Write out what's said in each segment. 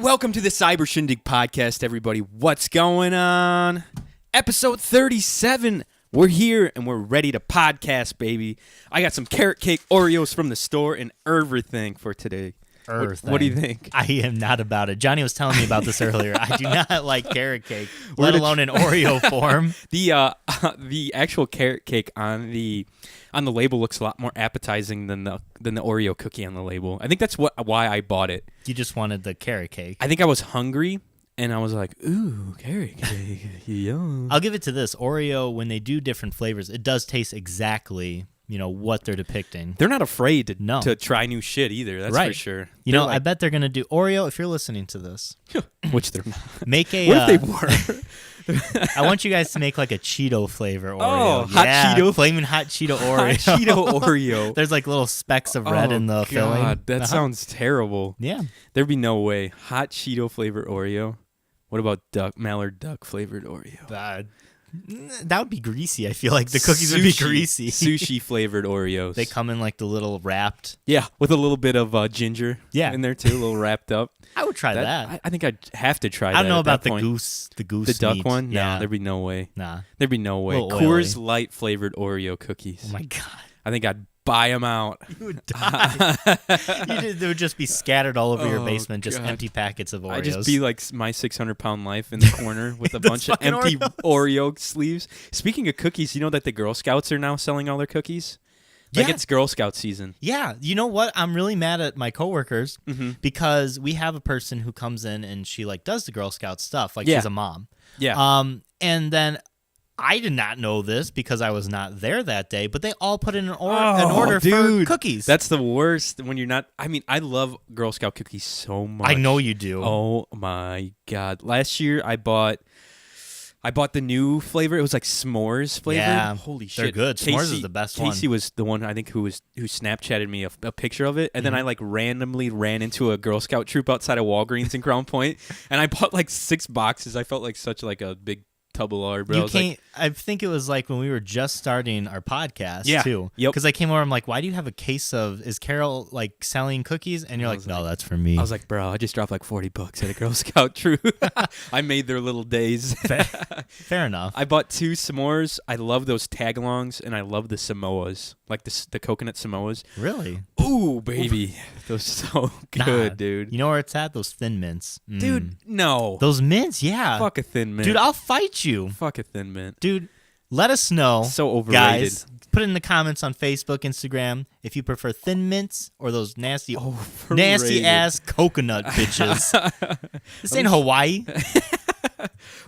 Welcome to the cybershindigpodcast, everybody. What's going on? Episode 37. We're here and we're ready to podcast, baby. I got some Carrot Cake Oreos from the store and everything for today. What do you think? I am not about it. Johnny was telling me about this earlier. I do not like carrot cake, let alone in Oreo form. The actual carrot cake on the label looks a lot more appetizing than the Oreo cookie on the label. I think that's why I bought it. You just wanted the carrot cake. I think I was hungry and I was like, "Ooh, carrot cake, yum." I'll give it to this Oreo. When they do different flavors, it does taste exactly what they're depicting. They're not afraid to try new shit either. That's right. for sure. I bet they're gonna do Oreo. If you're listening to this, which they're not. Make a. What if they were? I want you guys to make like a Cheeto flavor Oreo. Oh, hot Cheeto, flaming hot Cheeto Oreo. Hot Cheeto Oreo. There's like little specks of red in the filling. God, that sounds terrible. Yeah, there'd be no way. Hot Cheeto flavored Oreo. What about Mallard duck flavored Oreo? That would be greasy. I feel like the cookies would be greasy. Sushi flavored Oreos. They come in like the little wrapped. Yeah, with a little bit of ginger in there too, a little wrapped up. I would try that. I think I'd have to try that. I don't know about the point. goose. The duck meat. one? Yeah. No, there'd be no way. Nah. There'd be no way. Coors Light flavored Oreo cookies. Oh my God. I think I'd buy them out. You would die. They would just be scattered all over your basement, just empty packets of Oreos. I'd just be like my 600-pound life in the corner with a bunch of empty Oreo sleeves. Speaking of cookies, you know that the Girl Scouts are now selling all their cookies? Like it's Girl Scout season. Yeah. You know what? I'm really mad at my coworkers because we have a person who comes in and she like does the Girl Scout stuff. Like she's a mom. Yeah. And then I did not know this because I was not there that day, but they all put in an order for cookies. That's the worst when you're not. I mean, I love Girl Scout cookies so much. I know you do. Oh my God. Last year I bought the new flavor. It was like s'mores flavored. Yeah, holy shit, they're good. S'mores is the best one. Casey was the one I think who Snapchatted me a picture of it, and then I like randomly ran into a Girl Scout troop outside of Walgreens in Crown Point, and I bought like 6 boxes. I felt like such like a big tub of lard, bro. I think it was like when we were just starting our podcast too. Yep. Because I came over, I'm like, why do you have a case of? Is Carol like selling cookies? And you're like, no, that's for me. I was like, bro, I just dropped like $40 at a Girl Scout troop. I made their little days. Fair enough. I bought 2 s'mores. I love those tag-alongs, and I love the Samoas, like the coconut Samoas. Really? Ooh, baby, those are so good, dude. You know where it's at? Those Thin Mints, dude. No, those mints, yeah. Fuck a Thin Mint, dude. I'll fight you. Fuck a Thin Mint, dude. Let us know. So overrated. Guys, put it in the comments on Facebook, Instagram, if you prefer Thin Mints or those nasty ass coconut bitches. This ain't Hawaii.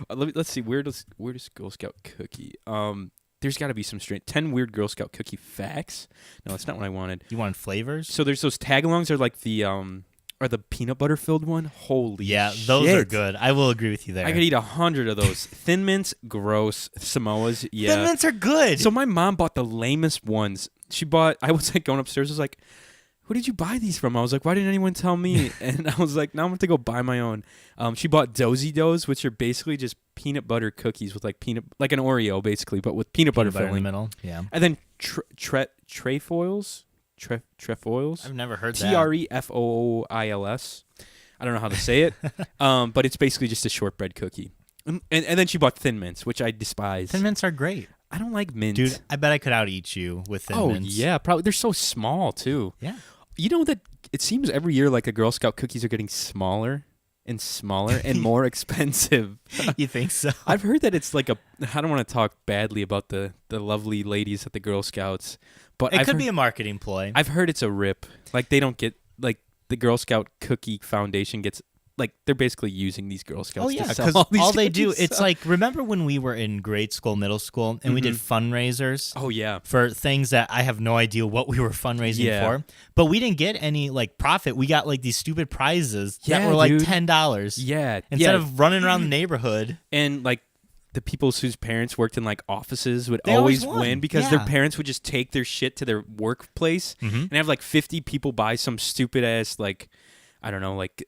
Let's see. Weirdest Girl Scout cookie. There's got to be some 10 weird Girl Scout cookie facts. No, that's not what I wanted. You wanted flavors? So there's those tag-alongs are like the peanut butter filled one. Holy shit. Those are good. I will agree with you there. I could eat 100 of those. Thin Mints, gross. Samoas, yeah. Thin Mints are good. So my mom bought the lamest ones. I was like going upstairs. I was like, who did you buy these from? I was like, why didn't anyone tell me? And I was like, now I'm going to go buy my own. She bought Dozy Doughs, which are basically just peanut butter cookies with like an Oreo basically, but with peanut butter filling. In the middle, yeah. And then trefoils. Trefoils. I've never heard that. Trefoils. I don't know how to say it, but it's basically just a shortbread cookie. And then she bought Thin Mints, which I despise. Thin Mints are great. I don't like mint. Dude, I bet I could out-eat you with Thin Mints. Oh, yeah, probably. They're so small, too. Yeah. You know that it seems every year like the Girl Scout cookies are getting smaller and smaller and more expensive. You think so? I've heard that it's like I don't want to talk badly about the lovely ladies at the Girl Scouts, but it could be a marketing ploy. I've heard it's a rip. Like they don't get, like the Girl Scout Cookie Foundation gets, like they're basically using these Girl Scouts to sell all they do, it's like, remember when we were in grade school, middle school, and we did fundraisers? Oh, yeah. For things that I have no idea what we were fundraising for. But we didn't get any like profit. We got like these stupid prizes that were like $10. Yeah. Instead of running around the neighborhood. And like the people whose parents worked in like offices would always win because their parents would just take their shit to their workplace and have like 50 people buy some stupid ass like I don't know, like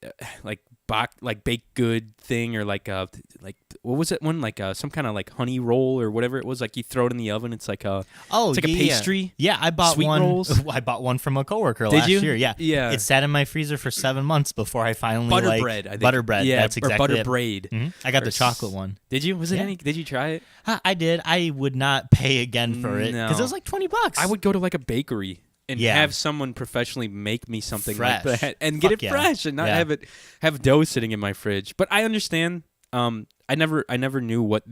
baked good thing, or like what was it one, like some kind of like honey roll or whatever it was, like you throw it in the oven, it's like a it's like a pastry. Yeah, I bought sweet one. rolls. I bought one from a coworker Did last you? year. Yeah, Yeah. It sat in my freezer for 7 months before I finally Butter bread, I think. Butter bread. Yeah, That's exactly or butter it. braid. I got Or the chocolate one. Did you? Was it Yeah. any? Did you try it? I did. I would not pay again for it because No. it was like $20. I would go to like a bakery and Yeah. have someone professionally make me something Fresh. like that, and get Fuck it yeah. fresh, and not Yeah. have dough sitting in my fridge. But I understand. I never knew what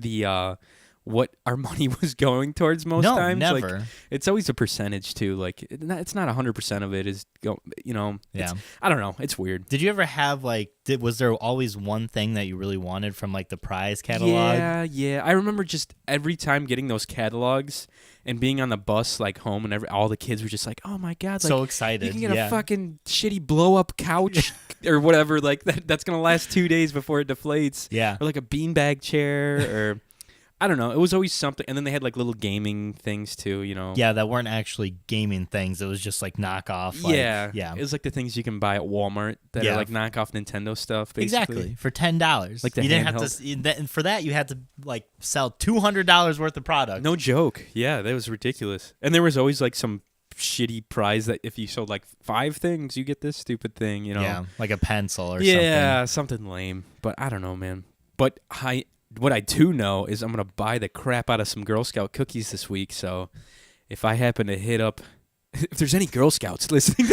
our money was going towards most No, times. Like, never. it's always a percentage too. Like it's not 100% of it is Yeah. I don't know. It's weird. Did you ever have was there always one thing that you really wanted from like the prize catalog? Yeah. I remember just every time getting those catalogs and being on the bus like home, and all the kids were just like, "Oh my god!" Like, So excited. you can get yeah. a fucking shitty blow up couch or whatever, like that's gonna last 2 days before it deflates. Yeah. Or like a beanbag chair, or I don't know. It was always something. And then they had like little gaming things too, Yeah, that weren't actually gaming things. It was just like knockoff. Yeah. Yeah. It was like the things you can buy at Walmart that Yeah. are like knockoff Nintendo stuff, basically. Exactly, for $10. Like the you didn't have to. And for that, you had to like sell $200 worth of product. No joke. Yeah, that was ridiculous. And there was always like some shitty prize that if you sold like 5 things, you get this stupid thing, Yeah, like a pencil or Yeah, something lame. But I don't know, man. But what I do know is I'm going to buy the crap out of some Girl Scout cookies this week. So if I happen to hit up, if there's any Girl Scouts listening,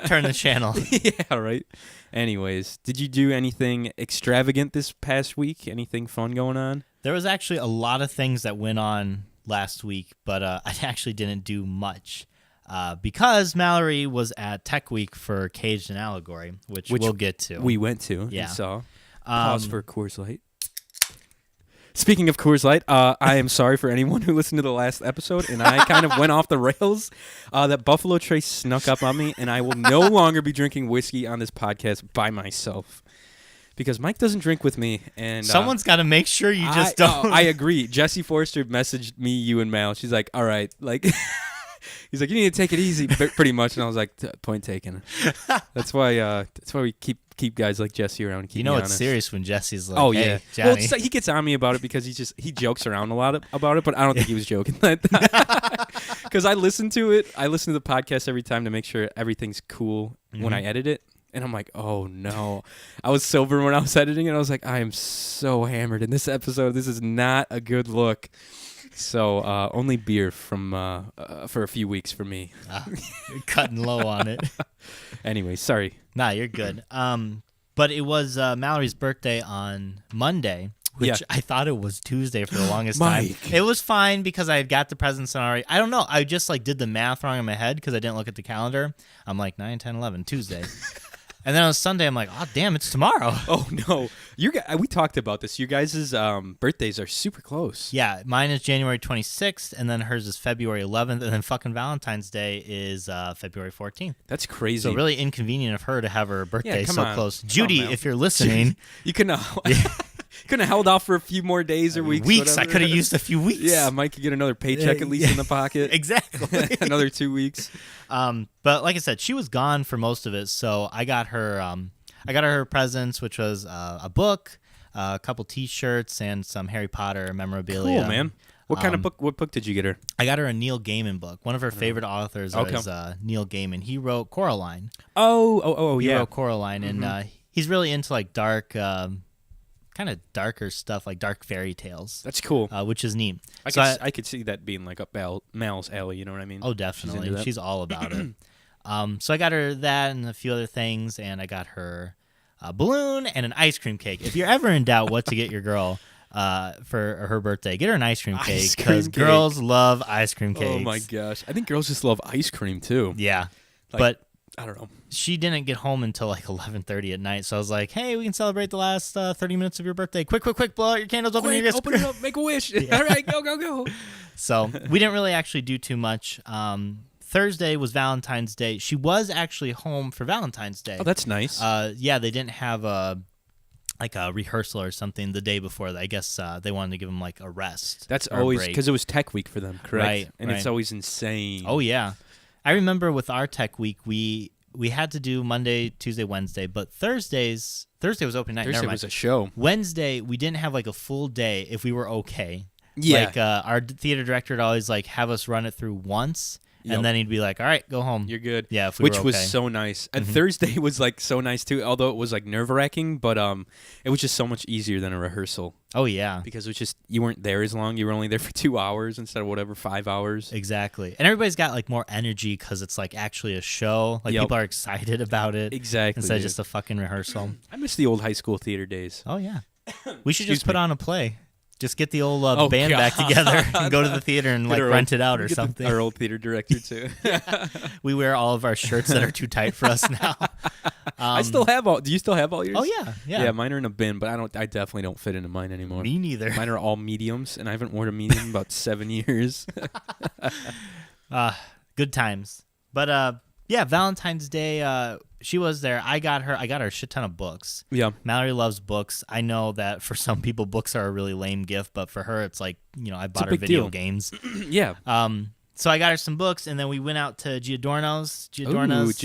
Turn the channel. yeah, right. Anyways, did you do anything extravagant this past week? Anything fun going on? There was actually a lot of things that went on last week, but I actually didn't do much because Mallory was at Tech Week for Caged and Allegory, which we'll get to. We went to Yeah. and saw. Pause for Coors Light. Speaking of Coors Light, I am sorry for anyone who listened to the last episode, and I kind of went off the rails. That Buffalo Trace snuck up on me, and I will no longer be drinking whiskey on this podcast by myself because Mike doesn't drink with me. And someone's got to make sure you just don't. I agree. Jesse Forrester messaged me, you, and Mal. She's like, "All right, like." He's like, "You need to take it easy," pretty much, and I was like, "Point taken." That's why we keep guys like Jesse around. And keep You know me it's honest. serious when Jesse's like, Oh hey, yeah, Johnny. well, he gets on me about it because he jokes around a lot about it, but I don't think he was joking. Because I listen to it. I listen to the podcast every time to make sure everything's cool when I edit it. And I'm like, oh no. I was sober when I was editing it. I was like, I am so hammered in this episode. This is not a good look. So only beer from for a few weeks for me. You're cutting low on it. Anyway, sorry. Nah, you're good. But it was Mallory's birthday on Monday, which Yeah. I thought it was Tuesday for the longest Mike. time. It was fine because I had got the presents and already. I don't know. I just did the math wrong in my head because I didn't look at the calendar. I'm like 9, 10, 11, Tuesday. And then on Sunday, I'm like, oh, damn, it's tomorrow. Oh, no. We talked about this. You guys' birthdays are super close. Yeah, mine is January 26th, and then hers is February 11th, and then fucking Valentine's Day is February 14th. That's crazy. So really inconvenient of her to have her birthday come so on. close. Come Judy, on, Mel. if you're listening. You couldn't have held off for a few more days or weeks. Weeks. Whatever. I could have used a few weeks. Yeah, Mike could get another paycheck at least in the pocket. Exactly. Another 2 weeks. But like I said, she was gone for most of it, so I got her her presents, which was a book, a couple T-shirts, and some Harry Potter memorabilia. Cool, man. What kind of book? What book did you get her? I got her a Neil Gaiman book. One of her favorite authors is Neil Gaiman. He wrote Coraline. Oh, He yeah. wrote Coraline, and he's really into like dark, kind of darker stuff, like dark fairy tales. That's cool. Which is neat. I could see that being like up Mal's alley. You know what I mean? Oh, definitely. into that. She's all about it. So I got her that and a few other things, and I got her a balloon and an ice cream cake. If you're ever in doubt what to get your girl for her birthday, get her an ice cream cake because girls love ice cream cakes. Oh my gosh, I think girls just love ice cream too. Yeah, Like, but I don't know. she didn't get home until like 11:30 at night. So I was like, "Hey, we can celebrate the last 30 minutes of your birthday. Quick, blow out your candles, open your Open it up, make a wish. All right, go. So we didn't really actually do too much. Thursday was Valentine's Day. She was actually home for Valentine's Day. Oh, that's nice. Yeah, they didn't have a rehearsal or something the day before. I guess they wanted to give them like a rest. That's or a always break. because it was Tech Week for them, correct? Right, And it's always insane. Oh yeah, I remember with our Tech Week, we we had to do Monday, Tuesday, Wednesday, but Thursday was open night. Thursday Never mind. was a show. Wednesday, we didn't have like a full day if we were okay. Yeah. Like our theater director would always like have us run it through once. Yep. And then he'd be like, all right, go home. You're good. Yeah, if we Which were okay. was so nice. And Thursday was like so nice too, although it was like nerve-wracking, but it was just so much easier than a rehearsal Oh, yeah. because it was just you weren't there as long. You were only there for 2 hours instead of whatever 5 hours. Exactly. And everybody's got like more energy because it's like actually a show. Like Yep. people are excited about it. Exactly. Instead of dude. just a fucking rehearsal. I miss the old high school theater days. Oh, yeah. We should Excuse just put me. on a play. Just get the old Oh, band back God. together and go to the theater and Get like our rent old- it out or get something. Our old theater director too. We wear all of our shirts that are too tight for us now. I still have all. Do you still have all yours? Oh, yeah. Yeah. Yeah, mine are in a bin, but I definitely don't fit into mine anymore. Me neither. Mine are all mediums, and I haven't worn a medium in about 7 years. Good times. But yeah, Valentine's Day, she was there. I got her a shit ton of books. Yeah. Mallory loves books. I know that for some people books are a really lame gift, but for her it's like, I bought her big video deal. games. Yeah. So I got her some books, and then we went out to Giordano's. Giordano's.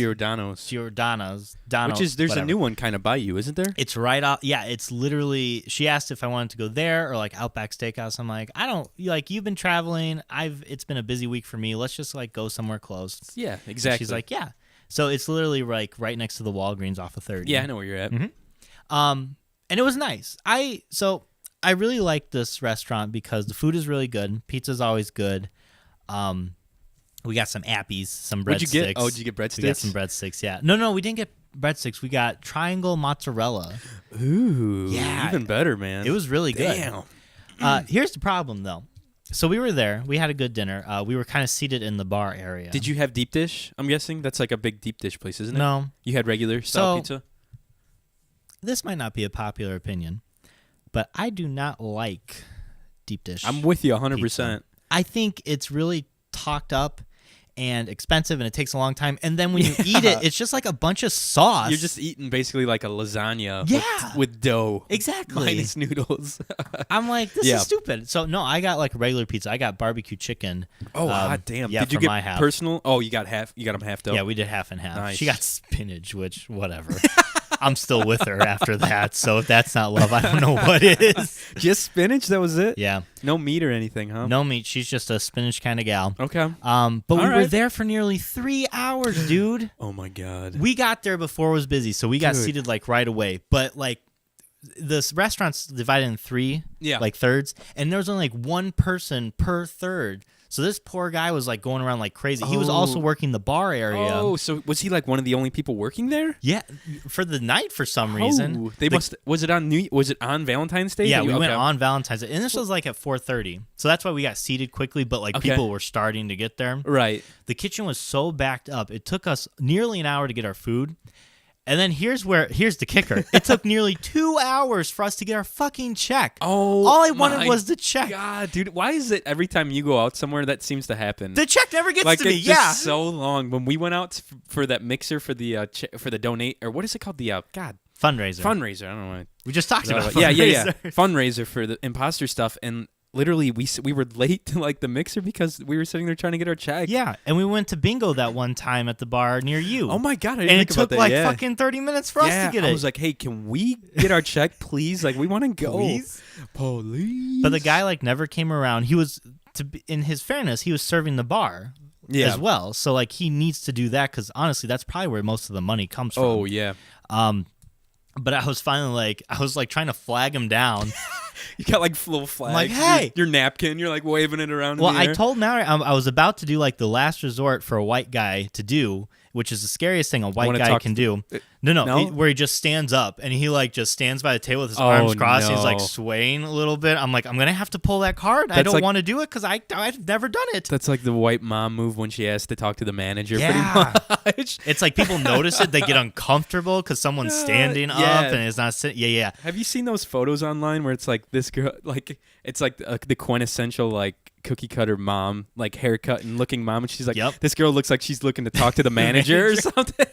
Giordano's. Which is, there's whatever. a new one kind of by you, isn't there? It's right off. Yeah, it's literally. She asked if I wanted to go there or like Outback Steakhouse. I'm like, I don't like. You've been traveling. It's been a busy week for me. Let's just like go somewhere close. Yeah, exactly. She's like, yeah. So it's literally like right next to the Walgreens off of 30. Yeah, I know where you're at. And it was nice. I really like this restaurant because the food is really good. Pizza's always good. We got some appies, some breadsticks. What'd you get? Oh, did you get breadsticks? We got some breadsticks, yeah. No, we didn't get breadsticks. We got triangle mozzarella. Ooh, Yeah. even better, man. It was really good. Damn. Here's the problem, though. So we were there. We had a good dinner. We were kind of seated in the bar area. Did you have deep dish? I'm guessing that's like a big deep dish place, isn't it? No. You had regular style So- pizza? This might not be a popular opinion, but I do not like deep dish. I'm with you 100%. pizza. I think it's really talked up and expensive, and it takes a long time. And then when you eat it, it's just like a bunch of sauce. You're just eating basically like a lasagna Yeah. with dough. Exactly. Minus noodles. I'm like, this Yeah. is stupid. So, no, I got like regular pizza. I got barbecue chicken. Oh, hot damn. Yeah, Did you from get my house. personal? Oh, you got them half dough? Yeah, we did half and half. Nice. She got spinach, which, whatever. I'm still with her after that. So if that's not love, I don't know what is. Just spinach? That was it? Yeah. No meat or anything, huh? No meat. She's just a spinach kind of gal. Okay. But we were right. there for nearly 3 hours, dude. Oh, my God. We got there before it was busy, so we got Dude. seated like right away. But like this restaurant's divided in three, Yeah. like thirds, and there was only like one person per third. So this poor guy was like going around like crazy. He was also Oh. working the bar area. Oh, so was he like one of the only people working there? Yeah, for the night for some reason. Oh, they must. Was it on Valentine's Day? Yeah, that we you- went okay. on Valentine's Day, and this was like at 4:30. So that's why we got seated quickly. But like Okay. people were starting to get there. Right. The kitchen was so backed up. It took us nearly an hour to get our food. And then here's the kicker. It took nearly 2 hours for us to get our fucking check. Oh, All I wanted my was the check. God, dude, why is it every time you go out somewhere that seems to happen? The check never gets like to me. it's Yeah. just so long. When we went out for that mixer for the for the donate or what is it called, the Fundraiser. fundraiser? I don't know. We just talked about Yeah, fundraiser. fundraiser for the imposter stuff, and literally we were late to like the mixer because we were sitting there trying to get our check. Yeah, and we went to bingo that one time at the bar near you. Oh my God, I didn't and think it about took that. like Yeah. fucking 30 minutes for us to get it. I was like, hey, can we get our check, please? Like, we want to go. Please? Police. But the guy like never came around. He was in his fairness, he was serving the bar as well. So like he needs to do that because honestly, that's probably where most of the money comes from. Oh yeah. But I was finally trying to flag him down. You got like little flags. like, hey! your napkin. You're like waving it around. Well, in the I air. told Mallory I was about to do like the last resort for a white guy to do, which is the scariest thing a white wanna guy talk can to- do. No? No? where he just stands up and he like just stands by the table with his arms crossed. And he's like no. swaying a little bit. I'm like, I'm gonna have to pull that card. I That's don't like- want to do it because I've never done it. That's like the white mom move when she has to talk to the manager. Yeah. Pretty much. It's like people notice it. They get uncomfortable because someone's standing yeah. up and it's not sitting. Yeah. Have you seen those photos online where it's like this girl, like it's like the quintessential like cookie cutter mom, like haircut and looking mom, and she's like, Yep. this girl looks like she's looking to talk to the manager or something.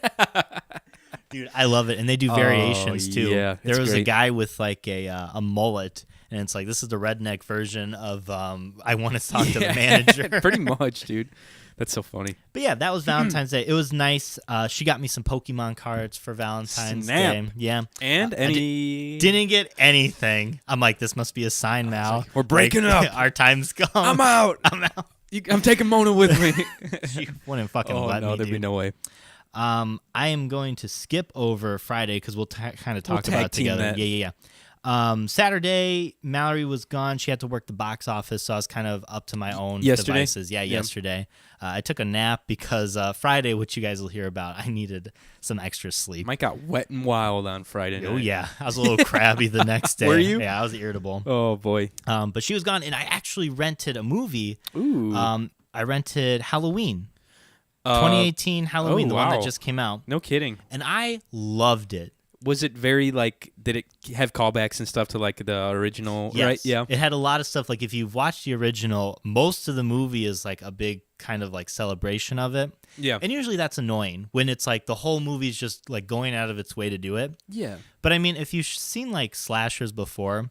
Dude, I love it, and they do variations too. yeah, There it's was a great. guy with like a mullet, and it's like, this is the redneck version of I want to talk to the manager. Pretty much, dude. That's so funny. But yeah, that was Valentine's Day. It was nice. She got me some Pokemon cards for Valentine's Day. Yeah. And didn't get anything. I'm like, this must be a sign now. Like, we're breaking up. Our time's gone. I'm out. I'm taking Mona with me. She wouldn't fucking let me. Oh no, there'd be no way. I am going to skip over Friday because we'll kind of talk about it together. That. Yeah. Saturday, Mallory was gone. She had to work the box office, so I was kind of up to my own devices. Yeah, yesterday. I took a nap because Friday, which you guys will hear about, I needed some extra sleep. Mike got wet and wild on Friday night. Oh, yeah. I was a little crabby the next day. Were you? Yeah, I was irritable. Oh, boy. But she was gone, and I actually rented a movie. Ooh. I rented Halloween. 2018 Halloween, the one that just came out. No kidding. And I loved it. Was it very, did it have callbacks and stuff to, the original, yes. right? Yeah. It had a lot of stuff. Like, if you've watched the original, most of the movie is, a big kind of, celebration of it. Yeah. And usually that's annoying when it's, the whole movie's just, going out of its way to do it. Yeah. But, I mean, if you've seen, slashers before,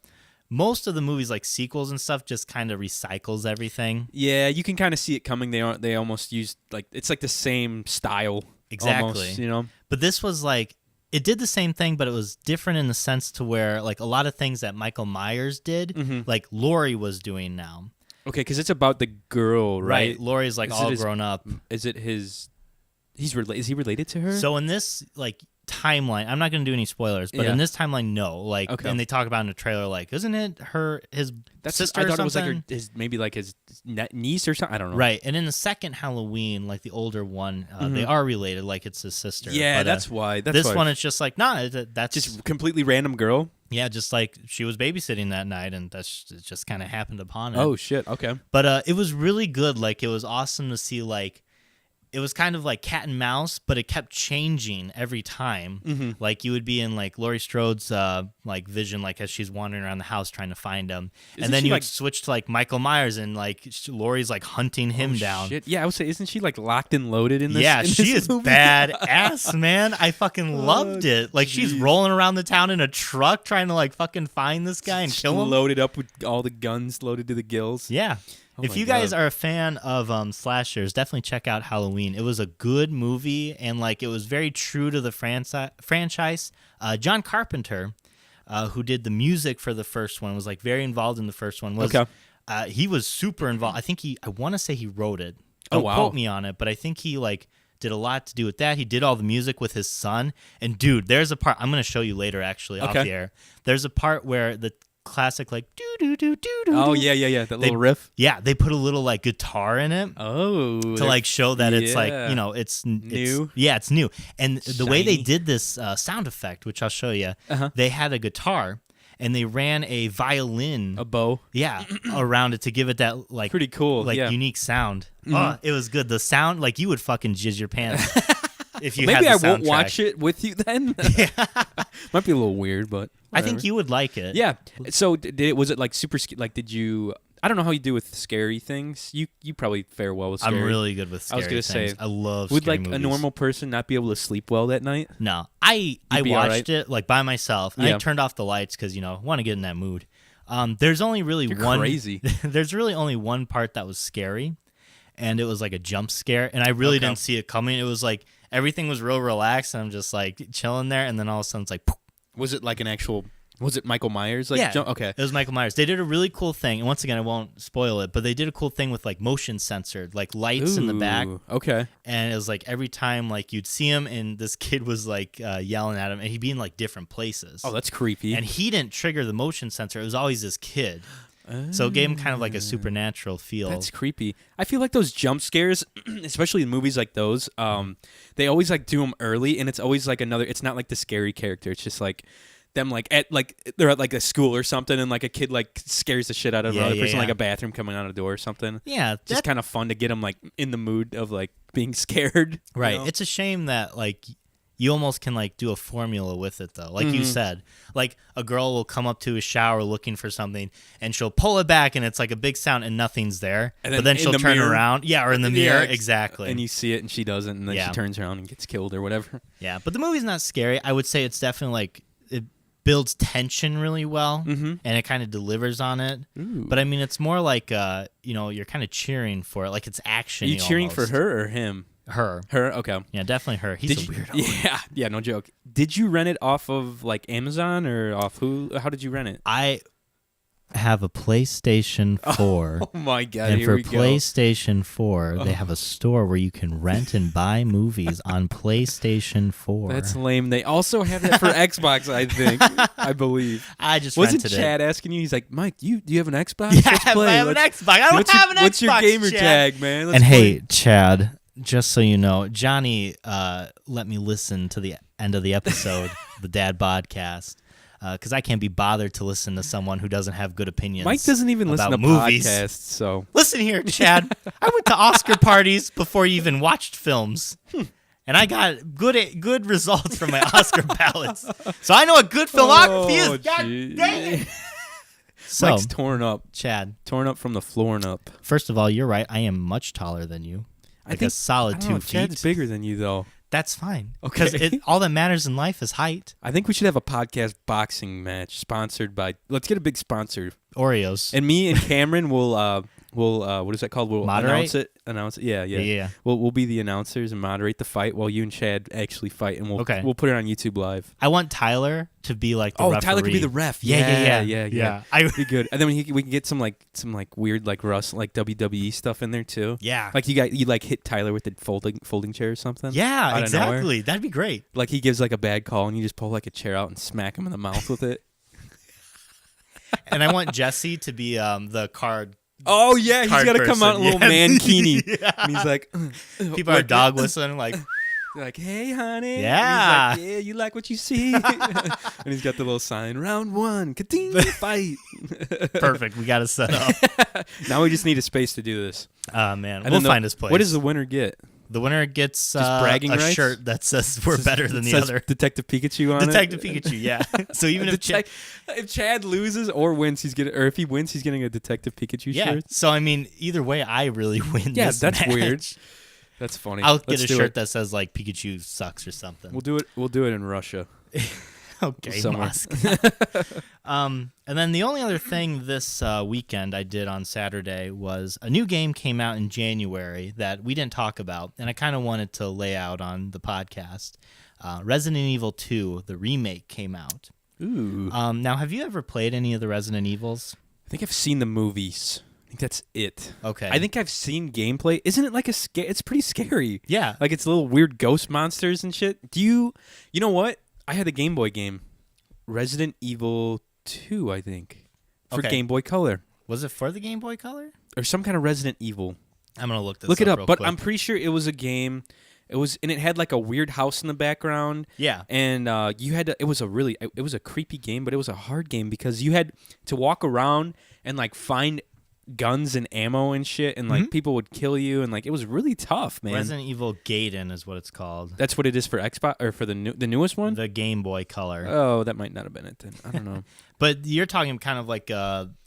most of the movies, sequels and stuff, just kind of recycles everything. Yeah, you can kind of see it coming. They almost used, it's, the same style. Exactly. Almost, But this was, it did the same thing, but it was different in the sense to where, a lot of things that Michael Myers did, Laurie was doing now. Okay, because it's about the girl, right? Laurie's, all grown up. Is it his... Is he related to her? So in this, timeline, I'm not going to do any spoilers, but in this timeline, no. Okay. And they talk about in the trailer, isn't it his sister I or thought something? It was maybe his niece or something. I don't know. Right. And in the second Halloween, the older one, they are related, it's his sister. Yeah, but, that's why. This one, it's just that's just completely random girl. Yeah, just she was babysitting that night, and it just kind of happened upon it. Oh shit! Okay. But it was really good. It was awesome to see. It was kind of like cat and mouse, but it kept changing every time. Mm-hmm. You would be in Laurie Strode's vision, as she's wandering around the house trying to find him, and then you would switch to Michael Myers, and Laurie's hunting him down. Shit. Yeah, I would say, isn't she locked and loaded in this? Yeah, she is badass, man. I fucking loved it. She's rolling around the town in a truck trying to fucking find this guy and kill him. Loaded up with all the guns loaded to the gills. Yeah. If you guys are a fan of slashers, definitely check out Halloween. It was a good movie, and it was very true to the franchise. John Carpenter, who did the music for the first one, was very involved in the first one. He was super involved. I want to say he wrote it. Don't quote me on it, but I think he did a lot to do with that. He did all the music with his son. And dude, there's a part I'm going to show you later, actually, off the air. There's a part where the classic do do do do do. Oh yeah. That little riff. Yeah, they put a little guitar in it. Oh, to show that it's it's new. It's new. And the way they did this sound effect, which I'll show you, they had a guitar and they ran a violin, a bow, around it to give it that pretty cool, unique sound. Mm-hmm. Oh, it was good. The sound, you would fucking jizz your pants. If you maybe had the I won't soundtrack. watch it with you then. Yeah. Might be a little weird, but whatever. I think you would like it. Yeah. So was it super? Did you? I don't know how you do with scary things. You probably fare well with scary. I'm really good with scary things. say I love. Would scary movies. A normal person not be able to sleep well that night? No, I watched it by myself. And I turned off the lights because I want to get in that mood. There's only really one. Crazy. There's really only one part that was scary, and it was a jump scare, and I really didn't see it coming. It was everything was real relaxed, and I'm just chilling there, and then all of a sudden it's poof. Was it an actual? Was it Michael Myers? Yeah. Okay. It was Michael Myers. They did a really cool thing, and once again, I won't spoil it, but they did a cool thing with motion censored, lights in the back. Okay. And it was every time you'd see him, and this kid was yelling at him, and he'd be in different places. Oh, that's creepy. And he didn't trigger the motion sensor. It was always this kid. So it gave him kind of a supernatural feel. That's creepy. I feel those jump scares, especially in movies like those, they always do them early, and it's always another. It's not the scary character. It's just them they're at a school or something, and a kid scares the shit out of another person, a bathroom coming out a door or something. Yeah, just kind of fun to get them in the mood of being scared. Right. You know? It's a shame that you almost can do a formula with it though. You said, a girl will come up to a shower looking for something, and she'll pull it back, and it's a big sound, and nothing's there. And but then she'll turn mirror. around, or in the mirror, exactly. And you see it, and she doesn't, and then she turns around and gets killed or whatever. Yeah, but the movie's not scary. I would say it's definitely builds tension really well, Mm-hmm. and it kind of delivers on it. Ooh. But I mean, it's more like you're kind of cheering for it, like it's action. Are you cheering for her or him? Her. Her? Okay. Yeah, definitely her. He's a weirdo. Yeah, no joke. Did you rent it off of like Amazon or off who? How did you rent it? I have a PlayStation 4. Oh my god! And here for we go. PlayStation 4, they have a store where you can rent and buy movies on PlayStation 4. That's lame. They also have that for Xbox, I think. I believe. I just Wasn't rented Chad asking you? He's like, Mike, do you have an Xbox? Yeah, Let's play. I have an Xbox. I don't have an Xbox. What's your gamer Chad. tag, man? Let's And play. hey, Chad, just so you know, Johnny let me listen to the end of the episode, the Dadbodcast, because I can't be bothered to listen to someone who doesn't have good opinions. Mike doesn't even listen to about movies. podcasts, so Listen here, Chad. I went to Oscar parties before you even watched films. And I got good results from my Oscar ballots. So I know what good filmography is. God geez. dang it. So, Mike's torn up from the floor and up. first of all, you're right. I am much taller than you. Like a solid 2 feet. Chad's bigger than you, though. That's fine. Okay. Because all that matters in life is height. I think we should have a podcast boxing match sponsored by. Let's get a big sponsor. Oreos. And me and Cameron will what is that called? We'll Moderate? Announce it. Yeah. Yeah. We'll be the announcers and moderate the fight while you and Chad actually fight, and we'll put it on YouTube Live. I want Tyler to be like the referee. Tyler could be the ref. Yeah. Be good. And then we can get some weird Russ WWE stuff in there too. Yeah. Like you hit Tyler with the folding chair or something. Yeah, out of exactly. nowhere. That'd be great. Like he gives like a bad call and you just pull like a chair out and smack him in the mouth with it. And I want Jesse to be the card. Oh yeah, he's got to come out in a little mankini. Yeah. And he's like, People are dog whistling like, they're like, hey honey. Yeah. And he's like, yeah, you like what you see. And he's got the little sign, round 1, ka-ting, fight. perfect. We got to set up. Now we just need a space to do this. Man, And we'll then find his place. What does the winner get? The winner gets bragging a rights? shirt that says we're better than It the says other. Detective Pikachu on Detective it. Pikachu, yeah. So even if if Chad loses or wins, if he wins, he's getting a Detective Pikachu shirt. So I mean, either way, I really win. Yeah, this that's match. weird. That's funny. I'll Let's get a do shirt it. that says like Pikachu sucks or something. We'll do it. We'll do it in Russia. Okay, somewhere. Musk. And then the only other thing this weekend I did on Saturday was a new game came out in January that we didn't talk about, and I kind of wanted to lay out on the podcast. Resident Evil 2, the remake, came out. Ooh. Now, have you ever played any of the Resident Evils? I think I've seen the movies. I think that's it. Okay. I think I've seen gameplay. Isn't it like it's pretty scary? Yeah. Like it's little weird ghost monsters and shit. You know what? I had a Game Boy game. Resident Evil 2, I think. For Okay. Game Boy Color. Was it for the Game Boy Color? Or some kind of Resident Evil. I'm going to look this Look it up. real But quick. I'm pretty sure it was a game. And it had like a weird house in the background. Yeah. And you had to, it was a creepy game, but it was a hard game because you had to walk around and like find guns and ammo and shit, and like people would kill you, and like it was really tough, man. Resident Evil Gaiden is what it's called. That's what it is for Xbox or for the newest one. The Game Boy Color. Oh, that might not have been it then. I don't know. But you're talking kind of like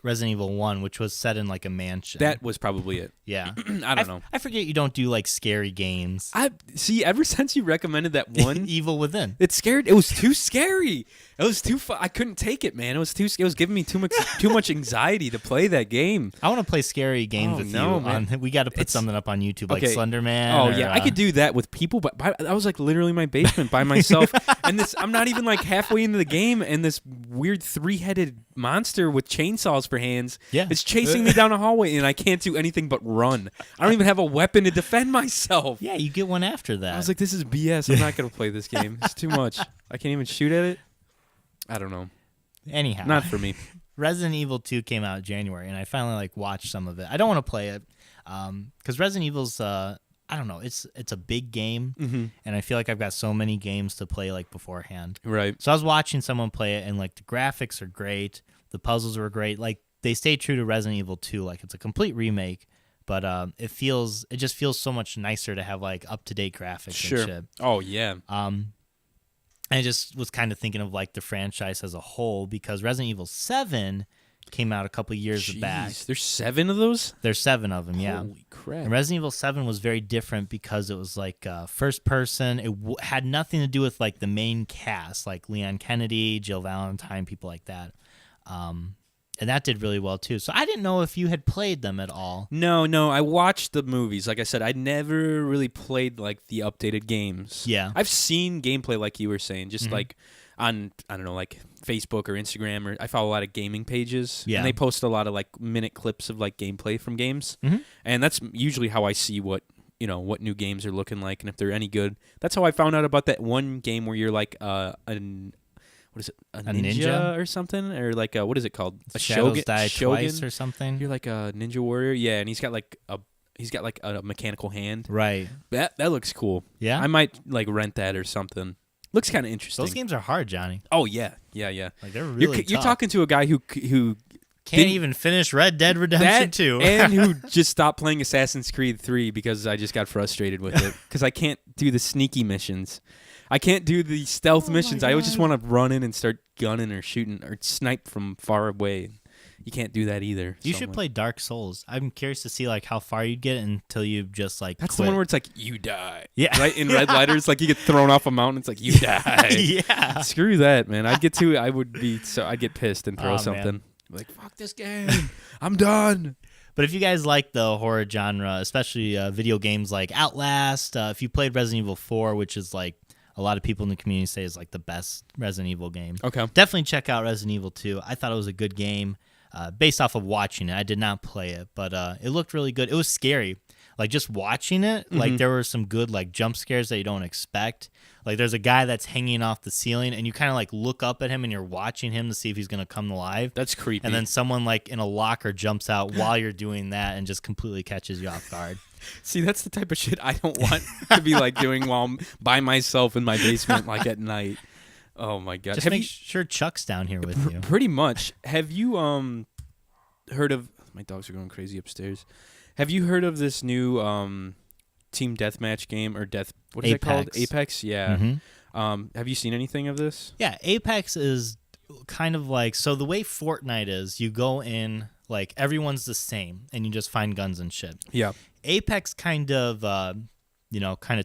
Resident Evil 1, which was set in like a mansion. That was probably it. Yeah. I don't know. I forget you don't do like scary games. I see. Ever since you recommended that one, Evil Within. it scared. It was too scary. It was too. I couldn't take it, man. It was too. It was giving me too much anxiety to play that game. I want to play scary games with you. Man. We got to put something up on YouTube, like Okay. Slender Man. Oh or, yeah, I could do that with people, but I was like literally in my basement by myself, and I'm not even like halfway into the game, and this weird 3-headed monster with chainsaws for hands is chasing me down a hallway, and I can't do anything but run. I don't even have a weapon to defend myself. Yeah, you get one after that. I was like, this is BS. I'm not gonna play this game. It's too much. I can't even shoot at it. I don't know. Anyhow, Not for me. Resident Evil 2 came out in January, and I finally like watched some of it. I don't want to play it because Resident Evil's I don't know. It's a big game, and I feel like I've got so many games to play like beforehand. Right. So I was watching someone play it, and like the graphics are great, the puzzles were great. Like they stay true to Resident Evil 2. Like it's a complete remake, but it just feels so much nicer to have like up to date graphics and shit. Oh yeah. I just was kind of thinking of like the franchise as a whole because Resident Evil 7 came out a couple years back. There's 7 of those? There's 7 of them, yeah. Holy crap. And Resident Evil 7 was very different because it was like first person. It had nothing to do with like the main cast, like Leon Kennedy, Jill Valentine, people like that. And that did really well too. So I didn't know if you had played them at all. No, I watched the movies. Like I said, I never really played like the updated games. Yeah. I've seen gameplay like you were saying, just like on, I don't know, like Facebook or Instagram, or I follow a lot of gaming pages. Yeah. And they post a lot of like minute clips of like gameplay from games. And that's usually how I see what new games are looking like and if they're any good. That's how I found out about that one game where you're like what is it? A ninja or something? Or like what is it called? A Shadows shogun? Die Shogun? Twice or something. You're like a ninja warrior, yeah, and he's got like a mechanical hand. Right. That looks cool. Yeah. I might like rent that or something. Looks kind of interesting. Those games are hard, Johnny. Oh yeah. Like they're really You're tough. talking to a guy who Can't even finish Red Dead Redemption 2. and who just stopped playing Assassin's Creed 3 because I just got frustrated with it because I can't do the sneaky missions. I can't do the stealth missions. I just want to run in and start gunning or shooting or snipe from far away. You can't do that either. You should play Dark Souls. I'm curious to see like how far you'd get until you just like That's quit. the one where it's like you die. Yeah. Right? In red letters, like you get thrown off a mountain, it's like you die. Yeah. Screw that, man. I'd get pissed and throw something. Man. Like, fuck this game. I'm done. But if you guys like the horror genre, especially video games like Outlast, if you played Resident Evil 4, which is like a lot of people in the community say is like the best Resident Evil game. Okay. Definitely check out Resident Evil 2. I thought it was a good game based off of watching it. I did not play it, but it looked really good. It was scary. Like just watching it, like there were some good like jump scares that you don't expect. Like there's a guy that's hanging off the ceiling and you kind of like look up at him and you're watching him to see if he's going to come alive. That's creepy. And then someone like in a locker jumps out while you're doing that and just completely catches you off guard. See, that's the type of shit I don't want to be like doing while I'm by myself in my basement like at night. Oh my god. Just make sure Chuck's down here with you. Pretty much. Have you heard of my dogs are going crazy upstairs. Have you heard of this new team deathmatch game or what is it called? Apex? Yeah. Have you seen anything of this? Yeah, Apex is kind of like, so the way Fortnite is, you go in, like everyone's the same and you just find guns and shit. Yeah. Apex kind of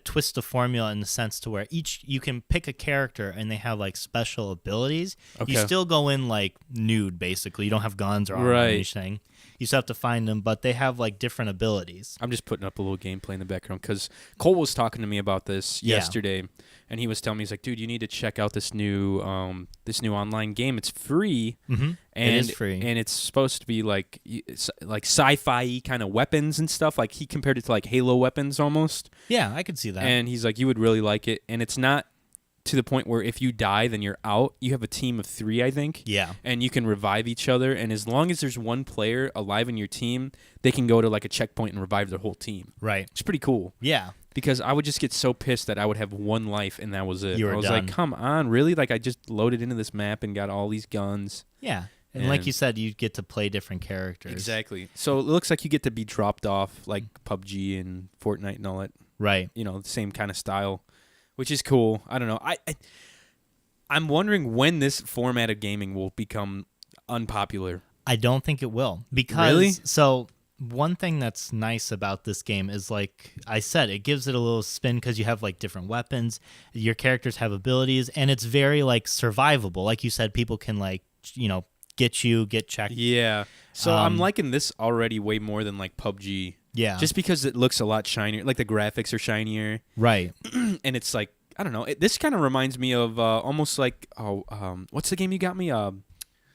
twist the formula in the sense to where you can pick a character and they have like special abilities. Okay. You still go in like nude, basically. You don't have guns or armor or anything. You still have to find them, but they have like different abilities. I'm just putting up a little gameplay in the background because Cole was talking to me about this yesterday, and he was telling me, he's like, dude, you need to check out this new online game. It's free. Mm-hmm. And it is free. And it's supposed to be like sci-fi kind of weapons and stuff. Like he compared it to like Halo weapons almost. Yeah, I could see that. And he's like, you would really like it. And it's not to the point where if you die, then you're out. You have a team of 3, I think. Yeah. And you can revive each other. And as long as there's one player alive in your team, they can go to like a checkpoint and revive their whole team. Right. It's pretty cool. Yeah. Because I would just get so pissed that I would have one life and that was it. You were I was done. like, come on, really? Like I just loaded into this map and got all these guns. Yeah. And like you said, you get to play different characters. Exactly. So it looks like you get to be dropped off like PUBG and Fortnite and all that. Right. You know, the same kind of style, which is cool. I don't know. I'm wondering when this format of gaming will become unpopular. I don't think it will. Because, really? So one thing that's nice about this game is, like I said, it gives it a little spin because you have like different weapons. Your characters have abilities, and it's very like survivable. Like you said, people can like, get checked. Yeah. So I'm liking this already way more than like PUBG. Yeah. Just because it looks a lot shinier. Like the graphics are shinier. Right. And it's like, I don't know. This kind of reminds me of almost like, what's the game you got me?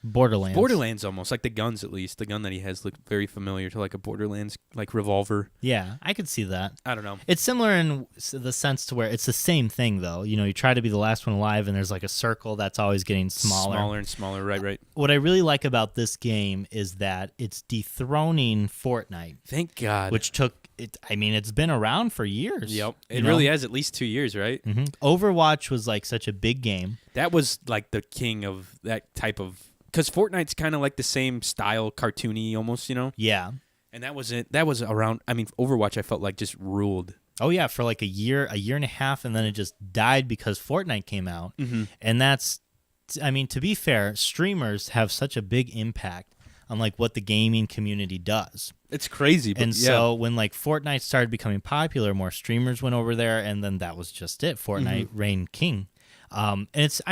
Borderlands. Borderlands almost. Like the guns at least. The gun that he has look very familiar to like a Borderlands like revolver. Yeah, I could see that. I don't know. It's similar in the sense to where it's the same thing though. You try to be the last one alive and there's like a circle that's always getting smaller. Smaller and smaller, right. What I really like about this game is that it's dethroning Fortnite. Thank God. Which it's been around for years. Yep. It really has at least 2 years, right? Mm-hmm. Overwatch was like such a big game. That was like the king of that type of, because Fortnite's kind of like the same style, cartoony almost, Yeah. And that was it. That was around, Overwatch I felt like just ruled. Oh, yeah, for like a year and a half, and then it just died because Fortnite came out. Mm-hmm. And that's, to be fair, streamers have such a big impact. on like what the gaming community does. It's crazy. But And so when like Fortnite started becoming popular, more streamers went over there, and then that was just it. Fortnite reigned king. And it's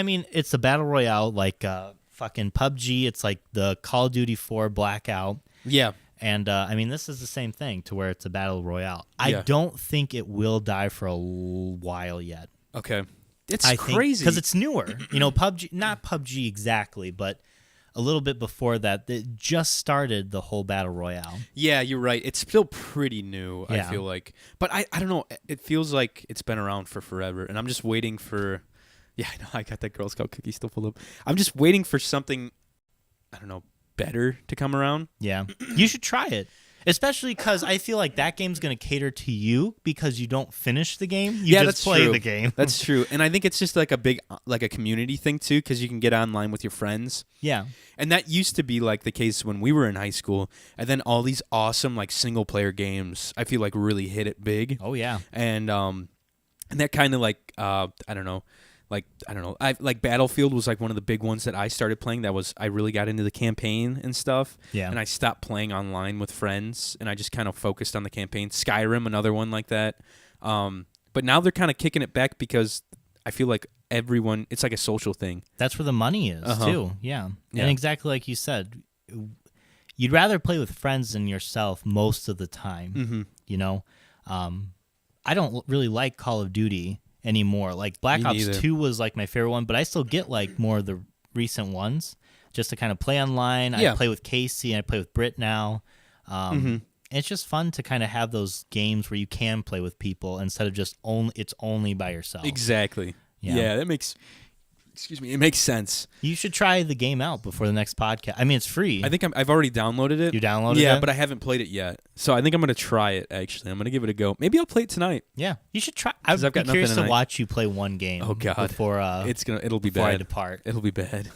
the battle royale like fucking PUBG. It's like the Call of Duty 4 Blackout. Yeah. And this is the same thing to where it's a battle royale. I Yeah. don't think it will die for a while yet. Okay. It's crazy because it's newer. PUBG, not PUBG exactly, but a little bit before that, it just started the whole battle royale. Yeah, you're right. It's still pretty new, Yeah. I feel like. But I don't know. It feels like it's been around for forever, and I'm just waiting for... Yeah, I know. I got that Girl Scout cookie still full up. I'm just waiting for something, I don't know, better to come around. Yeah. You should try it. Especially because I feel like that game's going to cater to you because you don't finish the game. You just that's play true. the game. That's true. And I think it's just like a big, like a community thing too, because you can get online with your friends. Yeah. And that used to be like the case when we were in high school. And then all these awesome like single player games, I feel like really hit it big. Oh, yeah. And that kind of like, I don't know. I like Battlefield was like one of the big ones that I started playing. I really got into the campaign and stuff. Yeah. And I stopped playing online with friends, and I just kind of focused on the campaign. Skyrim, another one like that. But now they're kind of kicking it back because I feel like everyone, it's like a social thing. That's where the money is, too. Yeah. Yeah. And exactly like you said, you'd rather play with friends than yourself most of the time. Mm-hmm. I don't really like Call of Duty anymore. Like Black Ops 2 was like my favorite one, but I still get like more of the recent ones just to kind of play online. Yeah. I play with Casey and I play with Britt now. It's just fun to kind of have those games where you can play with people instead of just only by yourself. Exactly. Yeah, that makes... Excuse me. It makes sense. You should try the game out before the next podcast. I mean, it's free. I think I've already downloaded it. You downloaded it? Yeah, but I haven't played it yet. So I think I'm going to try it, actually. I'm going to give it a go. Maybe I'll play it tonight. Yeah, you should try. I've got I'd be nothing curious to tonight. watch you play one game. Oh, God. Before It'll be before bad. I depart. It'll be bad.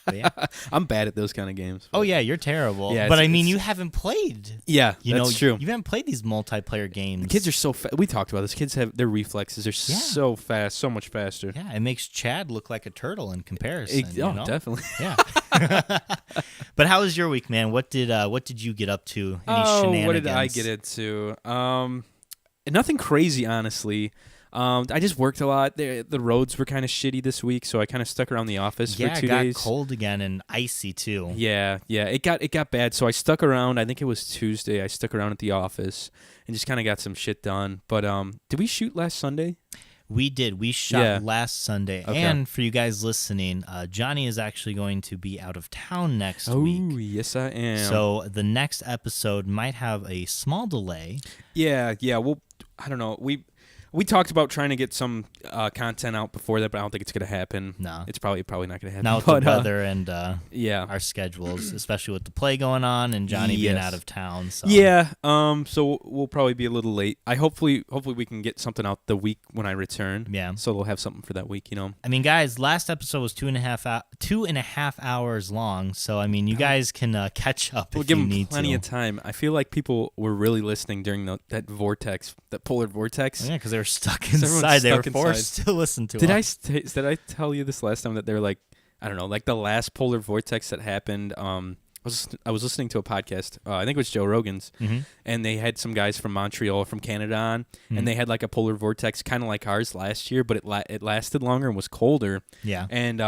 But yeah. I'm bad at those kind of games. Oh yeah, you're terrible. Yeah, but I it's- mean, you haven't played. Yeah, that's true. You haven't played these multiplayer games. The kids are so fast. We talked about this. Kids have their reflexes. They're so fast, so much faster. Yeah, it makes Chad look like a turtle in comparison. Definitely. Yeah. But how was your week, man? What did you get up to? Any shenanigans? What did I get into? Nothing crazy, honestly. I just worked a lot. The roads were kind of shitty this week, so I kind of stuck around the office for 2 days. Yeah, it got cold again and icy too. Yeah, it got bad. So I stuck around. I think it was Tuesday. I stuck around at the office and just kind of got some shit done. But did we shoot last Sunday? We did. We shot last Sunday. Okay. And for you guys listening, Johnny is actually going to be out of town next week. Oh, yes, I am. So the next episode might have a small delay. Yeah. Well, I don't know. We talked about trying to get some content out before that, but I don't think it's going to happen. No. It's probably not going to happen. Now with the weather and yeah, our schedules, especially with the play going on and Johnny being out of town. So. Yeah, so we'll probably be a little late. Hopefully we can get something out the week when I return. Yeah. So we'll have something for that week, I mean, guys, last episode was 2.5 hours long. So, I mean, you guys can catch up if you need to. We'll give them plenty of time. I feel like people were really listening during that vortex, that polar vortex. Yeah, because they were stuck inside. They were forced to listen to us. Did I tell you this last time that they're like, I don't know, like the last polar vortex that happened? I was listening to a podcast. I think it was Joe Rogan's, and they had some guys from Montreal, from Canada on, and they had like a polar vortex, kind of like ours last year, but it lasted longer and was colder. Yeah, and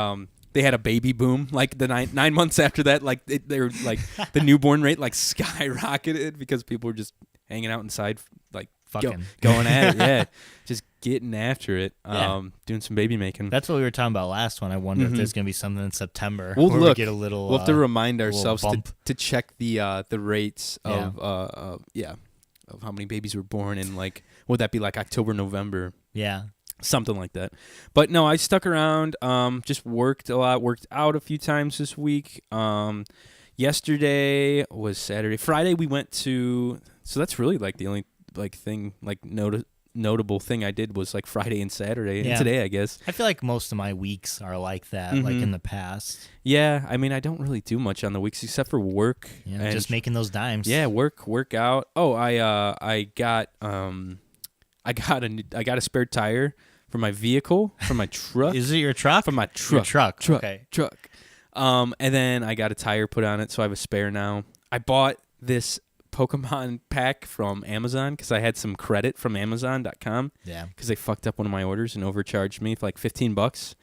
they had a baby boom like the 9 months after that. Like they were like the newborn rate like skyrocketed because people were just hanging out inside, like going at it. Yeah, just getting after it. Doing some baby making. That's what we were talking about last one. I wonder if there's gonna be something in September. We'll where look. We get a little. We'll have to remind ourselves to check the rates of of how many babies were born, and like would that be like October, November? Yeah. Something like that. But no, I stuck around, just worked a lot, worked out a few times this week. Yesterday was Saturday. Friday we went to, so that's really like the only like thing, like notable thing I did was like Friday and Saturday and today, I guess. I feel like most of my weeks are like that, like in the past. Yeah, I mean, I don't really do much on the weeks except for work. Yeah, and just making those dimes. Yeah, work out. Oh, I got a spare tire for my vehicle, for my truck. Is it your truck? For my truck. Your truck. Okay. Truck. And then I got a tire put on it, so I have a spare now. I bought this Pokemon pack from Amazon because I had some credit from Amazon.com. Yeah. Because they fucked up one of my orders and overcharged me for like $15.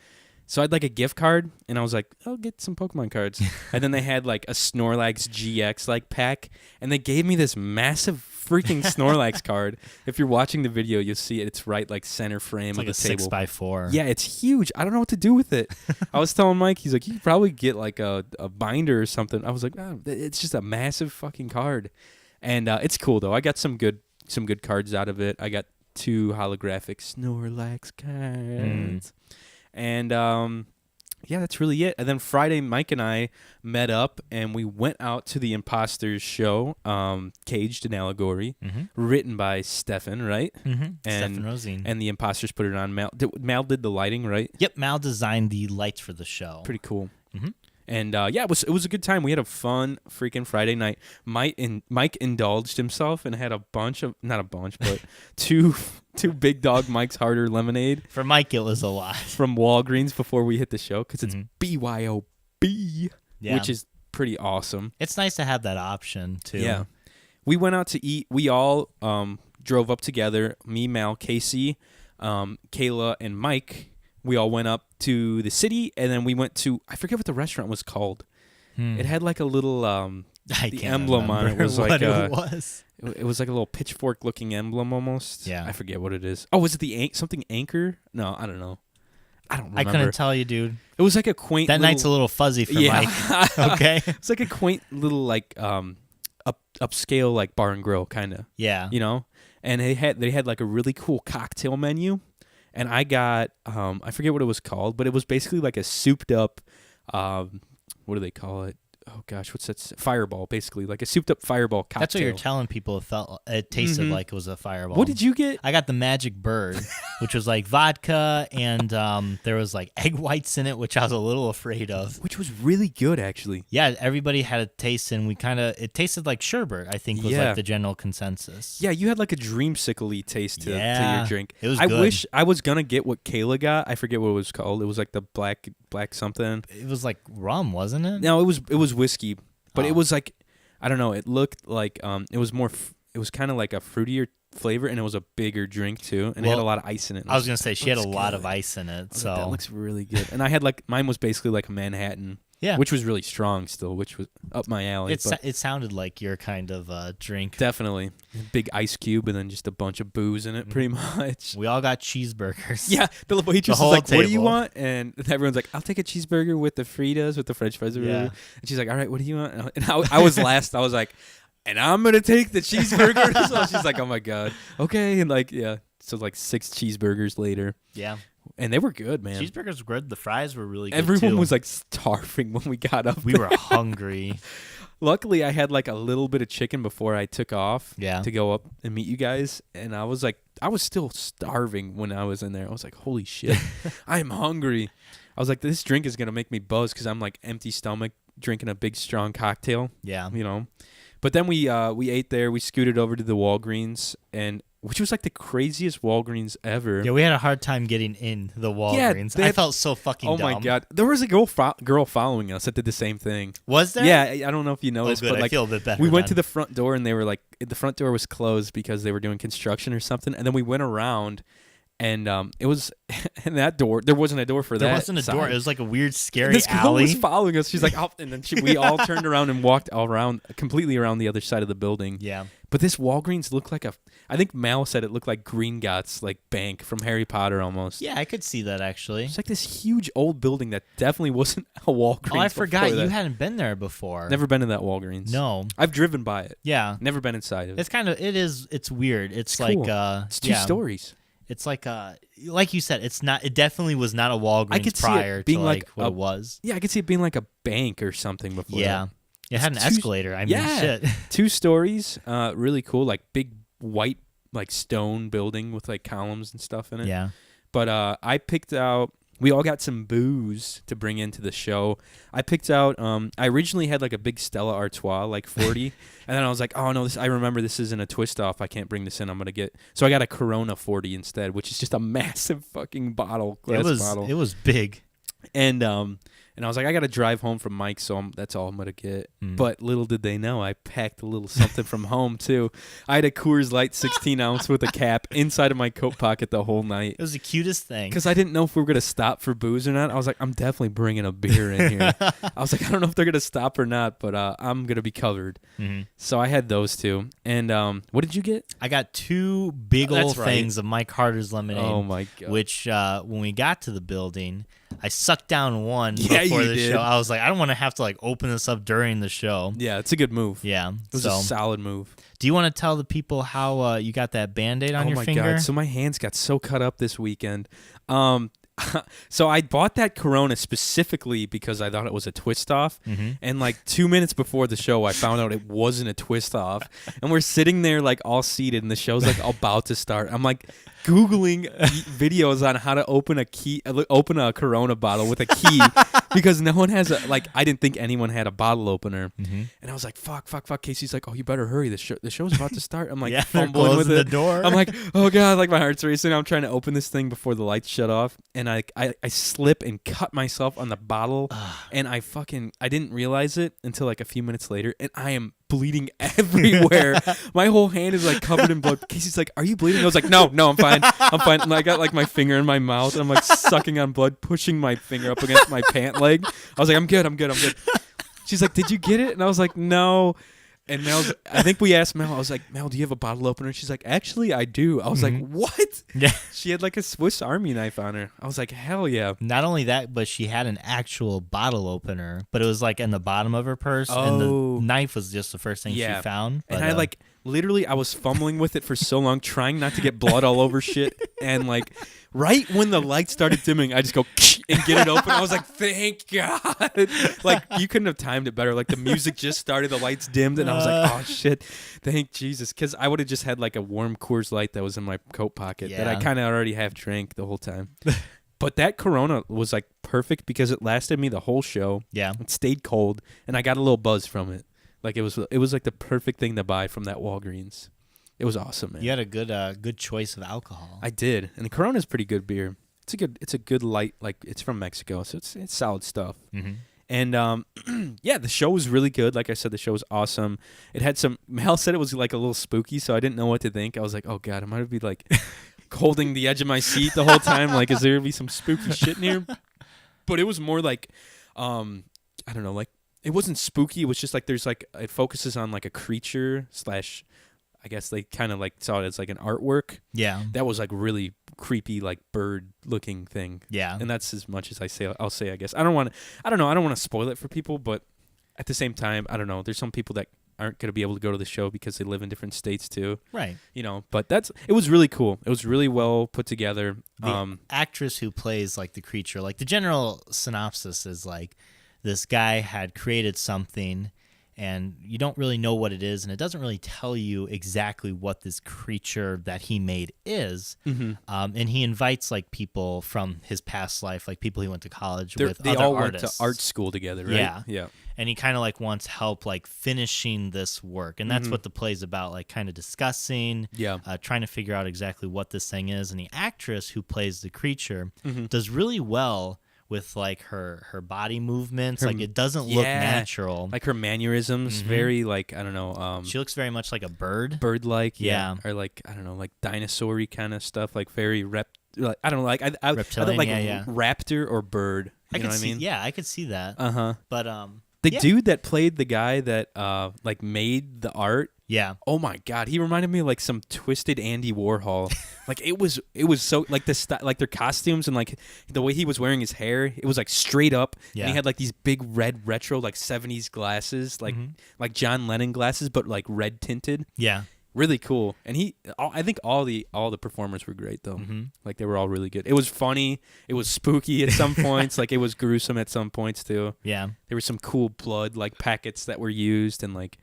So I had like a gift card, and I was like, I'll get some Pokemon cards. And then they had like a Snorlax GX like pack, and they gave me this massive freaking Snorlax card. If you're watching the video, you'll see it. It's right like center frame It's like of the table. 6x4. Yeah, it's huge. I don't know what to do with it. I was telling Mike, he's like, you could probably get like a binder or something. I was like, oh, it's just a massive fucking card. And it's cool though. I got some good cards out of it. I got 2 holographic Snorlax cards. And yeah, that's really it. And then Friday, Mike and I met up and we went out to the Imposters show, Caged an Allegory, written by Stefan, right? And Stefan Rosine. And the Imposters put it on. Mal did the lighting, right? Yep, Mal designed the lights for the show. Pretty cool. And yeah, it was a good time. We had a fun freaking Friday night. Mike indulged himself and had not a bunch, but two Big Dog Mike's Harder lemonade. For Mike, it was a lot. From Walgreens before we hit the show because it's BYOB, which is pretty awesome. It's nice to have that option too. Yeah, we went out to eat. We all drove up together. Me, Mal, Casey, Kayla, and Mike. We all went up to the city, and then we went to, I forget what the restaurant was called. It had like a little, the emblem on it was like it was. It was like a little pitchfork-looking emblem almost. Yeah. I forget what it is. Oh, was it something Anchor? No, I don't know. I don't remember. I couldn't tell you, dude. It was like a quaint That night's a little fuzzy for Mike. Okay. It's like a quaint little like upscale like bar and grill kind of. Yeah. You know? And they had like a really cool cocktail menu. And I got, I forget what it was called, but it was basically like a souped up, what do they call it? Oh gosh, what's that? Fireball, basically, like a souped up Fireball cocktail. That's what you're telling people. It tasted like it was a Fireball. What did you get? I got the Magic Bird, which was like vodka, and there was like egg whites in it, which I was a little afraid of. Which was really good, actually. Yeah, everybody had a taste, and it tasted like sherbet, I think, was like the general consensus. Yeah, you had like a dreamsicle-y taste to your drink. It was I good. wish I was going to get what Kayla got. I forget what it was called. It was like the black something. It was like rum, wasn't it? No, it was whiskey, but it was like, I don't know, it looked like it was more it was kind of like a fruitier flavor, and it was a bigger drink too, and it had a lot of ice in it. I was going to say she had a lot of ice in it, so that looks really good. And I had like, mine was basically like a Manhattan. Yeah, which was really strong still, which was up my alley. It sounded like your kind of drink. Definitely. Big ice cube and then just a bunch of booze in it, pretty much. We all got cheeseburgers. Yeah, the waitress was like, what do you want? And everyone's like, I'll take a cheeseburger with the Fritas, with the French fries. Yeah. And she's like, all right, what do you want? And I was last. I was like, and I'm going to take the cheeseburger. So she's like, oh my God. Okay. And like, yeah. So like 6 cheeseburgers later. Yeah. And they were good, man. Cheeseburgers were good. The fries were really good, Everyone too. was like starving when we got up We were hungry. Luckily, I had like a little bit of chicken before I took off to go up and meet you guys. And I was still starving when I was in there. I was like, holy shit, I'm hungry. I was like, this drink is going to make me buzz because I'm like empty stomach drinking a big, strong cocktail. Yeah. You know? But then we ate there. We scooted over to the Walgreens, which was like the craziest Walgreens ever. Yeah, we had a hard time getting in the Walgreens. I felt so fucking dumb. Oh my God. There was a girl following us that did the same thing. Was there? Yeah, I don't know if you noticed, but like, I feel a bit better. We went to the front door and they were like, the front door was closed because they were doing construction or something. And then we went around and it was in that door. There wasn't a door for that. There wasn't a door. It was like a weird, scary this alley. This girl was following us. She's like, oh, and then we all turned around and walked completely around the other side of the building. Yeah. But this Walgreens looked like I think Mal said it looked like Gringotts, like bank from Harry Potter almost. Yeah, I could see that actually. It's like this huge old building that definitely wasn't a Walgreens. Oh, I forgot you hadn't been there before. Never been to that Walgreens. No. I've driven by it. Yeah. Never been inside of it. It's weird. It's cool. Like it's 2 stories. It's like you said, it definitely was not a Walgreens I could prior see it being to like what it was. Yeah, I could see it being like a bank or something before. Yeah. It had an escalator. I mean, shit. 2 stories, really cool, like big white like stone building with like columns and stuff in it. Yeah. But I picked out. We all got some booze to bring into the show. I picked out. I originally had like a big Stella Artois, like 40, and then I was like, oh no, I remember this isn't a twist off. I can't bring this in. I'm gonna get. So I got a Corona 40 instead, which is just a massive fucking glass bottle. It was big. And And I was like, I got to drive home from Mike's, so that's all I'm going to get. Mm. But little did they know, I packed a little something from home, too. I had a Coors Light 16-ounce with a cap inside of my coat pocket the whole night. It was the cutest thing. Because I didn't know if we were going to stop for booze or not. I was like, I'm definitely bringing a beer in here. I was like, I don't know if they're going to stop or not, but I'm going to be covered. Mm-hmm. So I had those two. And what did you get? I got 2 big old right. things of Mike Harder's lemonade. Oh, my God. Which, when we got to the building, I sucked down one Yeah, before you the did. show. I was like, I don't want to have to like open this up during the show. Yeah, it's a good move. Yeah. It was a solid move. Do you want to tell the people how you got that Band-Aid on your finger? Oh, my God. So my hands got so cut up this weekend. So I bought that Corona specifically because I thought it was a twist-off. Mm-hmm. And like 2 minutes before the show, I found out it wasn't a twist-off. And we're sitting there like all seated, and the show's like about to start. I'm like Googling videos on how to open a Corona bottle with a key because no one has I didn't think anyone had a bottle opener. Mm-hmm. And I was like, fuck. Casey's like, oh, you better hurry. The show's about to start. I'm like, Yeah, they're fumbling with closing it. the door. I'm like, oh, God, like my heart's racing. I'm trying to open this thing before the lights shut off. And I slip and cut myself on the bottle. And I didn't realize it until like a few minutes later. And I am bleeding everywhere. My whole hand is like covered in blood. Casey's like, are you bleeding? I was like, no, I'm fine. And I got like my finger in my mouth, and I'm like sucking on blood, pushing my finger up against my pant leg. I was like, I'm good. She's like, did you get it? And I was like, no. And I think we asked Mel, I was like, Mel, do you have a bottle opener? She's like, actually, I do. I was like, what? Yeah. She had like a Swiss Army knife on her. I was like, hell yeah. Not only that, but she had an actual bottle opener, but it was like in the bottom of her purse, and the knife was just the first thing she found. But, and I was fumbling with it for so long, trying not to get blood all over shit. And like right when the lights started dimming, I just go and get it open. I was like, thank God. Like you couldn't have timed it better. Like the music just started, the lights dimmed, and I was like, oh shit, thank Jesus. Because I would have just had like a warm Coors Light that was in my coat pocket that I kind of already half drank the whole time. But that Corona was like perfect because it lasted me the whole show. Yeah. It stayed cold, and I got a little buzz from it. Like it was like the perfect thing to buy from that Walgreens. It was awesome, man. You had a good choice of alcohol. I did, and the Corona's pretty good beer. It's a good light, like it's from Mexico, so it's solid stuff. Mm-hmm. And yeah, the show was really good. Like I said, the show was awesome. It had Mel said it was like a little spooky, so I didn't know what to think. I was like, oh God, am I gonna be like holding the edge of my seat the whole time? Like, is there gonna be some spooky shit in here? But it was more like, I don't know, like. It wasn't spooky. It was just like there's like it focuses on like a creature / I guess they kind of like saw it as like an artwork. Yeah. That was like really creepy, like bird looking thing. Yeah. And that's as much as I'll say, I guess. I don't want to spoil it for people, but at the same time, I don't know. There's some people that aren't going to be able to go to the show because they live in different states too. Right. You know, but it was really cool. It was really well put together. The actress who plays like the creature, like the general synopsis is like, this guy had created something, and you don't really know what it is, and it doesn't really tell you exactly what this creature that he made is. Mm-hmm. And he invites like people from his past life, like people he went to college with. They other all artists. went to art school together, right? Yeah, yeah. And he kind of like wants help like finishing this work, and that's what the play's about, like kind of discussing, trying to figure out exactly what this thing is. And the actress who plays the creature does really well with like her body movements. Like it doesn't look natural. Like her mannerisms, very like, I don't know. She looks very much like a bird. Bird-like, yeah. Or like, I don't know, like dinosaur-y kind of stuff, like very I don't know, like I reptilian, like raptor or bird. You know what I mean? Yeah, I could see that. Uh-huh. But the dude that played the guy that like made the art. Yeah. Oh my God, he reminded me of like some twisted Andy Warhol. Like it was so like like their costumes and like the way he was wearing his hair. It was like straight up. Yeah. And he had like these big red retro like 70s glasses, like John Lennon glasses, but like red tinted. Yeah. Really cool. And I think all the performers were great though. Mm-hmm. Like they were all really good. It was funny. It was spooky at some points. Like it was gruesome at some points too. Yeah. There were some cool blood like packets that were used, and like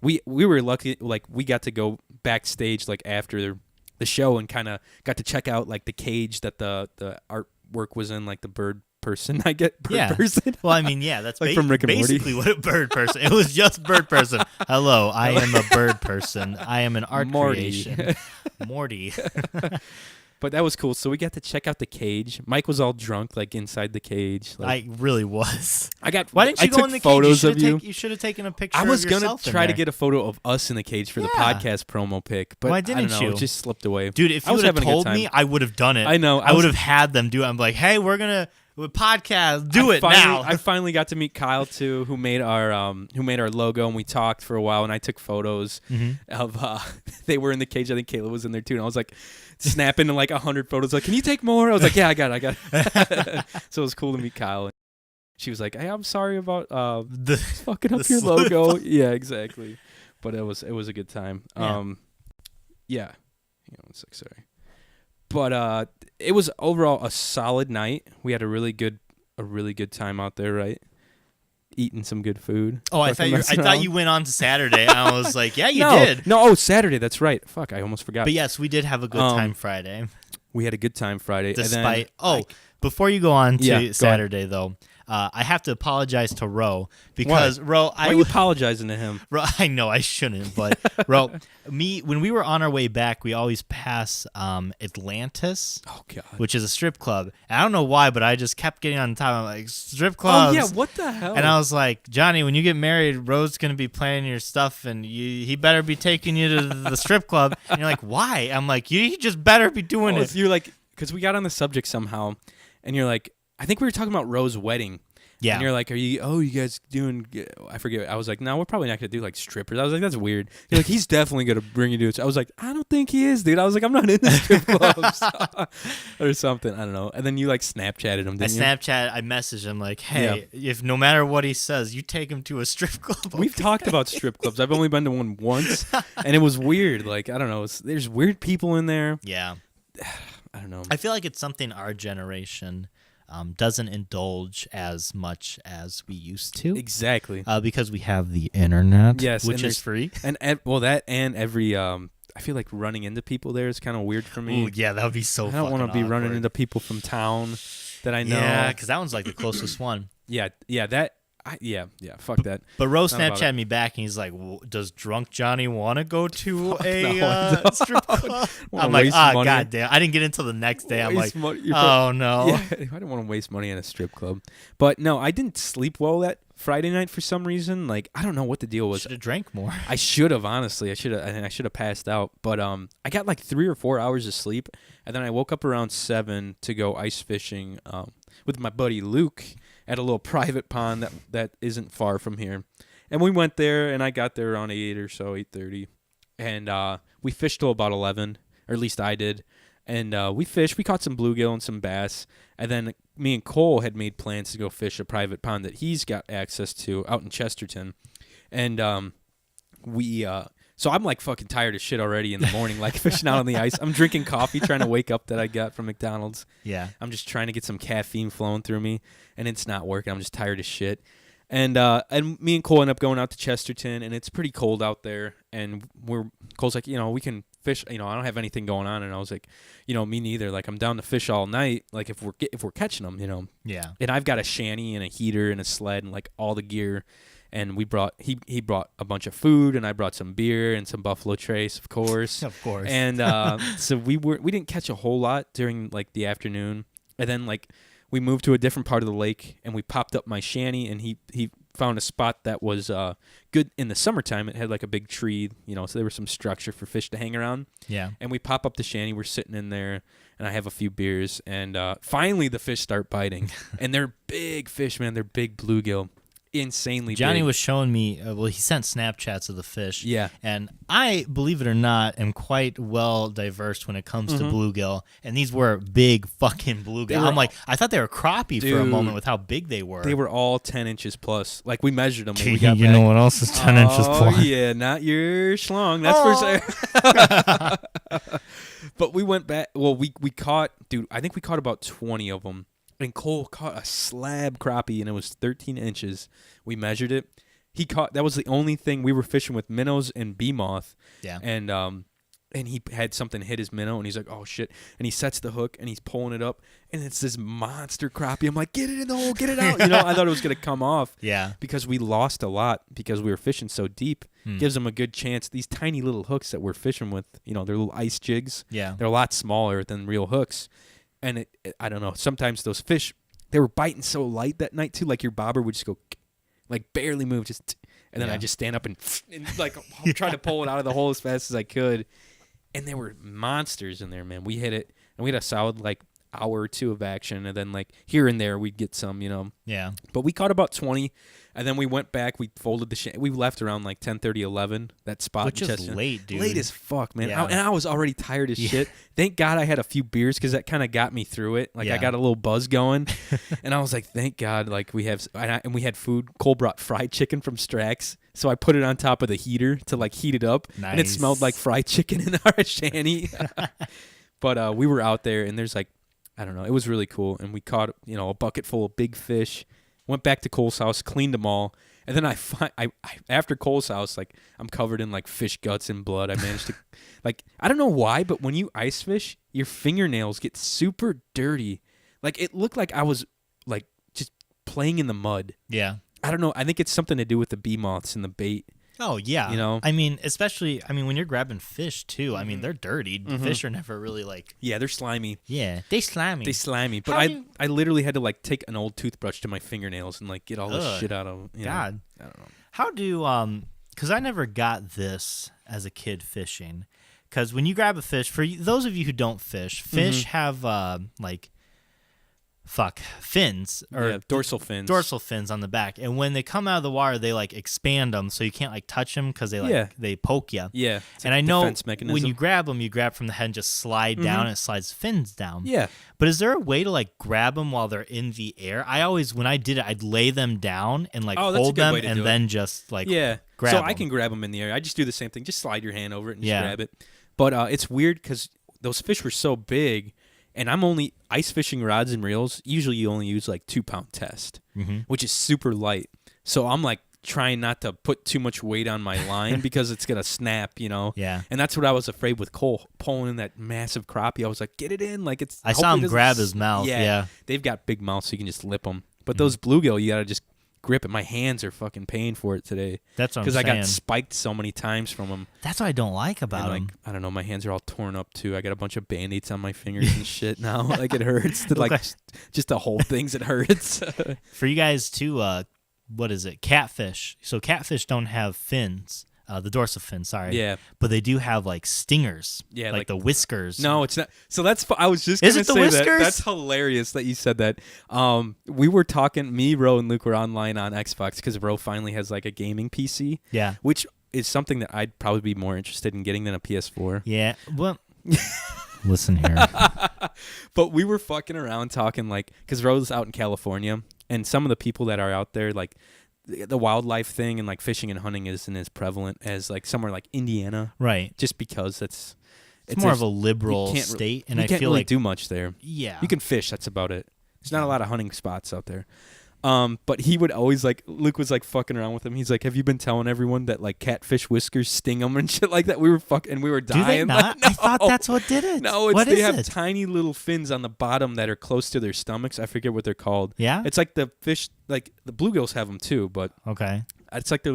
we were lucky. Like we got to go backstage like after the show and kind of got to check out like the cage that the artwork was in, like the bird person. I get bird person. Well, I mean, yeah, that's like from Rick and basically Morty. What a bird person. It was just bird person. Hello, I am a bird person. I am an art creation. Morty. But that was cool. So we got to check out the cage. Mike was all drunk, like inside the cage. Like, I really was. I got. Why didn't you I go took in the photos cage? of you. You should have taken a picture. I was of gonna yourself try in to there. get a photo of us in the cage for the podcast promo pic, but Why I didn't don't know, you? it just slipped away. Dude, if you would have told me, I would have done it. I know. I would have had them do it. I'm like, hey, we're gonna podcast. Do it now. I finally got to meet Kyle too, who made our logo, and we talked for a while. And I took photos of. They were in the cage. I think Kayla was in there too, and I was like snapping like 100 photos. Like, can you take more? I was like, yeah, I got it. So it was cool to meet Kyle. She was like, hey, I'm sorry about fucking up your logo. Yeah, exactly. But it was a good time. Yeah. Hang on 1 sec, sorry. But it was overall a solid night. We had a really good time out there, right? Eating some good food. Oh, I thought you went on to Saturday. I was like, yeah, you did. No, Saturday. That's right. Fuck, I almost forgot. But yes, we did have a good time Friday. We had a good time Friday. Despite before you go on to Saturday though. I have to apologize to Ro because Ro, why are you apologizing to him? Ro, I know I shouldn't, but Ro, when we were on our way back, we always pass Atlantis, which is a strip club. And I don't know why, but I just kept getting on top. I'm like, strip clubs. Oh yeah, what the hell? And I was like, Johnny, when you get married, Ro's gonna be playing your stuff, and he better be taking you to the strip club. And you're like, why? I'm like, you just better be doing it. You're like, because we got on the subject somehow, and you're like, I think we were talking about Ro's wedding. Yeah. And you're like, you guys doing, I forget. I was like, no, we're probably not going to do like strippers. I was like, that's weird. You're like, he's definitely going to bring you to it. I was like, I don't think he is, dude. I was like, I'm not in the strip clubs or something. I don't know. And then you like Snapchatted him, didn't you? I messaged him like, hey, if no matter what he says, you take him to a strip club. We've talked about strip clubs. I've only been to one once, and it was weird. Like, I don't know. There's weird people in there. Yeah. I don't know. I feel like it's something our generation doesn't indulge as much as we used to. Exactly. Because we have the internet, which is free. And every I feel like running into people there is kind of weird for me. Ooh, yeah, that would be so. I don't want to be running into people from town that I know. Yeah, because that one's like the closest one. Yeah, fuck that. But Rose Snapchatted me back, and he's like, does drunk Johnny want to go to a strip club? I'm like, god damn. I didn't get until the next day. I'm like, no. Yeah, I didn't want to waste money on a strip club. But no, I didn't sleep well that Friday night for some reason. Like, I don't know what the deal was. Should have drank more. I should have, honestly. I should have passed out. But I got like 3 or 4 hours of sleep, and then I woke up around 7 to go ice fishing with my buddy Luke at a little private pond that isn't far from here. And we went there, and I got there around 8 or so, 8:30. And we fished till about 11, or at least I did. And we fished. We caught some bluegill and some bass. And then me and Cole had made plans to go fish a private pond that he's got access to out in Chesterton. And so I'm like fucking tired of shit already in the morning, like fishing out on the ice. I'm drinking coffee, trying to wake up that I got from McDonald's. Yeah. I'm just trying to get some caffeine flowing through me, and it's not working. I'm just tired as shit. And me and Cole end up going out to Chesterton, and it's pretty cold out there. And Cole's like, we can fish. I don't have anything going on, and I was like, me neither. Like, I'm down to fish all night. Like, if we're catching them, Yeah. And I've got a shanty and a heater and a sled and like all the gear. And he brought a bunch of food, and I brought some beer and some Buffalo Trace, of course. Of course. And so we didn't catch a whole lot during like the afternoon. And then like we moved to a different part of the lake, and we popped up my shanty, and he found a spot that was good in the summertime. It had like a big tree, so there was some structure for fish to hang around. Yeah. And we pop up the shanty. We're sitting in there, and I have a few beers, and finally the fish start biting. And they're big fish, man. They're big bluegill. Insanely Johnny big. Was showing me, he sent Snapchats of the fish. Yeah. And I, believe it or not, am quite well diverse when it comes to bluegill. And these were big fucking bluegill. I'm like, I thought they were crappie for a moment with how big they were. They were all 10 inches plus. Like, we measured them when we Gee, got you back. know what else is 10 inches plus? Oh, yeah, not your schlong. That's for sure. But we went back. Well, we caught, I think we caught about 20 of them. And Cole caught a slab crappie, and it was 13 inches. We measured it. That was the only thing. We were fishing with minnows and bee moth. Yeah. And and he had something hit his minnow, and he's like, oh shit, and he sets the hook and he's pulling it up, and it's this monster crappie. I'm like, get it in the hole, get it out. I thought it was gonna come off. Yeah. Because we lost a lot because we were fishing so deep. Gives them a good chance. These tiny little hooks that we're fishing with, they're little ice jigs. Yeah. They're a lot smaller than real hooks. And I don't know, sometimes those fish, they were biting so light that night too, like your bobber would just go, like barely move, and then I just stand up and like try to pull it out of the hole as fast as I could. And there were monsters in there, man. We hit it, and we had a solid like hour or two of action, and then like here and there we'd get some, Yeah. But we caught about 20, and then we went back. We folded we left around like 10:30, 11. That spot, which in is Chestnut. late, dude. Late as fuck, man. Yeah. And I was already tired as shit. Thank God I had a few beers because that kind of got me through it. Like I got a little buzz going, and I was like, thank God, like we have, and we had food. Cole brought fried chicken from Strax. So I put it on top of the heater to like heat it up, and it smelled like fried chicken in our shanty. But we were out there, and there's like, I don't know, it was really cool, and we caught a bucket full of big fish. Went back to Cole's house, cleaned them all, and then I after Cole's house, like I'm covered in like fish guts and blood. I managed to, like, I don't know why, but when you ice fish, your fingernails get super dirty. Like it looked like I was like just playing in the mud. Yeah. I don't know. I think it's something to do with the bee moths and the bait. Oh, yeah. I mean, especially, when you're grabbing fish, too, they're dirty. Fish are never really like... Yeah, they're slimy. Yeah, they slimy. But I literally had to, like, take an old toothbrush to my fingernails and, like, get all this shit out of them. God. I don't know. How do... Because I never got this as a kid fishing. Because when you grab a fish, for those of you who don't fish have, fins or dorsal fins. Dorsal fins on the back, and when they come out of the water, they like expand them so you can't like touch them because they poke you. Yeah, and I know when you grab them, you grab from the head and just slide down, and it slides fins down. Yeah, but is there a way to like grab them while they're in the air? I always, when I did it, I'd lay them down and like hold them and then just like grab them. I can grab them in the air. I just do the same thing. Just slide your hand over it and just grab it. But it's weird because those fish were so big. And I'm only ice fishing rods and reels. Usually you only use like 2-pound test, which is super light. So I'm like trying not to put too much weight on my line because it's going to snap, Yeah. And that's what I was afraid with Cole pulling in that massive crappie. I was like, get it in. Like it's. I saw him grab his mouth. Yeah. They've got big mouths so you can just lip them. But those bluegill, you got to just grip it. My hands are fucking paying for it today. That's what I'm saying. Because I got spiked so many times from them. That's what I don't like about them. I don't know. My hands are all torn up too. I got a bunch of Band-Aids on my fingers and shit now. Like it hurts to like just to hold things. It hurts. For you guys too, what is it? Catfish. So catfish don't have fins. The dorsal fin, sorry. Yeah. But they do have like stingers. Yeah, like the whiskers. No, it's not. So that's. I was just going to say whiskers? that. That's hilarious that you said that. We were talking. Me, Ro, and Luke were online on Xbox because Ro finally has like a gaming PC. Yeah. Which is something that I'd probably be more interested in getting than a PS4. Yeah. Well. Listen here. But we were fucking around talking like because Ro's out in California and some of the people that are out there like. The wildlife thing and like fishing and hunting isn't as prevalent as like somewhere like Indiana, right? Just because it's more of a liberal state, and I feel really like do much there. Yeah, you can fish. That's about it. There's not a lot of hunting spots out there. But he would always like Luke was like fucking around with him. He's like, "Have you been telling everyone that like catfish whiskers sting them and shit like that?" We were dying. Do they not? Like, no. I thought that's what did it. No, they have tiny little fins on the bottom that are close to their stomachs. I forget what they're called. Yeah, it's like the fish, like the bluegills have them too, but okay. It's like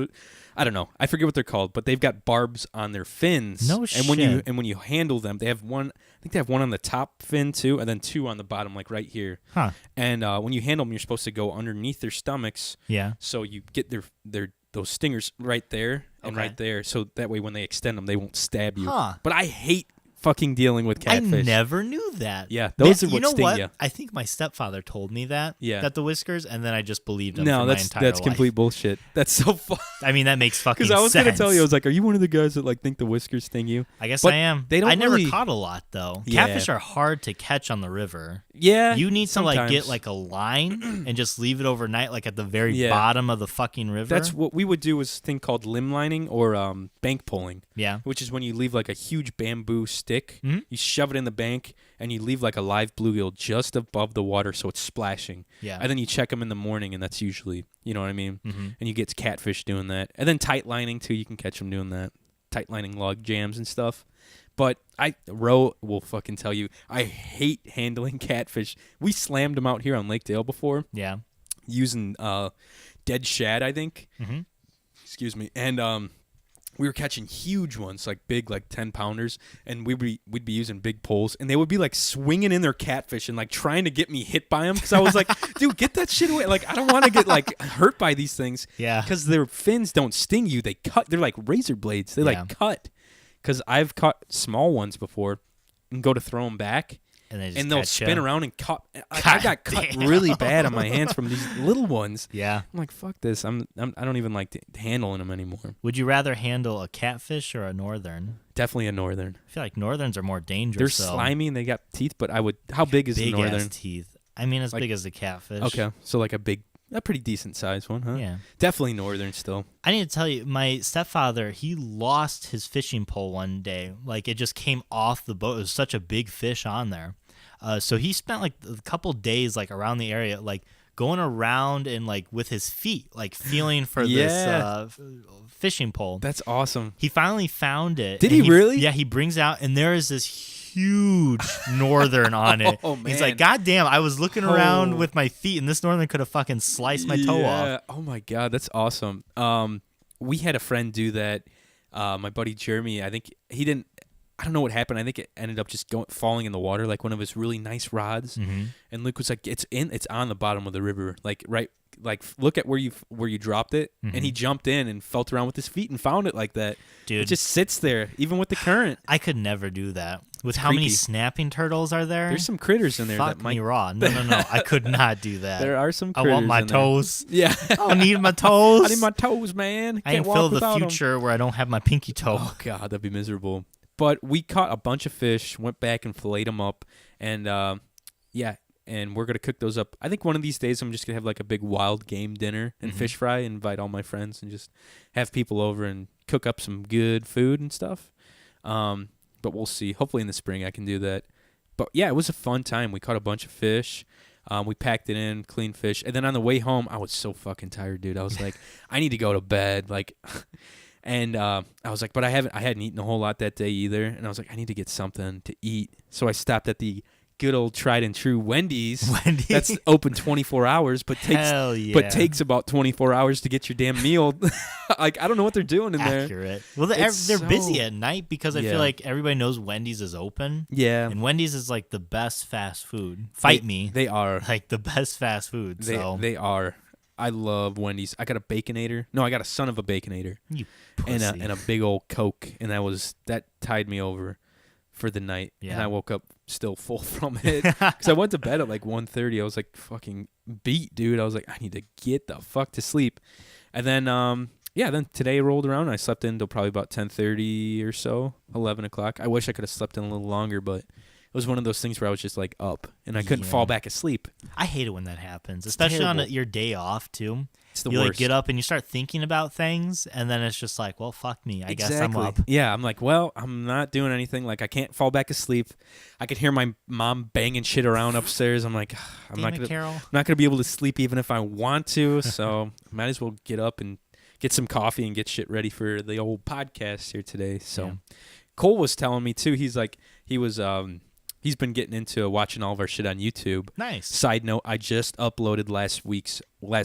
I don't know. I forget what they're called, but they've got barbs on their fins. No shit. And when you handle them, they have one. I think they have one on the top fin too, and then two on the bottom, like right here. Huh. And when you handle them, you're supposed to go underneath their stomachs. Yeah. So you get those stingers right there and right there, so that way when they extend them, they won't stab you. Huh. But I hate fucking dealing with catfish. I never knew that. Yeah, those are what sting you. I think my stepfather told me that. Yeah. That the whiskers, and then I just believed him. No, for my entire life. that's complete bullshit. That's so fun. I mean, that makes fucking sense. Because I was gonna tell you, I was like, "Are you one of the guys that like think the whiskers sting you?" I guess but I am. They don't. I never really... caught a lot though. Yeah. Catfish are hard to catch on the river. Yeah, you need sometimes. to like get like a line and just leave it overnight, like at the very bottom of the fucking river. That's what we would do. Was a thing called limb lining or bank pulling. Yeah, which is when you leave like a huge bamboo stick, you shove it in the bank, and you leave like a live bluegill just above the water so it's splashing. Yeah, and then you check them in the morning, and that's usually, you know what I mean. Mm-hmm. And you get catfish doing that, and then tight lining too. You can catch them doing that, tight lining log jams and stuff. But Ro will fucking tell you, I hate handling catfish. We slammed them out here on Lake Dale before. Yeah. Using dead shad, I think. Mm-hmm. Excuse me. And we were catching huge ones, like big, like 10-pounders, and we'd be using big poles, and they would be like swinging in their catfish and like trying to get me hit by them because I was like, dude, get that shit away. Like, I don't want to get like hurt by these things. Yeah. Because their fins don't sting you. They cut. They're like razor blades. They like cut. Because I've caught small ones before and go to throw them back. And they'll spin around and cut. I got cut really bad on my hands from these little ones. Yeah. I'm like, fuck this. I don't even like handling them anymore. Would you rather handle a catfish or a northern? Definitely a northern. I feel like northerns are more dangerous. They're slimy and they got teeth, but how big is a northern? Big-ass teeth. I mean, as big as the catfish. Okay. So like a pretty decent sized one, huh? Yeah. Definitely northern still. I need to tell you, my stepfather, he lost his fishing pole one day. Like, it just came off the boat. It was such a big fish on there. So he spent like a couple days like around the area, like going around and like with his feet, like feeling for this fishing pole. That's awesome. He finally found it. Did he really? Yeah, he brings out, and there is this huge northern on it. Oh, man. He's like, God damn, I was looking around with my feet, and this northern could have fucking sliced my toe off. Oh my God, that's awesome. We had a friend do that. My buddy Jeremy, I think I don't know what happened. I think it ended up just falling in the water, like one of his really nice rods. Mm-hmm. And Luke was like, "It's on the bottom of the river, like right, like look at where you dropped it." Mm-hmm. And he jumped in and felt around with his feet and found it like that. Dude, it just sits there, even with the current. I could never do that. With It's how many creepy. snapping turtles are there? There's some critters in there Fuck that might me raw. No. I could not do that. There are some I critters want my in there. toes. Yeah, I need my toes. I need my toes, man. I ain't Can't walk feel the without 'em. future where I don't have my pinky toe. Oh God, that'd be miserable. But we caught a bunch of fish, went back and filleted them up, and and we're gonna cook those up. I think one of these days I'm just gonna have like a big wild game dinner and fish fry, invite all my friends, and just have people over and cook up some good food and stuff. But we'll see. Hopefully in the spring I can do that. But yeah, it was a fun time. We caught a bunch of fish. We packed it in, clean fish, and then on the way home, I was so fucking tired, dude. I was like, I need to go to bed, like. And I was like, but I hadn't eaten a whole lot that day either. And I was like, I need to get something to eat. So I stopped at the good old tried and true Wendy's. That's open 24 hours, but takes about 24 hours to get your damn meal. Like, I don't know what they're doing in there. Accurate. Well, they're busy at night because I feel like everybody knows Wendy's is open. Yeah. And Wendy's is like the best fast food. Fight me. They are. Like the best fast food. They are. I love Wendy's. I got a Baconator. No, I got a son of a Baconator. You pussy. And a big old Coke, and that tied me over for the night. Yeah. And I woke up still full from it because I went to bed at like 1:30. I was like fucking beat, dude. I was like, I need to get the fuck to sleep. And then then today rolled around. And I slept in until probably about 10:30 or so, 11 o'clock. I wish I could have slept in a little longer, but it was one of those things where I was just like up and I couldn't fall back asleep. I hate it when that happens, especially on your day off too. It's the you worst. Like get up and you start thinking about things, and then it's just like, well, fuck me. I guess I'm up. Yeah, I'm like, well, I'm not doing anything. Like, I can't fall back asleep. I could hear my mom banging shit around upstairs. I'm like, I'm not gonna be able to sleep even if I want to. So might as well get up and get some coffee and get shit ready for the old podcast here today. So Cole was telling me too. He's like, he's been getting into watching all of our shit on YouTube. Nice. Side note, I just uploaded last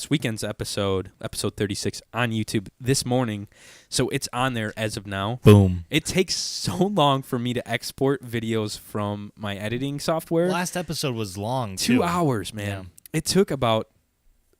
weekend's episode 36 on YouTube this morning. So it's on there as of now. Boom. It takes so long for me to export videos from my editing software. Last episode was long, too. 2 hours, man. Yeah. It took about,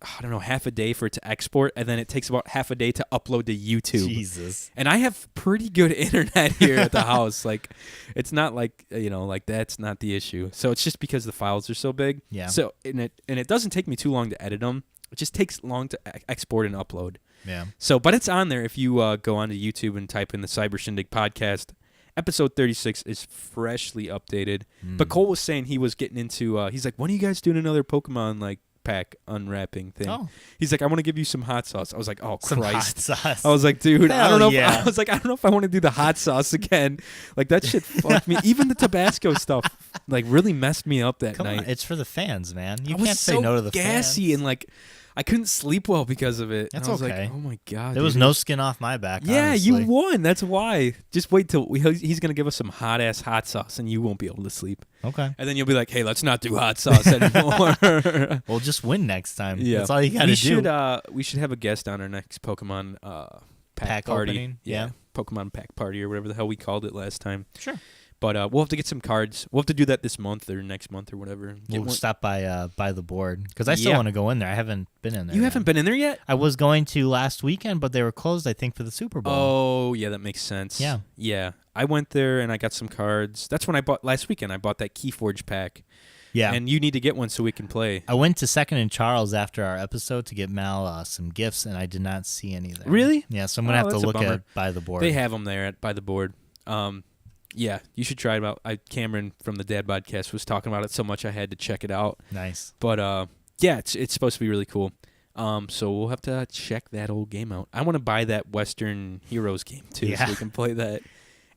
I don't know, half a day for it to export, and then it takes about half a day to upload to YouTube. Jesus. And I have pretty good internet here at the house. Like, it's not like, like that's not the issue. So it's just because the files are so big. Yeah. So, and it doesn't take me too long to edit them. It just takes long to export and upload. Yeah. So, but it's on there if you go onto YouTube and type in the cybershindigpodcast. Episode 36 is freshly updated. But Cole was saying he was getting into, he's like, when are you guys doing another Pokemon, like, pack unwrapping thing? He's like, I want to give you some hot sauce. I was like, oh Christ. Some hot sauce. I was like, dude, I don't know. Yeah. I was like, I don't know if I want to do the hot sauce again. Like, that shit fucked me. Even the Tabasco stuff like really messed me up that night. Come on, it's for the fans, man. You I was can't say so no to the gassy fans. and like I couldn't sleep well because of it. That's and I was okay. like, oh my God. There was no skin off my back. Yeah, honestly. you won. That's why. Just wait till he's going to give us some hot-ass hot sauce, and you won't be able to sleep. Okay. And then you'll be like, hey, let's not do hot sauce anymore. We'll just win next time. Yeah. That's all you got to do. We should have a guest on our next Pokemon pack party. Opening? Yeah. Pokemon pack party or whatever the hell we called it last time. Sure. But we'll have to get some cards. We'll have to do that this month or next month or whatever. We'll stop by the board because I still want to go in there. I haven't been in there. You haven't been in there yet? I was going to last weekend, but they were closed, I think, for the Super Bowl. Oh, yeah, that makes sense. Yeah. Yeah. I went there and I got some cards. That's when I bought last weekend. I bought that Keyforge pack. Yeah. And you need to get one so we can play. I went to Second and Charles after our episode to get Mal some gifts, and I did not see any there. Really? Yeah, so I'm going to have to that's a look bummer. at by the board. They have them there by the board. Yeah, you should try it out. Cameron from the Dadbodcast was talking about it so much I had to check it out. Nice. But yeah, it's supposed to be really cool. So we'll have to check that old game out. I want to buy that Western Heroes game too, so we can play that.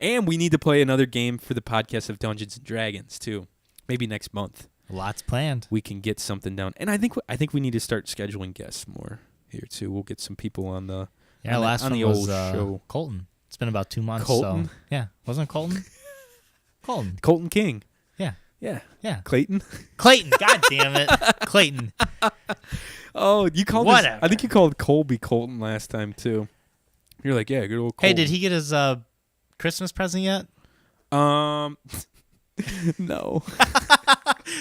And we need to play another game for the podcast of Dungeons and Dragons too. Maybe next month. Lots planned. We can get something down. And I think we need to start scheduling guests more here too. We'll get some people on the last on one the was old show. Colton. It's been about 2 months. Colton? So, yeah. Wasn't it Colton? Colton King. Yeah. Yeah. Yeah. Clayton. God damn it. Clayton. Oh, you called Whatever. I think you called Colby Colton last time too. You're like, yeah, good old Colton. Hey, did he get his Christmas present yet? No.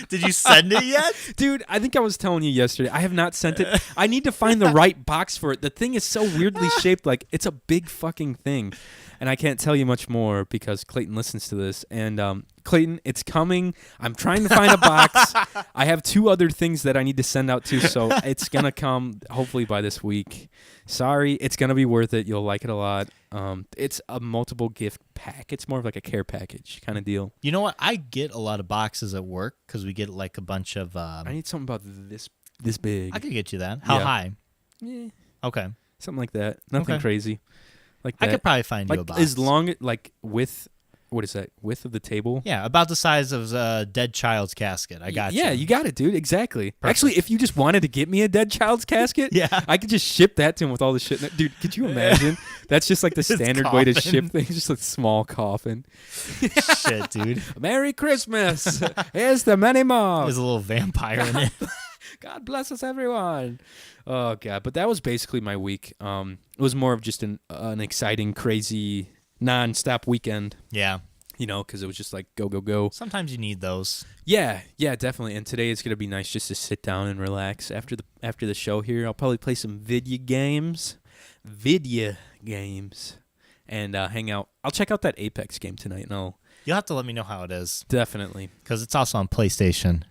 Did you send it yet? Dude, I think I was telling you yesterday. I have not sent it. I need to find the right box for it. The thing is so weirdly shaped. Like, it's a big fucking thing. And I can't tell you much more because Clayton listens to this. And Clayton, it's coming. I'm trying to find a box. I have 2 other things that I need to send out too. So it's going to come hopefully by this week. Sorry. It's going to be worth it. You'll like it a lot. It's a multiple gift pack. It's more of like a care package kind of deal. You know what? I get a lot of boxes at work because we get like a bunch of... I need something about this big. I could get you that. How high? Yeah. Okay. Something like that. Nothing crazy. Like that. I could probably find you a box. As long like width, what is that? Width of the table? Yeah, about the size of a dead child's casket. I got you. Yeah, you got it, dude. Exactly. Perfect. Actually, if you just wanted to get me a dead child's casket, yeah, I could just ship that to him with all the shit in it. Dude, could you imagine? That's just like the standard way to ship things, just a small coffin. Shit, dude. Merry Christmas. Here's the many more. There's a little vampire in it. God bless us, everyone. Oh, God. But that was basically my week. It was more of just an exciting, crazy, non-stop weekend. Yeah. You know, because it was just like go, go, go. Sometimes you need those. Yeah, definitely. And today it's going to be nice just to sit down and relax after the show here. I'll probably play some video games, and hang out. I'll check out that Apex game tonight, and You'll have to let me know how it is. Definitely. Because it's also on PlayStation.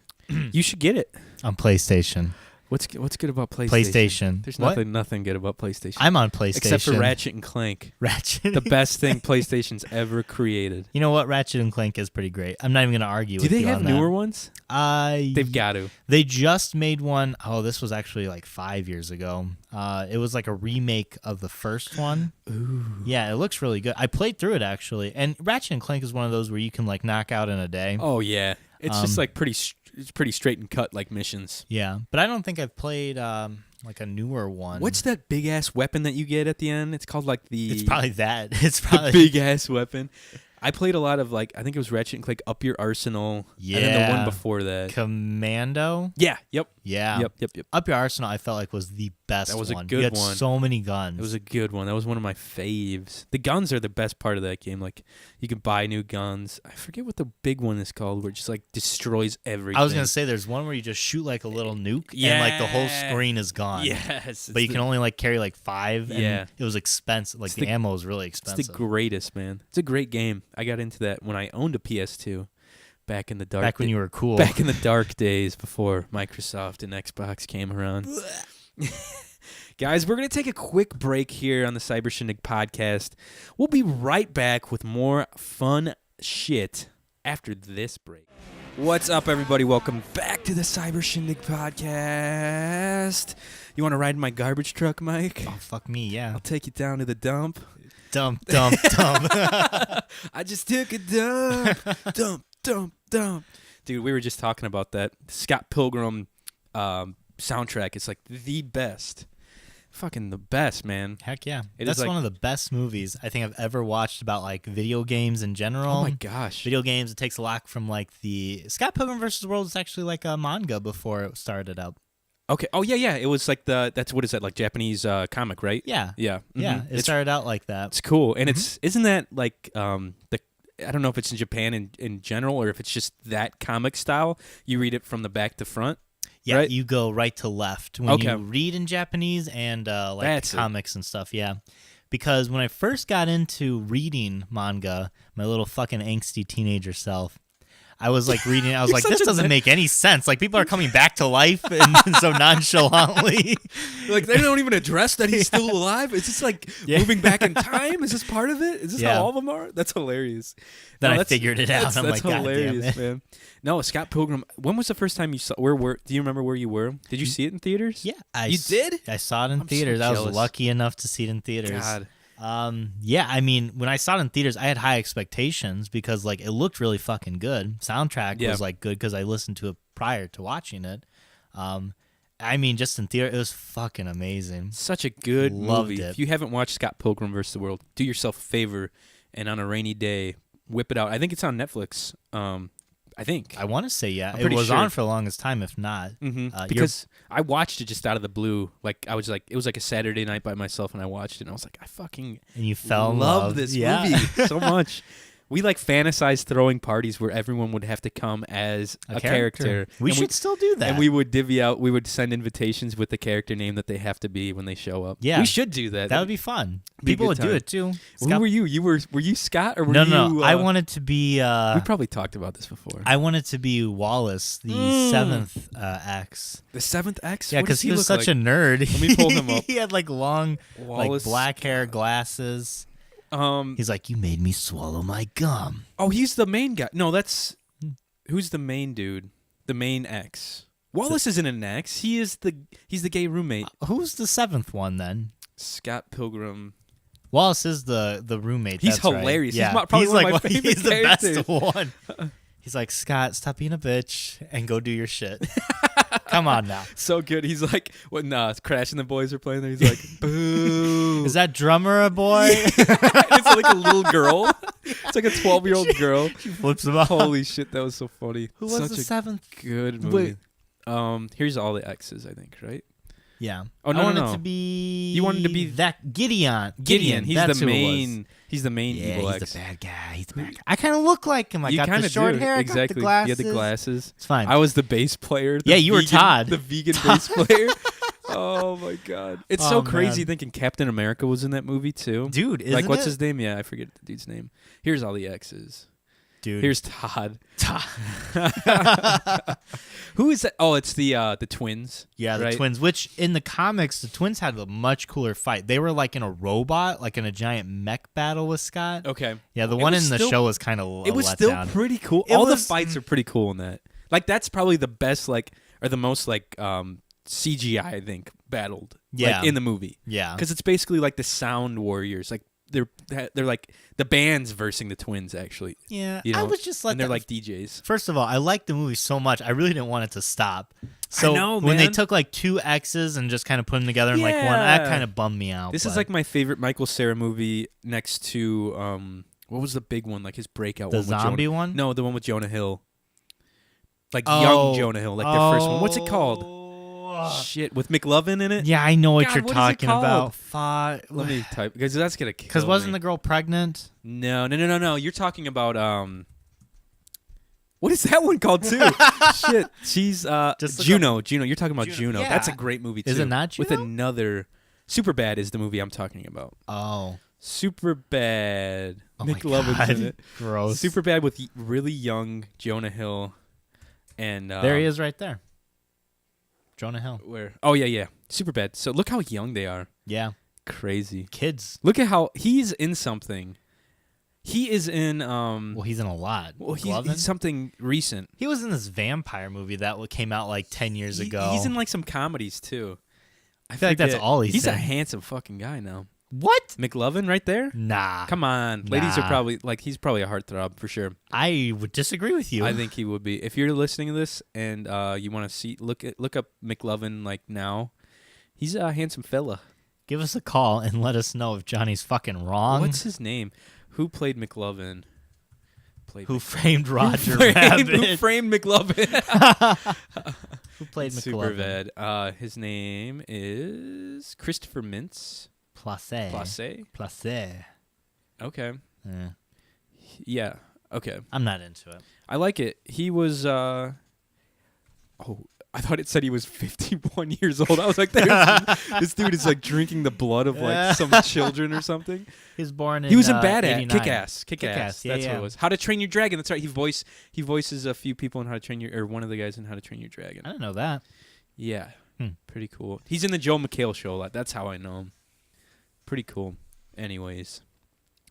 You should get it. On PlayStation. What's good about PlayStation? There's What? nothing good about PlayStation. I'm on PlayStation. Except for Ratchet and Clank. The best thing PlayStation's ever created. You know what? Ratchet and Clank is pretty great. I'm not even going to argue with you on that. Do they have newer ones? They've got to. They just made one. Oh, this was actually like 5 years ago. It was like a remake of the first one. Ooh. Yeah, it looks really good. I played through it, actually. And Ratchet and Clank is one of those where you can like knock out in a day. Oh, yeah. It's just like it's pretty straight and cut like missions. Yeah, but I don't think I've played like a newer one. What's that big ass weapon that you get at the end? It's called like the. It's probably that. It's probably the big ass weapon. I played a lot of like I think it was Ratchet and Clank Up Your Arsenal. Yeah. And then the one before that. Commando. Yeah. Yep. Yeah. Yep. Up Your Arsenal, I felt like was the best one. That was a good you had one. So many guns. It was a good one. That was one of my faves. The guns are the best part of that game. Like you can buy new guns. I forget what the big one is called, where it just like destroys everything. I was gonna say there's one where you just shoot like a little nuke and like the whole screen is gone. Yes. But you can only like carry like 5. And Yeah. it was expensive. Like the ammo was really expensive. It's the greatest, man. It's a great game. I got into that when I owned a PS2 back in the dark. Back when you were cool. Back in the dark days before Microsoft and Xbox came around. Guys, we're going to take a quick break here on the Cyber Shindig podcast. We'll be right back with more fun shit after this break. What's up, everybody? Welcome back to the Cyber Shindig podcast. You want to ride in my garbage truck, Mike? Oh, fuck me, yeah. I'll take you down to the dump. Dump. I just took a dump. Dump. Dude, we were just talking about that Scott Pilgrim soundtrack is like the best. Fucking the best, man. Heck yeah. It That's is, like, one of the best movies I think I've ever watched about like video games in general. Oh my gosh. Video games, it takes a lot from like the Scott Pilgrim vs. World is actually like a manga before it started up. Okay. Oh yeah. It was like that's what is that, like Japanese comic, right? Yeah. Yeah. Yeah. It started out like that. It's cool, and isn't that like I don't know if it's in Japan in general or if it's just that comic style. You read it from the back to front. Yeah, right? You go right to left when Okay. you read in Japanese and like That's comics and stuff. Yeah, because when I first got into reading manga, my little fucking angsty teenager self, I was like reading. I was like, this doesn't make any sense. Like people are coming back to life and so nonchalantly. Like they don't even address that he's still alive. Is this like moving back in time? Is this part of it? Is this how all of them are? That's hilarious. Then I figured it out. I'm like, hilarious, God damn it. man. No, Scott Pilgrim. When was the first time you saw? Where were? Do you remember where you were? Did you see it in theaters? Yeah, you did. I saw it in I'm theaters. so I was jealous. lucky enough to see it in theaters. God. Yeah, I mean, when I saw it in theaters, I had high expectations because like it looked really fucking good. Soundtrack was like good because I listened to it prior to watching it. I mean, just in theater, it was fucking amazing. Such a good Loved movie. it. If you haven't watched Scott Pilgrim vs. the World, do yourself a favor and on a rainy day, whip it out. I think it's on Netflix. I think. I want to say I'm it pretty was sure. on for the longest time, if not. Because I watched it just out of the blue. Like I was like, it was like a Saturday night by myself, and I watched it, and I was like, I fucking And you fell in love love. this Yeah. movie so much. We like fantasized throwing parties where everyone would have to come as a character. We And should still do that. And we would divvy out. We would send invitations with the character name that they have to be when they show up. Yeah. we should do that. That would be fun. Be a People good would do time. it too. Who were you? Were you Scott or were No, you? no. I wanted to be. we probably talked about this before. I wanted to be Wallace, the seventh X. The seventh X. Yeah, because he was such a nerd. Let me pull him up. He had like long, Wallace like black hair, glasses. He's like, you made me swallow my gum. Oh, he's the main guy. No, that's who's the main dude? The main X. Wallace isn't an X. He's the gay roommate. Who's the seventh one then? Scott Pilgrim. Wallace is the roommate. He's That's right. hilarious. Yeah. He's probably one of my favorite he's the characters. best one. He's like, Scott, stop being a bitch and go do your shit. Come on now. So good. He's like, when Crash and the boys are playing there, he's like, boo. Is that drummer a boy? It's like a little girl. It's like a 12-year-old girl. She flips him off. Holy shit, that was so funny. Who was Such the a seventh? good movie. Here's all the X's, I think, right? Yeah. Oh, no, I wanted no. to be. You wanted to be that Gideon. He's That's the who it main. was. He's the main Yeah, evil he's X. the bad guy. He's the bad guy. I kind of look like him. I You got kinda the short do. hair. I Exactly. got the You glasses. had the glasses. It's fine. I was the bass player. Yeah, you were Todd. The vegan bass player. Oh my god, it's so Oh, crazy man. thinking Captain America was in that movie too. Dude, isn't like what's it? his name? Yeah, I forget the dude's name. Here's all the X's. Dude. Here's Todd. Todd. Who is that? Oh, it's the twins. Yeah, the right? twins, which in the comics, the twins had a much cooler fight. They were like in a robot, like in a giant mech battle with Scott. Okay. Yeah, the It one was in the still- show was kind of It was still pretty cool. It All the was- fights are pretty cool in that. Like that's probably the best, like, or the most like CGI I think battled. Yeah. Like, in the movie. Yeah. Because it's basically like the Sound Warriors. Like they're like the bands versing the twins actually. Yeah, You know? I was just like, And they're like DJs. First of all, I liked the movie so much, I really didn't want it to stop. So know, when they man. took like two X's and just kind of put them together in like one, that Yeah. kind of bummed me out. This is but like my favorite Michael Cera movie next to what was the big one? Like his breakout the one. zombie with Jonah, one. No, the one with Jonah Hill. Like Oh. young Jonah Hill, like the first one. What's it called? Shit, with McLovin in it. Yeah, I know what God, you're what is it talking called? about. Fuck. Let me type because that's gonna kill Because wasn't me. the girl pregnant? No. You're talking about what is that one called too? Shit, she's Just look Juno. Juno. You're talking about Juno. Juno. Yeah. That's a great movie too. Is it not With Juno? another Superbad is the movie I'm talking about. Oh, Superbad. Oh my McLovin's God. in it. gross. Superbad with really young Jonah Hill, and There he is, right there. Jonah Hill. Where? Oh yeah. Superbad. So look how young they are. Yeah, Crazy. kids. Look at how he's in something. He is in Well, he's in a lot. Well, McLovin? he's something recent. He was in this vampire movie that came out like 10 years ago. He's in like some comedies too. I feel like that's forget. all he's a in. handsome fucking guy now. What? McLovin right there? Nah. Come on. Ladies are probably, like, he's probably a heartthrob for sure. I would disagree with you. I think he would be. If you're listening to this and you want to see, look up McLovin, like, now. He's a handsome fella. Give us a call and let us know if Johnny's fucking wrong. What's his name? Who played McLovin? Who framed Roger Rabbit? Who framed McLovin? Who played McLovin? Super bad. His name is Christopher Mintz. Place. Okay. Yeah. Okay. I'm not into it. I like it. He was. I thought it said he was 51 years old. I was like, this dude is like drinking the blood of like some children or something. He was born in. He was in Bad 89. Kick-Ass. Kick-Ass. That's what it was. How to Train Your Dragon. That's right. He voices a few people in How to Train Your, or one of the guys in How to Train Your Dragon. I didn't know that. Yeah. Pretty cool. He's in the Joel McHale show a lot. That's how I know him. Pretty cool. Anyways,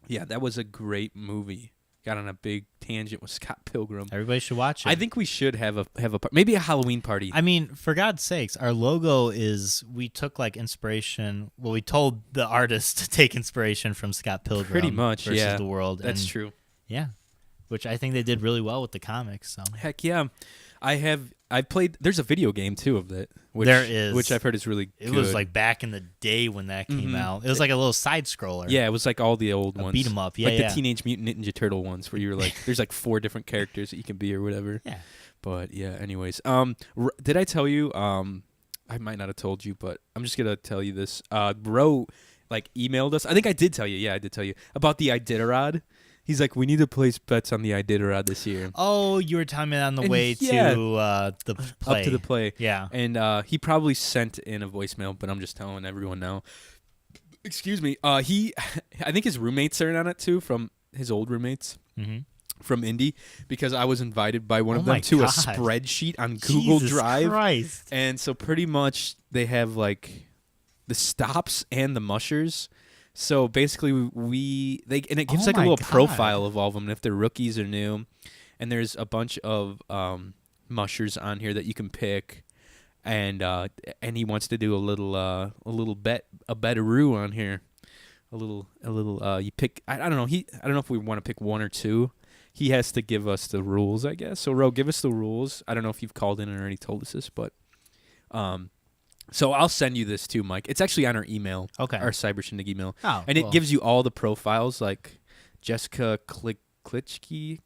yeah, that was a great movie. Got on a big tangent with Scott Pilgrim. Everybody should watch it. I think we should have maybe a Halloween party. I mean, for God's sakes, our logo is, we took like inspiration. Well, we told the artist to take inspiration from Scott Pilgrim. Pretty much, versus yeah. the world. That's true. Yeah, which I think they did really well with the comics. So heck yeah, I played. There's a video game too of that. There is, which I've heard is really good. It was like back in the day when that came out. It was like a little side scroller. Yeah, it was like all the old ones. Beat 'em up. Yeah, like the Teenage Mutant Ninja Turtle ones, where you're like, there's like 4 different characters that you can be or whatever. Yeah. But yeah, anyways, did I tell you? I might not have told you, but I'm just gonna tell you this. Bro, like emailed us. I think I did tell you. Yeah, I did tell you about the Iditarod. He's like, we need to place bets on the Iditarod this year. Oh, you were telling me that on the way to the play. Up to the play. Yeah. And he probably sent in a voicemail, but I'm just telling everyone now. Excuse me. I think his roommates are in on it too, from his old roommates from Indy, because I was invited by one of them to a spreadsheet on Google Jesus Drive. Christ. And so pretty much they have like the stops and the mushers. So basically, it gives like a little profile of all of them, and if they're rookies or new. And there's a bunch of mushers on here that you can pick, and he wants to do a little bet-a-roo on here, a little you pick. I don't know. I don't know if we want to pick 1 or 2. He has to give us the rules, I guess. So Ro, give us the rules. I don't know if you've called in and already told us this, but so I'll send you this too, Mike. It's actually on our email, our Cyber Shindig email. Oh, and it gives you all the profiles, like Jessica Klitschke.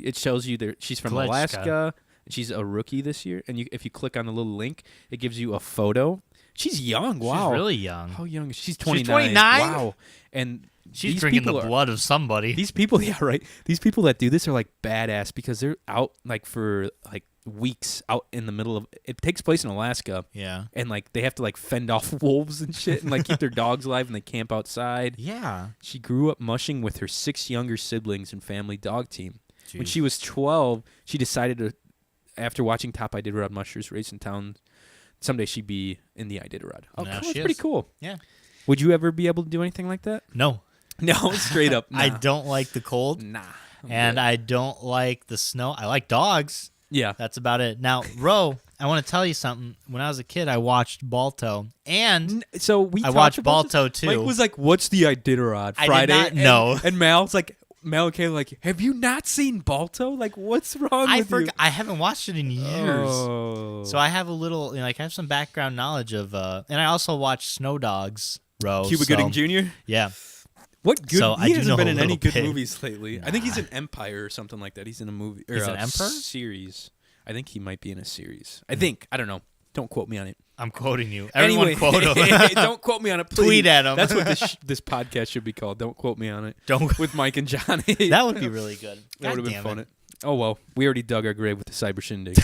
It shows you that she's from Alaska. And she's a rookie this year. And if you click on the little link, it gives you a photo. She's young. Wow. She's really young. How young is she? She's 29. She's 29? Wow. And she's drinking the blood of somebody. These people, yeah, right. These people that do this are like badass, because they're out like for like weeks out in the middle of it. Takes place in Alaska. Yeah. And like they have to like fend off wolves and shit, and like keep their dogs alive, and they camp outside. Yeah. She grew up mushing with her 6 younger siblings and family dog team. Jeez. When she was 12, she decided to, after watching Top Iditarod mushers race in town, someday she'd be in the Iditarod. Oh, now cool. That's she pretty is. Cool. Yeah. Would you ever be able to do anything like that? No. No, straight up. Nah. I don't like the cold. Nah. And I don't like the snow. I like dogs. Yeah. That's about it. Now, Ro, I want to tell you something. When I was a kid, I watched Balto, and I watched Balto too. Mike was like, "What's the Iditarod?" Friday. I did not know. And Mal's like, Mal and Kayla like, "Have you not seen Balto? Like, what's wrong with you?" I haven't watched it in years. Oh. So I have a little, I have some background knowledge of, and I also watched Snow Dogs, Ro. Cuba Gooding Jr.? Yeah. What good? So he I hasn't been in any good bit. movies lately. Nah. I think he's in Empire or something like that. He's in a movie or he's an a Emperor series. I think he might be in a series. I think. I don't know. Don't quote me on it. I'm quoting you. Everyone quote him. Don't quote me on it, please. Tweet at him. That's what this podcast should be called. Don't quote me on it. Don't with Mike and Johnny. That would be really good. That would have been fun. Oh well, we already dug our grave with the Cyber Shindig.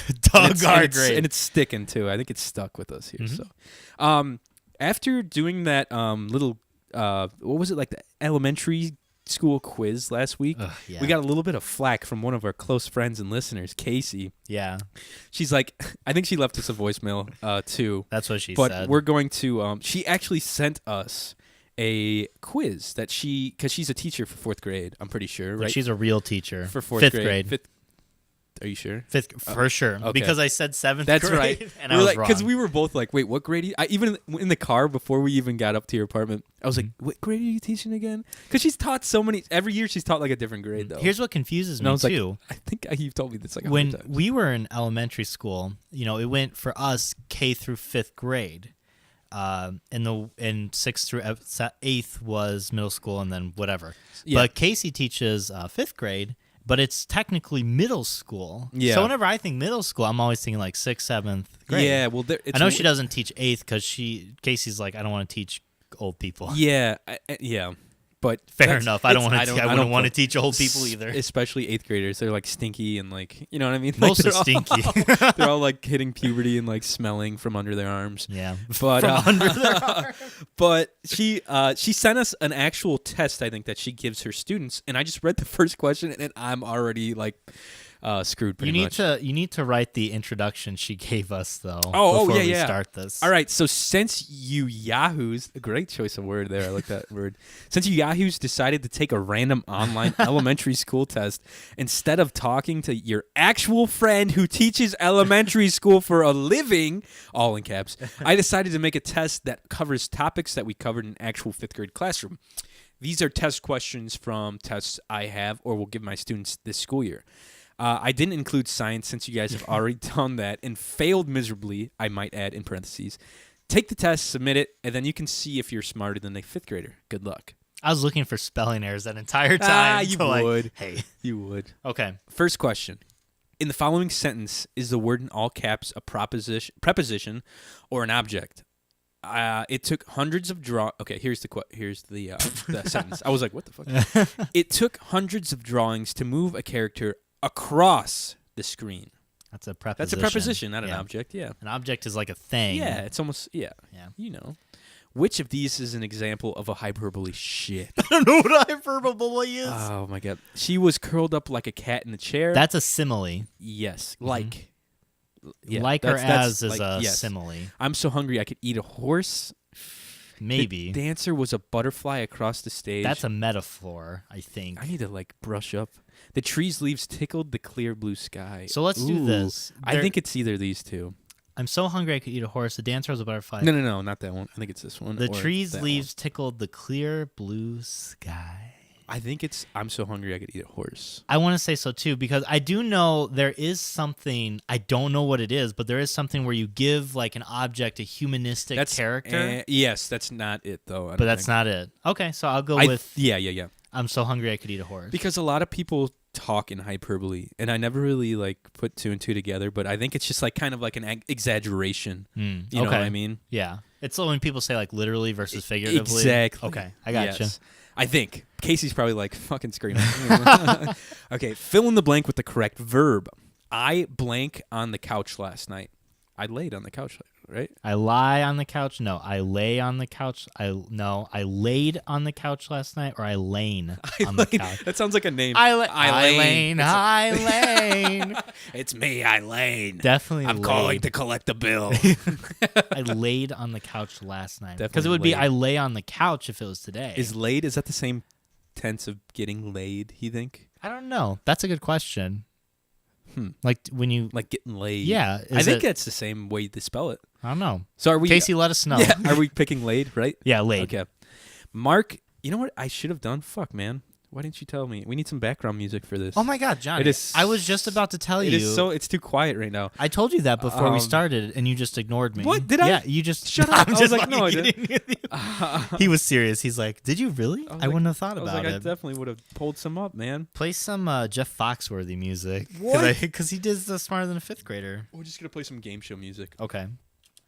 grave, and it's sticking too. I think it's stuck with us here. So, after doing that little, what was it, like the elementary school quiz last week? Yeah. We got a little bit of flack from one of our close friends and listeners, Casey. Yeah. She's like, I think she left us a voicemail too. That's what she said. But we're going to, she actually sent us a quiz that because she's a teacher for 4th grade, I'm pretty sure, right? She's a real teacher. For 4th Fifth grade. grade. Are you sure? Fifth, for sure. Okay. Because I said seventh That's grade, right. and I was wrong. Because we were both like, wait, what grade? Even in the car before we even got up to your apartment, I was like, what grade are you teaching again? Because she's taught so many. Every year she's taught like a different grade though. Here's what confuses and I me was too. Like, I think you've told me this like when 100 times. we were in elementary school, it went for us K through 5th grade. And 6th through 8th was middle school, and then whatever. Yeah. But Casey teaches 5th grade, but it's technically middle school. Yeah. So whenever I think middle school, I'm always thinking like 6th, 7th grade. Yeah, well, I know she doesn't teach 8th because Casey's like, I don't want to teach old people. Yeah, yeah. But Fair enough. I wouldn't want to feel- teach old people either. Especially 8th graders. They're like stinky and like, you know what I mean? Most Like, are stinky. They're all like hitting puberty and like smelling from under their arms. Yeah. But From under their arm. but she sent us an actual test, I think, that she gives her students, and I just read the first question and I'm already like screwed pretty much. You need to write the introduction she gave us though. Oh, before yeah, we yeah. start this. All right, so since you yahoos, a great choice of word there, I like that word. Since you yahoos decided to take a random online elementary school test instead of talking to your actual friend who teaches elementary school for a living, all in caps, I decided to make a test that covers topics that we covered in actual 5th grade classroom. These are test questions from tests I have or will give my students this school year. I didn't include science since you guys have already done that and failed miserably, I might add in parentheses. Take the test, submit it, and then you can see if you're smarter than a 5th grader. Good luck. I was looking for spelling errors that entire time. You so would. Hey. You would. Okay. First question. In the following sentence, is the word in all caps a preposition or an object? It took hundreds of Okay, here's the sentence. I was like, what the fuck? It took hundreds of drawings to move a character across the screen. That's a preposition. That's a preposition, not an object. Yeah. An object is like a thing. Yeah, it's almost Yeah. You know. Which of these is an example of a hyperbole? Shit. I don't know what hyperbole is. Oh my god. She was curled up like a cat in the chair. That's a simile. Yes. Like. Yeah, like or as is a yes. simile. I'm so hungry I could eat a horse. Maybe. The dancer was a butterfly across the stage. That's a metaphor, I think. I need to like brush up. The tree's leaves tickled the clear blue sky. So let's do this. I think it's either these two. I'm so hungry I could eat a horse. The dancer was a butterfly. No, not that one. I think it's this one. The or tree's that leaves one. tickled the clear blue sky. I think it's I'm so hungry I could eat a horse. I want to say so too because I do know there is something, I don't know what it is, but there is something where you give like an object a humanistic character. Yes, that's not it though. But that's not it. Okay, so I'll go with Yeah. I'm so hungry I could eat a horse. Because a lot of people talk in hyperbole, and I never really like put two and two together, but I think it's just like kind of like an exaggeration. You know what I mean? Yeah. It's when people say like literally versus figuratively. Exactly. Okay, I got you. I think. Casey's probably like, fucking screaming. Okay, fill in the blank with the correct verb. I blank on the couch last night. I laid on the couch, right? I lie on the couch. No, I lay on the couch. I laid on the couch last night, or I lane on the couch. That sounds like a name. Eileen. It's me, Eileen. Definitely I'm calling to collect the bill. I laid on the couch last night. Because Definitely it would be laid. I lay on the couch if it was today. Is that the same tense of getting laid, you think? I don't know. That's a good question. Like when you... Like getting laid. Yeah. I think that's the same way to spell it. I don't know. So are we... Casey, let us know. Yeah, are we picking laid, right? Yeah, laid. Okay. Mark, you know what I should have done? Fuck, man. Why didn't you tell me? We need some background music for this. Oh my God, Johnny. I was just about to tell you. It's too quiet right now. I told you that before we started, and you just ignored me. What? Did I? Yeah, you just... Shut up. I'm I just was like, no, I didn't. He was serious. He's like, did you really? I wouldn't have thought about I it. definitely would have pulled some up, man. Play some Jeff Foxworthy music. What? Because he did the Smarter Than a Fifth Grader. We're just going to play some game show music. Okay.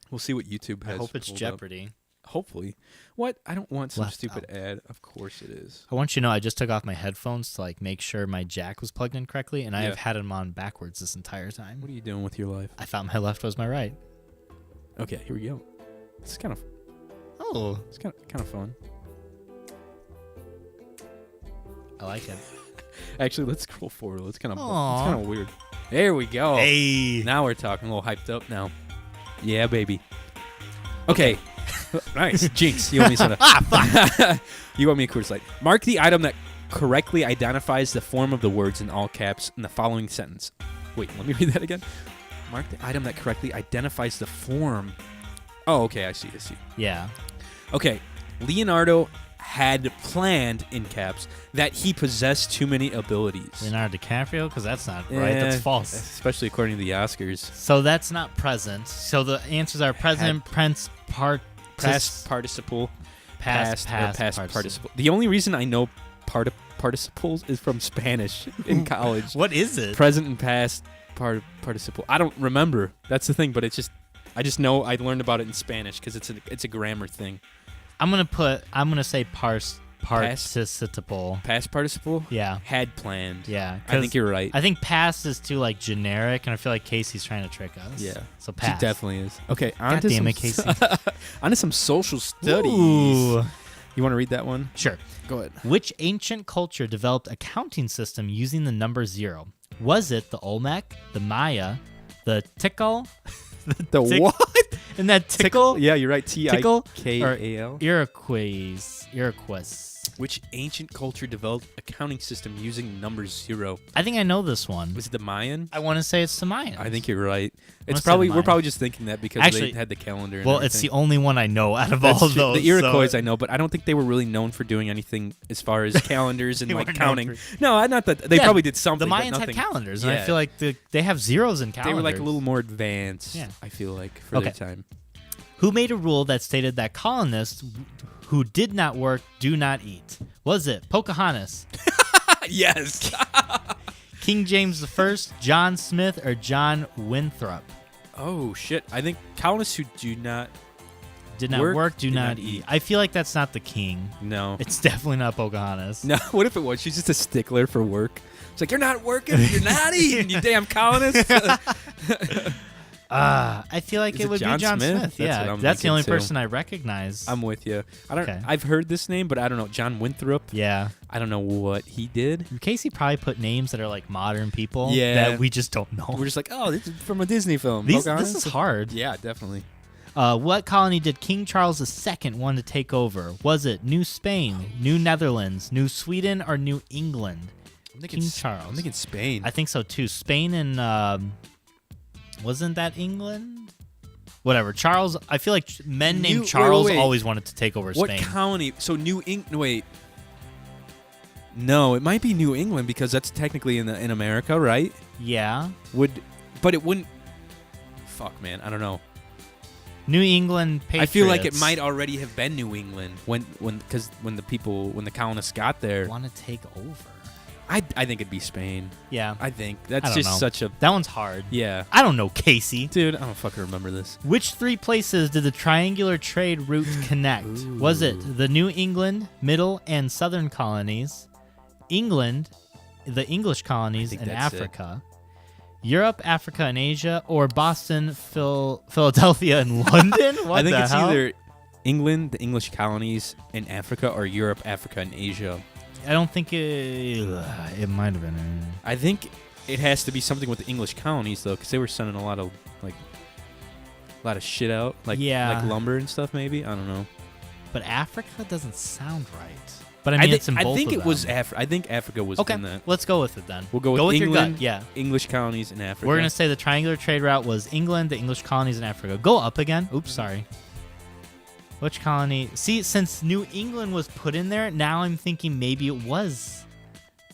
We'll see what YouTube has. I hope it's pulled Jeopardy. Up. Hopefully. What? I don't want some Left stupid out. ad. Of course it is. I want you to know I just took off my headphones to like make sure my jack was plugged in correctly, and I have had them on backwards this entire time. What are you doing with your life? I thought my left was my right. Okay, here we go. It's kind of... Oh. It's kind of fun. I like it. Actually, let's scroll forward. It's kind of weird. There we go. Hey. Now we're talking. A little hyped up now. Yeah, baby. Okay. Nice. Jinx. You owe me soda. Fuck. You owe me a Coors Light. Mark the item that correctly identifies the form of the words in all caps in the following sentence. Wait, let me read that again. Mark the item that correctly identifies the form. Oh, okay, I see. Yeah. Okay, Leonardo had planned, in caps, that he possessed too many abilities. Leonardo DiCaprio? Because that's not right. That's false. Especially according to the Oscars. So that's not present. So the answers are present, past participle. Past participle. The only reason I know participles is from Spanish in college. What is it? Present and past participle. I don't remember. That's the thing, but I just know I learned about it in Spanish because it's a grammar thing. I'm gonna say participle. Past participle? Yeah. Had planned. Yeah. I think you're right. I think past is too like generic, and I feel like Casey's trying to trick us. Yeah. So past. She definitely is. Okay, God damn it, Casey. On to some social studies. Ooh. You want to read that one? Sure. Go ahead. Which ancient culture developed a counting system using the number 0? Was it the Olmec, the Maya, the Tikal? The what? Isn't that Tickle? Yeah, you're right. Tickle? Tikal. Iroquois. Which ancient culture developed a counting system using number 0? I think I know this one. Was it the Mayan? I want to say it's the Mayans. I think you're right. We're probably just thinking that because Actually, they had the calendar. And well, everything. it's the only one I know out of That's all of true. those. The Iroquois I know, but I don't think they were really known for doing anything as far as calendars and They like weren't counting. known No, not that they probably did something. The but Mayans nothing. had calendars, and Yeah. I feel like they have zeros in calendars. They were like a little more advanced. Yeah. I feel like for their time. Who made a rule that stated that colonists who did not work do not eat? Was it Pocahontas? Yes. King James I, John Smith, or John Winthrop? Oh shit! I think colonists who do not Did not work, do not eat. I feel like that's not the king. No. It's definitely not Pocahontas. No. What if it was? She's just a stickler for work. It's like, you're not working, you're not eating, you damn colonists. I feel like it would be John Smith. That's what That's the only too. person I recognize. I'm with you. Okay. I've heard this name, but I don't know. John Winthrop. Yeah. I don't know what he did. Casey probably put names that are like modern people Yeah. that we just don't know. We're just like, oh, this is from a Disney film. This Pocahontas? is hard. Yeah, definitely. What colony did King Charles II want to take over? Was it New Spain, New Netherlands, New Sweden, or New England? King Charles. I'm thinking Spain. I think so too. Spain and wasn't that England? Whatever. Charles. I feel like men named Charles wait. always wanted to take over What Spain. colony? So New England. Wait. No, it might be New England because that's technically in America, right? Yeah. But it wouldn't. Fuck, man. I don't know. New England Patriots. I feel like it might already have been New England when the colonists got there. want to take over. I think it'd be Spain. Yeah. I think I that's don't just know. such a That one's hard. yeah. I don't know, Casey. Dude, I don't fucking remember this. Which 3 places did the triangular trade route connect? Ooh. Was it the New England, Middle, and Southern colonies, England, the English colonies, think and that's it. Africa, Europe, Africa, and Asia, or Boston, Philadelphia, and London? What I think the it's hell? either England, the English colonies, and Africa, or Europe, Africa, and Asia. I don't think it might have been. I think it has to be something with the English colonies though, because they were sending a lot of shit out, like lumber and stuff. Maybe I don't know. But Africa doesn't sound right. But I mean, it's in both I think of it was them. I think Africa was Okay, in that. let's go with it then. We'll go with your England, gut. Yeah. English colonies, and Africa. We're going to say the triangular trade route was England, the English colonies, and Africa. Go up again. Oops, sorry. Which colony? See, since New England was put in there, now I'm thinking maybe it was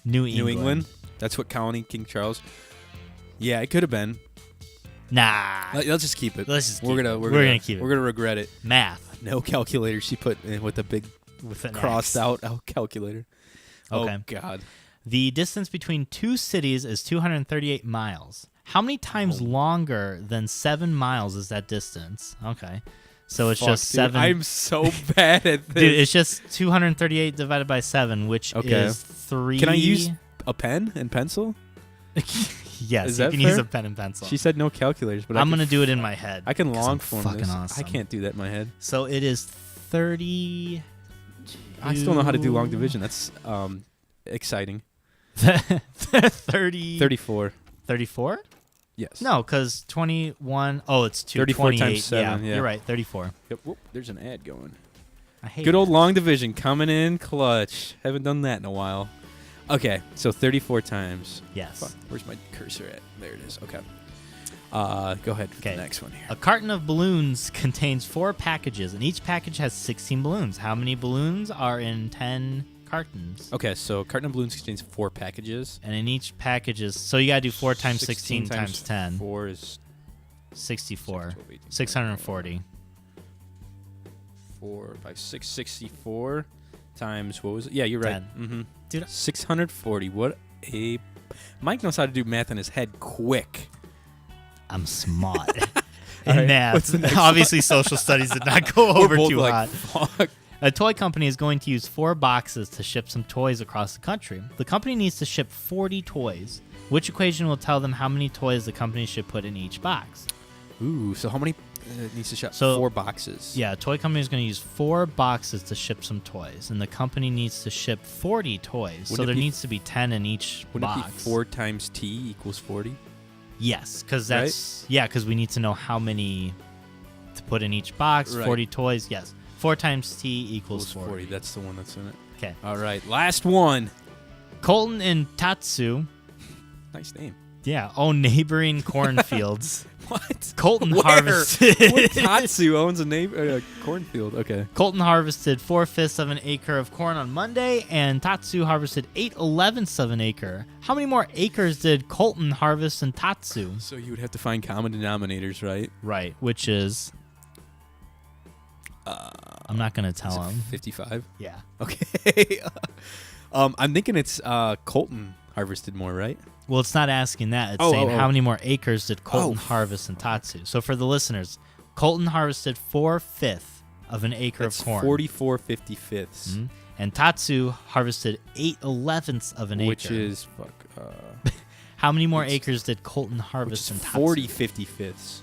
New England. New England. That's what colony King Charles. Yeah, it could have been. Nah. Let's just keep it. Let's just keep we're it. gonna We're gonna keep it. We're gonna regret it. Math. No calculator. She put in with a big With an crossed X. out calculator. Okay. Oh God. The distance between 2 cities is 238 miles. How many times longer than 7 miles is that distance? Okay. So it's just dude, 7. I'm so bad at this. Dude, it's just 238 divided by 7, which is 3. Can I use a pen and pencil? Yes, Is you that can use fair? a pen and pencil. She said no calculators, but I'm going to do it in my head. I can 'cause long I'm form fucking this. awesome. I can't do that in my head. So it is 30. I still know how to do long division. That's exciting. 30. 34. 34? Yes. No, because 21. Oh, it's 34 times 28. 7, yeah. You're right. 34. Yep. Whoop, there's an ad going. I hate Good old it. long division coming in clutch. Haven't done that in a while. Okay, so 34 times. Yes. Fuck, where's my cursor at? There it is. Okay. Go ahead with the next one here. A carton of balloons contains 4 packages, and each package has 16 balloons. How many balloons are in 10 cartons? Okay, so a carton of balloons contains 4 packages. And in each package is... So you got to do 4 times 16 times 10. 4 is... 64. 12, 18, 640. 4 by 6, 64 times... What was it? Yeah, you're right. 10. Mm-hmm. Dude, 640. What a... Mike knows how to do math in his head quick. I'm smart. All right, math. what's the next Obviously, social studies did not go over both too like, hot. Fuck. A toy company is going to use 4 boxes to ship some toys across the country. The company needs to ship 40 toys. Which equation will tell them how many toys the company should put in each box? Ooh, so how many needs to ship? So, 4 boxes. Yeah, a toy company is going to use 4 boxes to ship some toys, and the company needs to ship 40 toys. So there needs to be 10 in each Wouldn't box. it be 4 times T equals 40? Yes, because that's because we need to know how many to put in each box. Right. 40 toys. Yes, 4 times T equals 40. That's the one that's in it. Okay. All right, last one. Colton and Tatsu, Nice name. own neighboring cornfields. What? Colton Where? harvested. What Tatsu owns a cornfield? Okay. Colton harvested 4/5 of an acre of corn on Monday, and Tatsu harvested 8/11 of an acre. How many more acres did Colton harvest than Tatsu? So you would have to find common denominators, right? Right, which is... I'm not going to tell him. 55? Yeah. Okay. I'm thinking it's Colton harvested more, right? Well, it's not asking that. It's saying how many more acres did Colton Oh. harvest than Tatsu. So for the listeners, Colton harvested 4/5 of an acre That's of corn. 44 55ths. Mhm. And Tatsu harvested 8/11 of an acre. Which is, How many more it's- acres did Colton which harvest is than Tatsu? 40 55ths.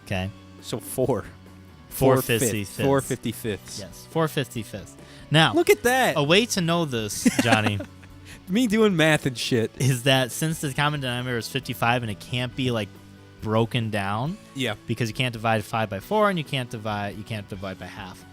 Okay. So 4. 4 55ths. 55ths. 4 55ths. Yes, 4/55. Now, Look at that. a way to know this, Johnny, Me doing math and shit. is that since the common denominator is 55 and it can't be like broken down Yeah. because you can't divide 5 by 4 and you can't divide by half,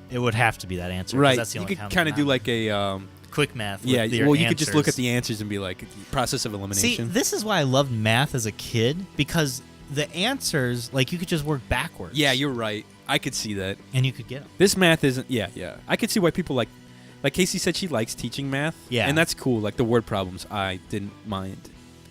it would have to be that answer. 'cause Right. That's the You only could kind of do like a quick math. yeah. With your Well, you could just look at answers. the answers and be like process of See, elimination. this is why I loved math as a kid, because the answers, like, you could just work backwards. Yeah, you're right. I could see that. and you could get them. This math isn't. Yeah. I could see why people like Casey said she likes teaching math. Yeah. And that's cool. Like the word problems, I didn't mind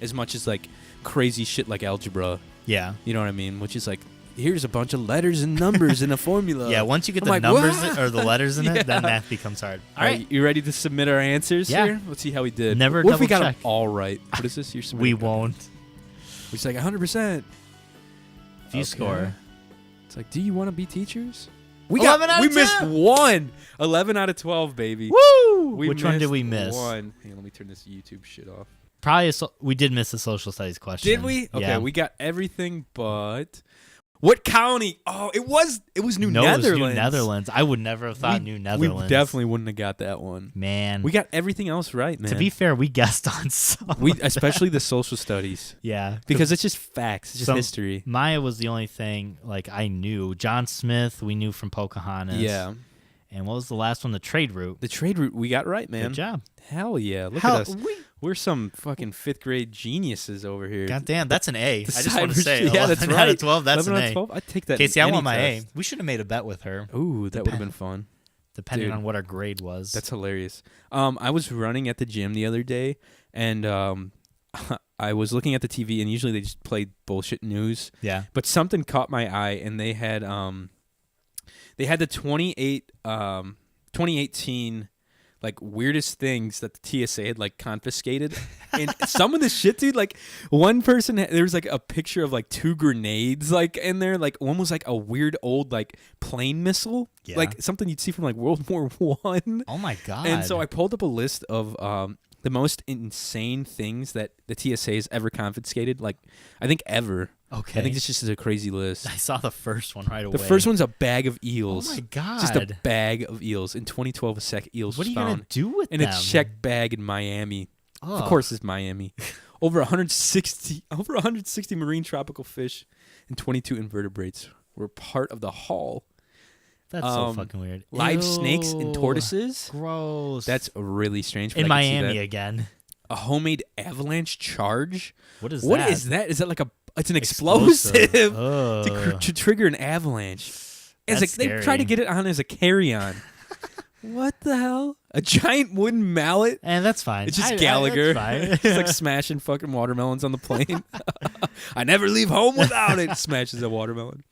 as much as like crazy shit like algebra. Yeah. You know what I mean? Which is like, here's a bunch of letters and numbers in a formula. Yeah, once you get I'm the like, numbers "What?" or the letters in Yeah. it, then math becomes hard. All right, you ready to submit our answers Yeah. here? Let's see how we did. Never What if we got double them check. all right? What is this? You're We submitting. won't. It's like 100%. If you score. It's like, do you want to be teachers? We 11 out of we missed 10. one. 11 out of 12, baby. Woo! We Which one did missed we miss? One. Hang on, let me turn this YouTube shit off. Probably we did miss the social studies question. Did we? Okay, Yeah. we got everything but what county? Oh, it was New No, Netherlands. it was New Netherlands. I would never have thought New Netherlands. We definitely wouldn't have got that one. Man. We got everything else right, man. To be fair, we guessed on some. Especially the social studies. Yeah. Because it's just facts. It's just history. Maya was the only thing like I knew. John Smith, we knew from Pocahontas. Yeah. And what was the last one? The trade route. The trade route we got right, man. Good job. Hell yeah. Look at us. We're some fucking 5th grade geniuses over here. God damn, that's an A. I The just want to cyber- say. yeah, 11 that's out right. of 12, that's 11 an out A. of 12? I'd take that. Casey, in I any want my test. A. We should have made a bet with her, Ooh, that would have been fun. depending Dude. on what our grade was. That's hilarious. I was running at the gym the other day, and I was looking at the TV, and usually they just play bullshit news. Yeah. But something caught my eye, and they had the 2018 like weirdest things that the TSA had like confiscated, and some of the shit, dude. Like one person, there was like a picture of like 2 grenades like in there. Like one was like a weird old like plane missile, Yeah. like something you'd see from like World War One. Oh my God. And so I pulled up a list of the most insane things that the TSA has ever confiscated. Like I think ever. Okay. I think this just is a crazy list. I saw the first one right away. The first one's a bag of eels. Oh my God. Just a bag of eels. In 2012, a sack of eels What are was you found going to do with in them? a checked bag in Miami. Ugh. Of course, it's Miami. Over 160 marine tropical fish and 22 invertebrates were part of the haul. That's so fucking weird. Live Ew. snakes and tortoises. Gross. That's really strange. but in I can see Miami that. again. A homemade avalanche charge. What is What that? is that? Is that like it's an explosive to trigger an avalanche? It's like they try to get it on as a carry-on. What the hell? A giant wooden mallet? And that's fine. It's just Gallagher. That's He's fine. like smashing fucking watermelons on the plane. I never leave home without it. Smashes a watermelon.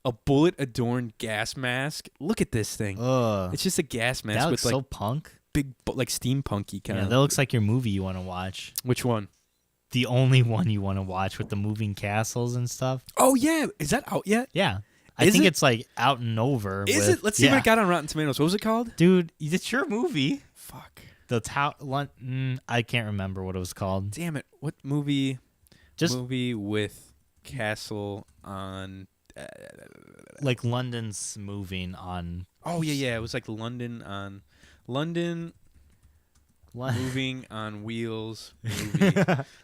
A bullet-adorned gas mask. Look at this thing. Ugh. It's just a gas mask That with looks like so punk. big, like steampunky kind Yeah, of. that looks like your movie you want to watch. Which one? The only one you want to watch with the moving castles and stuff. Oh yeah, is that out yet? Yeah. I Is think it? it's like out and over. Is it? Let's see what it got on Rotten Tomatoes. What was it called? Dude, it's your movie. Fuck. I can't remember what it was called. Damn it! What movie? Just movie with castle on. like London's moving on. Oh yeah. It was like London moving on wheels. Movie.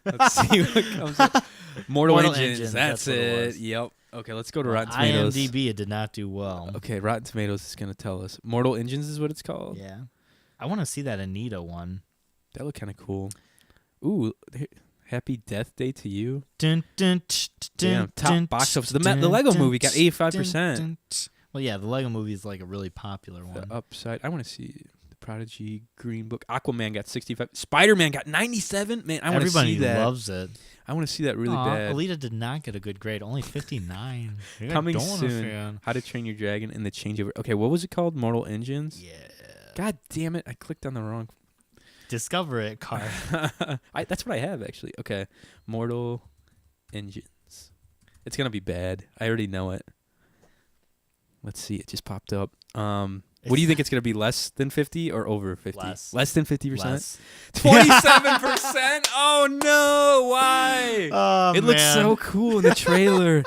Let's see what comes up. Mortal Engines. That's what it it. was. Yep. Okay, let's go to Rotten Tomatoes. IMDb, it did not do well. Okay, Rotten Tomatoes is gonna tell us. Mortal Engines is what it's called. Yeah. I want to see that Anita one. That looked kind of cool. Ooh, Happy Death Day to You. Dun, dun, Damn, top box office. The Lego movie got 85%. Well, yeah, the Lego movie is like a really popular one. The Upside. I want to see The Prodigy, Green Book. Aquaman got 65. Spider-Man got 97. Man, I want to see Everybody that. loves it. I want to see that really bad. Alita did not get a good grade. Only 59. Coming soon. How to Train Your Dragon and the Changeover. Okay, what was it called? Mortal Engines? Yeah. God damn it. I clicked on the wrong. Discover it, Car. That's what I have, actually. Okay. Mortal Engines. It's going to be bad. I already know it. Let's see. It just popped up. What do you think it's going to be? Less than 50 or over 50? Less than 50%? Less. 27%? Oh, no. Why? Oh, it looks so cool in the trailer.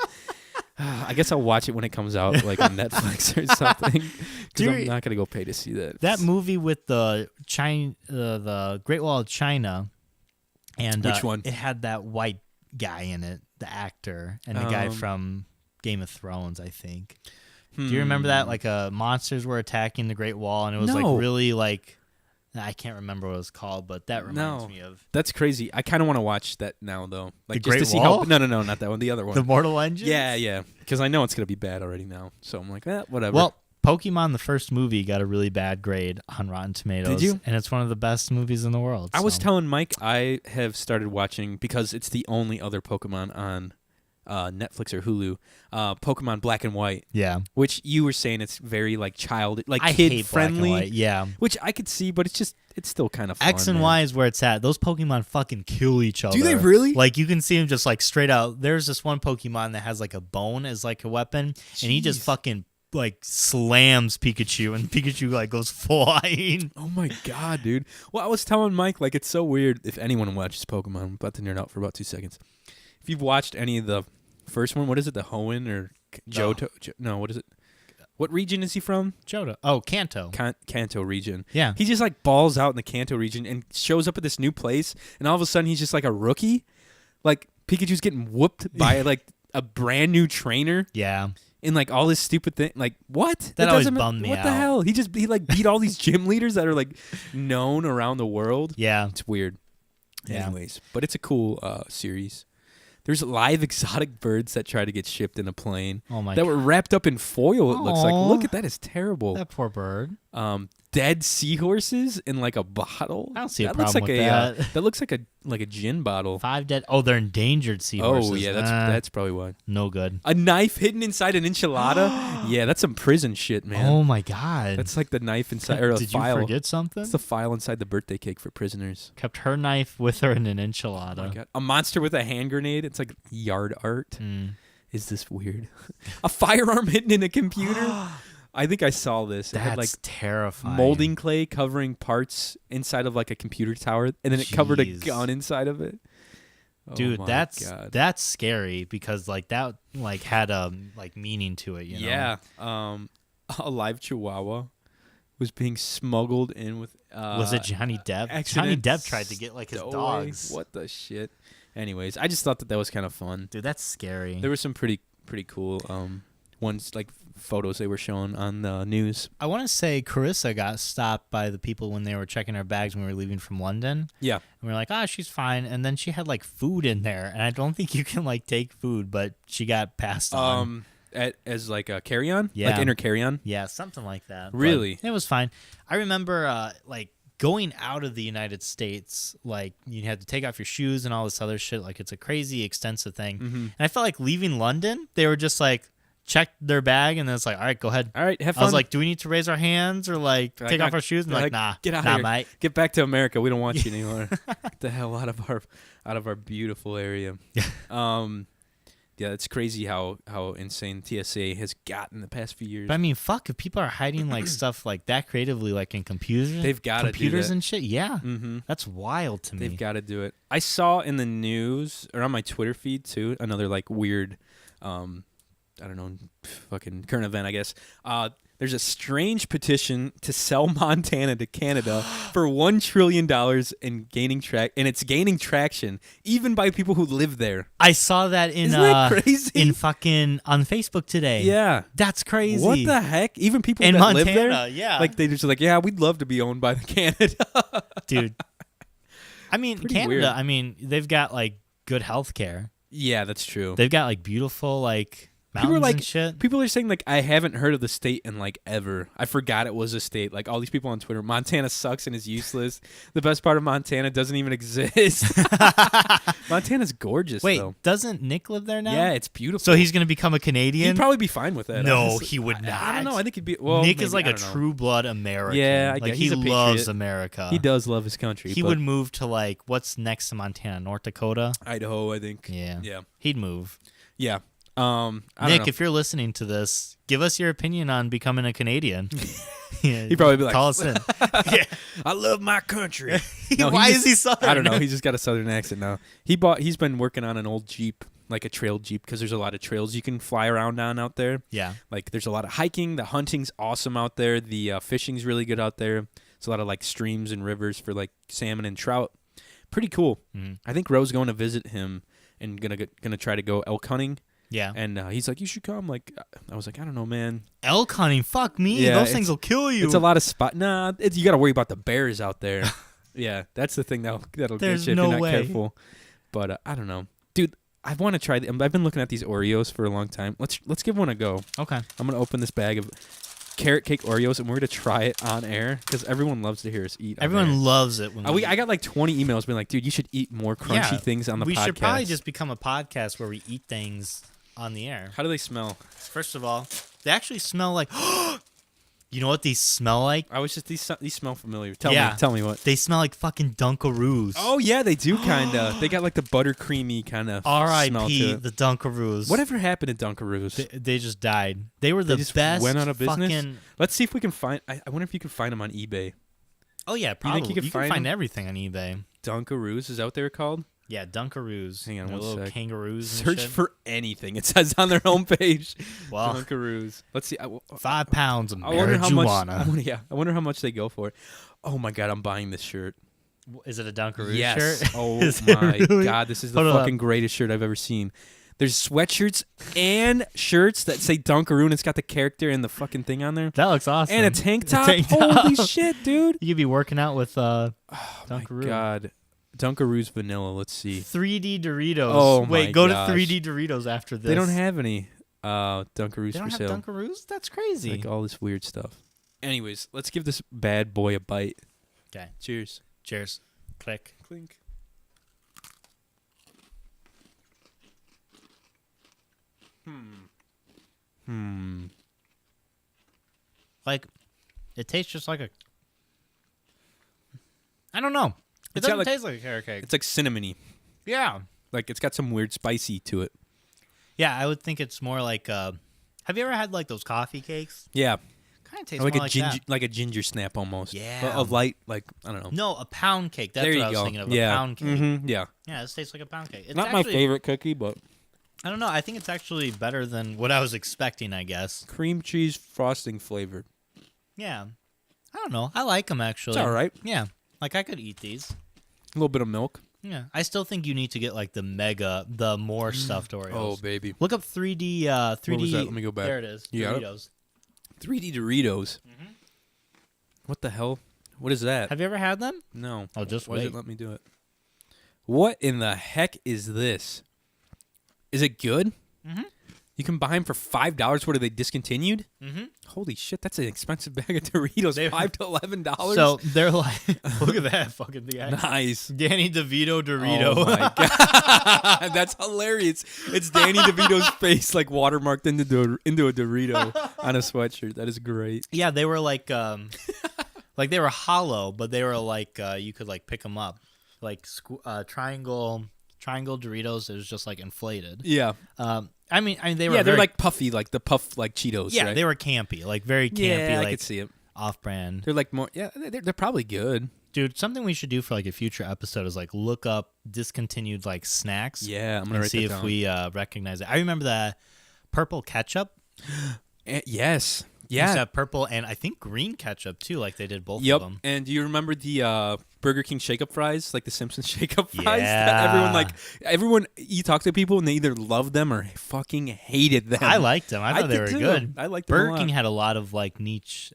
I guess I'll watch it when it comes out, like on Netflix or something. Because I'm not going to go pay to see that. That movie with the Great Wall of China. And which one? It had that white guy in it, the actor, and the guy from Game of Thrones, I think. Do you remember that? Like monsters were attacking the Great Wall, and it was like really like I can't remember what it was called, but that reminds me of. That's crazy. I kind of want to watch that now, though. Like the just Great to see Wall? how. No, not that one. The other one. The Mortal Engines? Yeah. Because I know it's gonna be bad already now. So I'm like, whatever. Well, Pokemon, the first movie, got a really bad grade on Rotten Tomatoes. Did you? And it's one of the best movies in the world. I was telling Mike I have started watching because it's the only other Pokemon on Netflix or Hulu. Pokemon Black and White. Yeah. Which you were saying it's very like like I kid hate friendly. Black and White. Yeah. Which I could see, but it's still kind of fun. X and Y is where it's at. Those Pokemon fucking kill each other. Do they really? Like you can see them just like straight out. There's this one Pokemon that has like a bone as like a weapon, and he just fucking like slams Pikachu, and Pikachu like goes flying. Oh my god, dude. Well, I was telling Mike like it's so weird. If anyone watches Pokemon, I'm about to nerd out for about 2 seconds. If you've watched any of the first one, what is it? The Hoenn or Johto? No, what is it? What region is he from? Johto. Oh, Kanto. Kanto region. Yeah. He just like balls out in the Kanto region and shows up at this new place, and all of a sudden he's just like a rookie. Like Pikachu's getting whooped by like a brand new trainer. Yeah. And like all this stupid thing, like what? That always bummed me out. What the hell? He like beat all these gym leaders that are like known around the world. Yeah. It's weird. Yeah. Anyways, but it's a cool series. There's live exotic birds that try to get shipped in a plane. Oh my that God. were wrapped up in foil. It looks like. Aw. Look at that. It's terrible. That poor bird. Dead seahorses in like a bottle. I don't see a That problem looks with like that. that looks like a gin bottle. 5 dead. Oh, they're endangered seahorses. Oh yeah, that's probably why. No good. A knife hidden inside an enchilada. Yeah, that's some prison shit, man. Oh my God. That's like the knife inside or a Did file. you forget something? It's the file inside the birthday cake for prisoners. Kept her knife with her in an Oh enchilada. my God. A monster with a hand grenade. It's like yard art. Is this weird? A firearm hidden in a computer. I think I saw this. It That's had like terrifying. molding clay covering parts inside of like a computer tower, and then it covered a Jeez. gun inside of it. Dude, Oh my God. that's scary because like that like had like meaning to it, you know. Yeah. A live Chihuahua was being smuggled in with. Was it Johnny Depp? Johnny accident Depp tried to get like his stowaway. dogs. What the shit? Anyways, I just thought that was kind of fun. Dude, that's scary. There was some pretty cool ones like photos they were showing on the news. I want to say Carissa got stopped by the people when they were checking our bags when we were leaving from London. Yeah. And we were like, she's fine. And then she had like food in there. And I don't think you can like take food, but she got passed on. As like a carry-on? Yeah. Like in her carry-on? Yeah, something like that. Really? But it was fine. I remember like going out of the United States, like you had to take off your shoes and all this other shit. Like it's a crazy extensive thing. Mm-hmm. And I felt like leaving London, they were just like, checked their bag, and then it's like, all right, go ahead. All right, have fun. I was like, do we need to raise our hands or like take off our shoes? And like, nah, get out nah, of here. mate. Get back to America. We don't want you anymore. Get the hell out of our beautiful area. Yeah, it's crazy how insane TSA has gotten the past few years. But I mean, fuck, if people are hiding like stuff like that creatively, like in computers, they've got to do computers that. and shit. Yeah, Mm-hmm. that's wild to me. They've got to do it. I saw in the news or on my Twitter feed too another like weird, I don't know, fucking current event, I guess. There's a strange petition to sell Montana to Canada for $1 trillion and it's gaining traction even by people who live there. I saw that in Isn't that crazy? in fucking on Facebook today. Yeah. That's crazy. What the heck? Even people in that Montana, live there, yeah. like they just like, yeah, we'd love to be owned by the Canada. Dude. I mean, Pretty Canada, weird. I mean, they've got like good health care. Yeah, that's true. They've got like beautiful like mountains People are like, and shit. people are saying like, I haven't heard of the state in like ever. I forgot it was a state. Like all these people on Twitter, Montana sucks and is useless. The best part of Montana doesn't even exist. Montana's gorgeous. Wait, though. doesn't Nick live there now? Yeah, it's beautiful. So he's gonna become a Canadian? He'd probably be fine with that. No, honestly. he would not. I don't know. I think he'd be. Well, Nick maybe, is like I a don't know. true blood American. Yeah, I like guess he he's a loves patriot. America. He does love his country. He but would move to like what's next to Montana, North Dakota. Idaho, I think. Yeah, Yeah. he'd move. Yeah. I don't Nick, know. if you're listening to this, give us your opinion on becoming a Canadian. Yeah, He'd probably be like, call us in. Yeah. I love my country. No, Why just- is he Southern? I don't know. He's just got a Southern accent now. He's been working on an old Jeep, like a trail Jeep, because there's a lot of trails you can fly around on out there. Yeah. Like there's a lot of hiking. The hunting's awesome out there. The fishing's really good out there. There's a lot of like streams and rivers for like salmon and trout. Pretty cool. Mm-hmm. I think Ro's going to visit him and gonna try to go elk hunting. Yeah. And he's like, you should come. Like I was like, I don't know, man. Elk hunting, fuck me. Yeah, Those things will kill you. It's a lot of spot. Nah, you got to worry about the bears out there. Yeah, that's the thing that'll There's get you if no you're not way. careful. But I don't know, dude. I want to try. I've been looking at these Oreos for a long time. Let's give one a go. Okay. I'm gonna open this bag of Carrot Cake Oreos and we're gonna try it on air because everyone loves to hear us eat. on Everyone air. loves it when I got like 20 emails being like, dude, you should eat more crunchy things on the podcast. We should probably just become a podcast where we eat things on the air. How do they smell? First of all, they actually smell like. You know what these smell like? I was just these smell familiar. Yeah. Tell me what. They smell like fucking Dunkaroos. Oh yeah, they do kinda. They got like the buttercreamy kind of smell to R.I.P. it. the Dunkaroos. Whatever happened to Dunkaroos? They just died. They were the just best. went out of business? Fucking... Let's see if we can find. I wonder if you can find them on eBay. Oh yeah, You probably. think you can find find them? everything on eBay. Dunkaroos, is that what they were called? Yeah, Dunkaroos. Hang on They're one little sec. kangaroos. And Search shit. for anything. It says on their homepage. Well, Dunkaroos. Let's see. 5 pounds of I wonder how much. marijuana. I wonder how much they go for. Oh my god, I'm buying this shirt. Is it a Dunkaroo Yes. shirt? Oh Is it my really? god, this is the Hold up. fucking greatest shirt I've ever seen. There's sweatshirts and shirts that say Dunkaroo and it's got the character and the fucking thing on there. That looks awesome. And a tank top. tank top. Holy shit, dude. You could be working out with Oh Dunkaroo. my god. Dunkaroo's vanilla. Let's see. 3D Doritos. Oh Wait, my go gosh. to 3D Doritos after this. They don't have any Dunkaroos They don't for have sale. Dunkaroos? That's crazy. Like all this weird stuff. Anyways, let's give this bad boy a bite. Okay. Cheers. Cheers. Click. Clink. Like, it tastes just like a. I don't know. It It's got doesn't like- taste like a carrot cake. It's like cinnamony. Yeah. Like it's got some weird spicy to it. Yeah, I would think it's more like. Have you ever had like those coffee cakes? Yeah. Kind of tastes Like more a like ginger, that. like a ginger snap almost. Yeah. A light, like I don't know. No, a pound cake. That's there what you I was go. thinking of. Yeah. A pound cake. Mm-hmm. Yeah. Yeah, this tastes like a pound cake. It's Not actually, my favorite cookie, but I don't know. I think it's actually better than what I was expecting, I guess. cream cheese frosting flavored. Yeah. I don't know. I like them, actually. It's all right. Yeah. Like, I could eat these. A little bit of milk. Yeah, I still think you need to get like the more stuffed Oreos. Oh, baby. Look up 3D. 3D. What was that? Let me go back. There it is. You got it? Doritos. 3D Doritos. Mm-hmm. What the hell? What is that? Have you ever had them? No. Oh, just Why wait. does it let me do it? What in the heck is this? Is it good? Mm-hmm. You can buy them for $5. What, are they discontinued? Mm-hmm. Holy shit, that's an expensive bag of Doritos. $5 to $11. So they're like, look at that fucking thing. Nice. Danny DeVito Dorito. Oh my god, that's hilarious! It's Danny DeVito's face like watermarked into a Dorito on a sweatshirt. That is great. Yeah, they were like they were hollow, but they were like you could like pick them up, like triangle Doritos. It was just like inflated. Yeah. I mean they were they're like puffy, like the puff like Cheetos. Yeah, right? they were campy, like very campy. Yeah, like I could see it. Off-brand. They're like more. Yeah, they're probably good. Dude, something we should do for like a future episode is like look up discontinued like snacks. Yeah, I'm gonna and write see that if down. we recognize it. I remember the purple ketchup. Yes. You used to Yeah. have purple and I think green ketchup too. Like they did both Yep. of them. And do you remember the Burger King shake-up fries, like the Simpsons shake-up fries? Yeah. Everyone, you talk to people and they either loved them or fucking hated them. I liked them. I thought they did were too. good. I liked them a Burger lot. King had a lot of like niche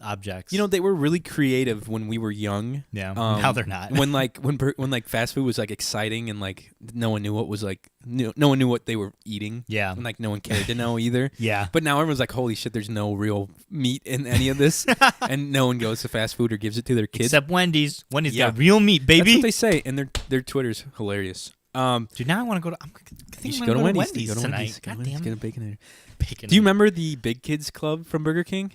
objects. You know, they were really creative when we were young. yeah. Now they're not. when like fast food was like exciting and like no one knew what was like no one knew what they were eating. Yeah. And like no one cared to know either. Yeah. But now everyone's like, holy shit, there's no real meat in any of this, and no one goes to fast food or gives it to their kids. Except Wendy's. Wendy's Yeah. got real meat, That's baby. what they say, and their Twitter's hilarious. Dude, now I want to go to. I You think should I'm go gonna to go Wendy's. to Wendy's Go to tonight. Wendy's. Go to God Wendy's. damn Get a it. Baconator. Bacon. Do you remember the Big Kids Club from Burger King?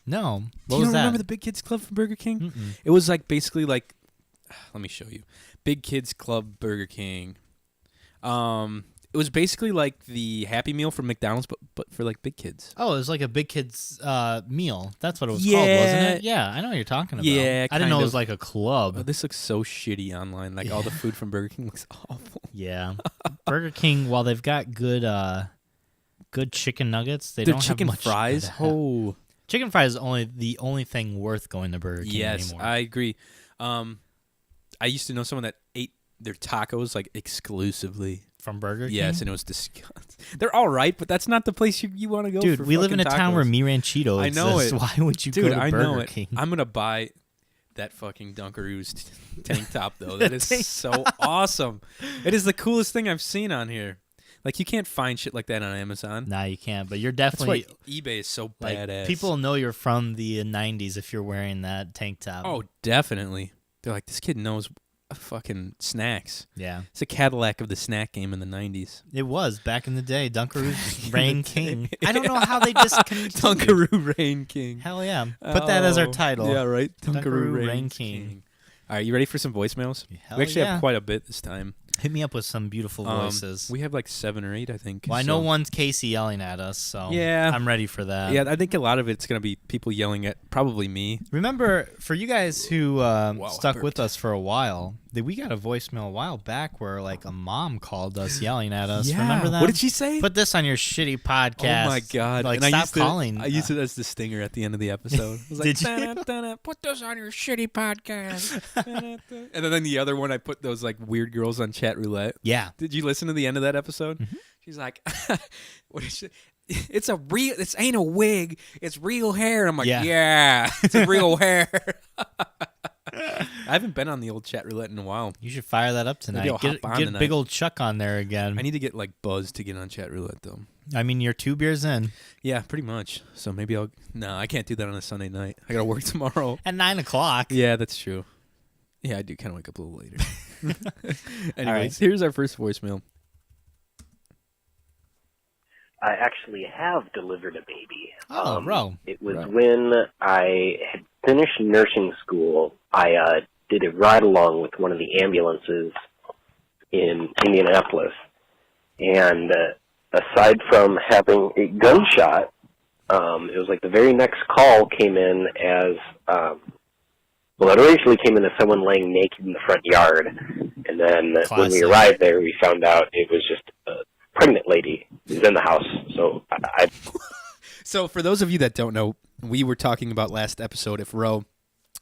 No. Do What you was that? remember the Big Kids Club from Burger King? Mm-mm. It was like basically like, let me show you, Big Kids Club Burger King. It was basically like the Happy Meal from McDonald's, but for like big kids. Oh, it was like a big kid's meal. That's what it was Yeah. called, wasn't it? Yeah, I know what you're talking about. Yeah, I didn't know kind it was of. like a club. Oh, this looks so shitty online. Like all the food from Burger King looks awful. Yeah, Burger King. While they've got good chicken nuggets, they Their don't chicken have much fries. good- Oh, Chicken fries is the only thing worth going to Burger King yes, anymore. I agree. I used to know someone that ate their tacos like exclusively. From Burger King. Yes, and it was disgusting. They're all right, but that's not the place you want to go. Dude, for we live in a fucking town where tacos. Mi Ranchito I know exists. it. Why would you Dude, go to I Burger know it. King? I'm gonna buy that fucking Dunkaroos tank top though. That is Tank so awesome. It is the coolest thing I've seen on here. Like you can't find shit like that on Amazon. Nah, you can't. But you're That's definitely why eBay is so like badass. people know you're from the '90s if you're wearing that tank top. Oh, definitely. They're like, this kid knows fucking snacks. yeah. It's a Cadillac of the snack game in the 90s. It was back in the day. Dunkaroos in reign the king. day. I don't know how they discontinued. Dunkaroo Rain King. Hell yeah. Put that as our Oh, title. Yeah, right. Dunkaroo Dunkaroo Rain Rain King. King. All right, you ready for some voicemails? Hell We actually yeah. have quite a bit this time. Hit me up with some beautiful voices. We have like 7 or 8, I think. Well, I know so- one's Casey yelling at us, so Yeah. I'm ready for that. Yeah, I think a lot of it's going to be people yelling at probably me. Remember, for you guys who I stuck with burped. us for a while, we got a voicemail a while back where like a mom called us yelling at us. Remember that? What did she say? Put this on your shitty podcast. Oh my god! Like, and stop calling. I used it as the stinger at the end of the episode. I was like, Did you? "Dun, dun, dun, put those on your shitty podcast. Dun, dun, dun." And then the other one, I put those like weird girls on chat roulette. Yeah. Did you listen to the end of that episode? Mm-hmm. She's like, "What is it? It's a real. This ain't a wig. It's real hair." I'm like, Yeah. "Yeah, it's a real hair." I haven't been on the old chat roulette in a while. You should fire that up tonight. Maybe I'll Get, hop on get tonight. big old Chuck on there again. I need to get like buzzed to get on chat roulette though. I mean, you're 2 beers in. Yeah, pretty much. So maybe I'll. No, I can't do that on a Sunday night. I gotta work tomorrow. At 9 o'clock. Yeah, that's true. Yeah, I do kind of wake up a little later. Anyways, right. here's our first voicemail. I actually have delivered a baby. Oh, bro. It was Right. when I had finished nursing school. I did a ride along with one of the ambulances in Indianapolis. And aside from having a gunshot, it was like the very next call came in as, well, it originally came in as someone laying naked in the front yard. And then when we Classic. arrived there, we found out it was just a pregnant lady who's in the house. So So for those of you that don't know, we were talking about last episode if Ro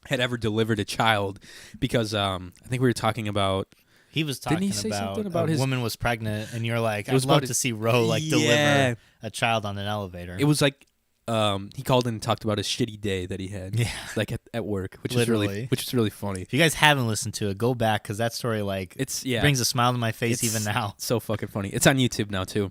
had ever delivered a child because I think we were talking about. He was Didn't talking he say about something about a his woman was pregnant, and you're like, It was I'd love about to see Ro like Yeah. deliver a child on an elevator. It was like he called in and talked about his shitty day that he had, Yeah. like at work, which Literally. is really funny. If you guys haven't listened to it, go back because that story like It's brings a smile to my face It's even now. so fucking funny. It's on YouTube now too.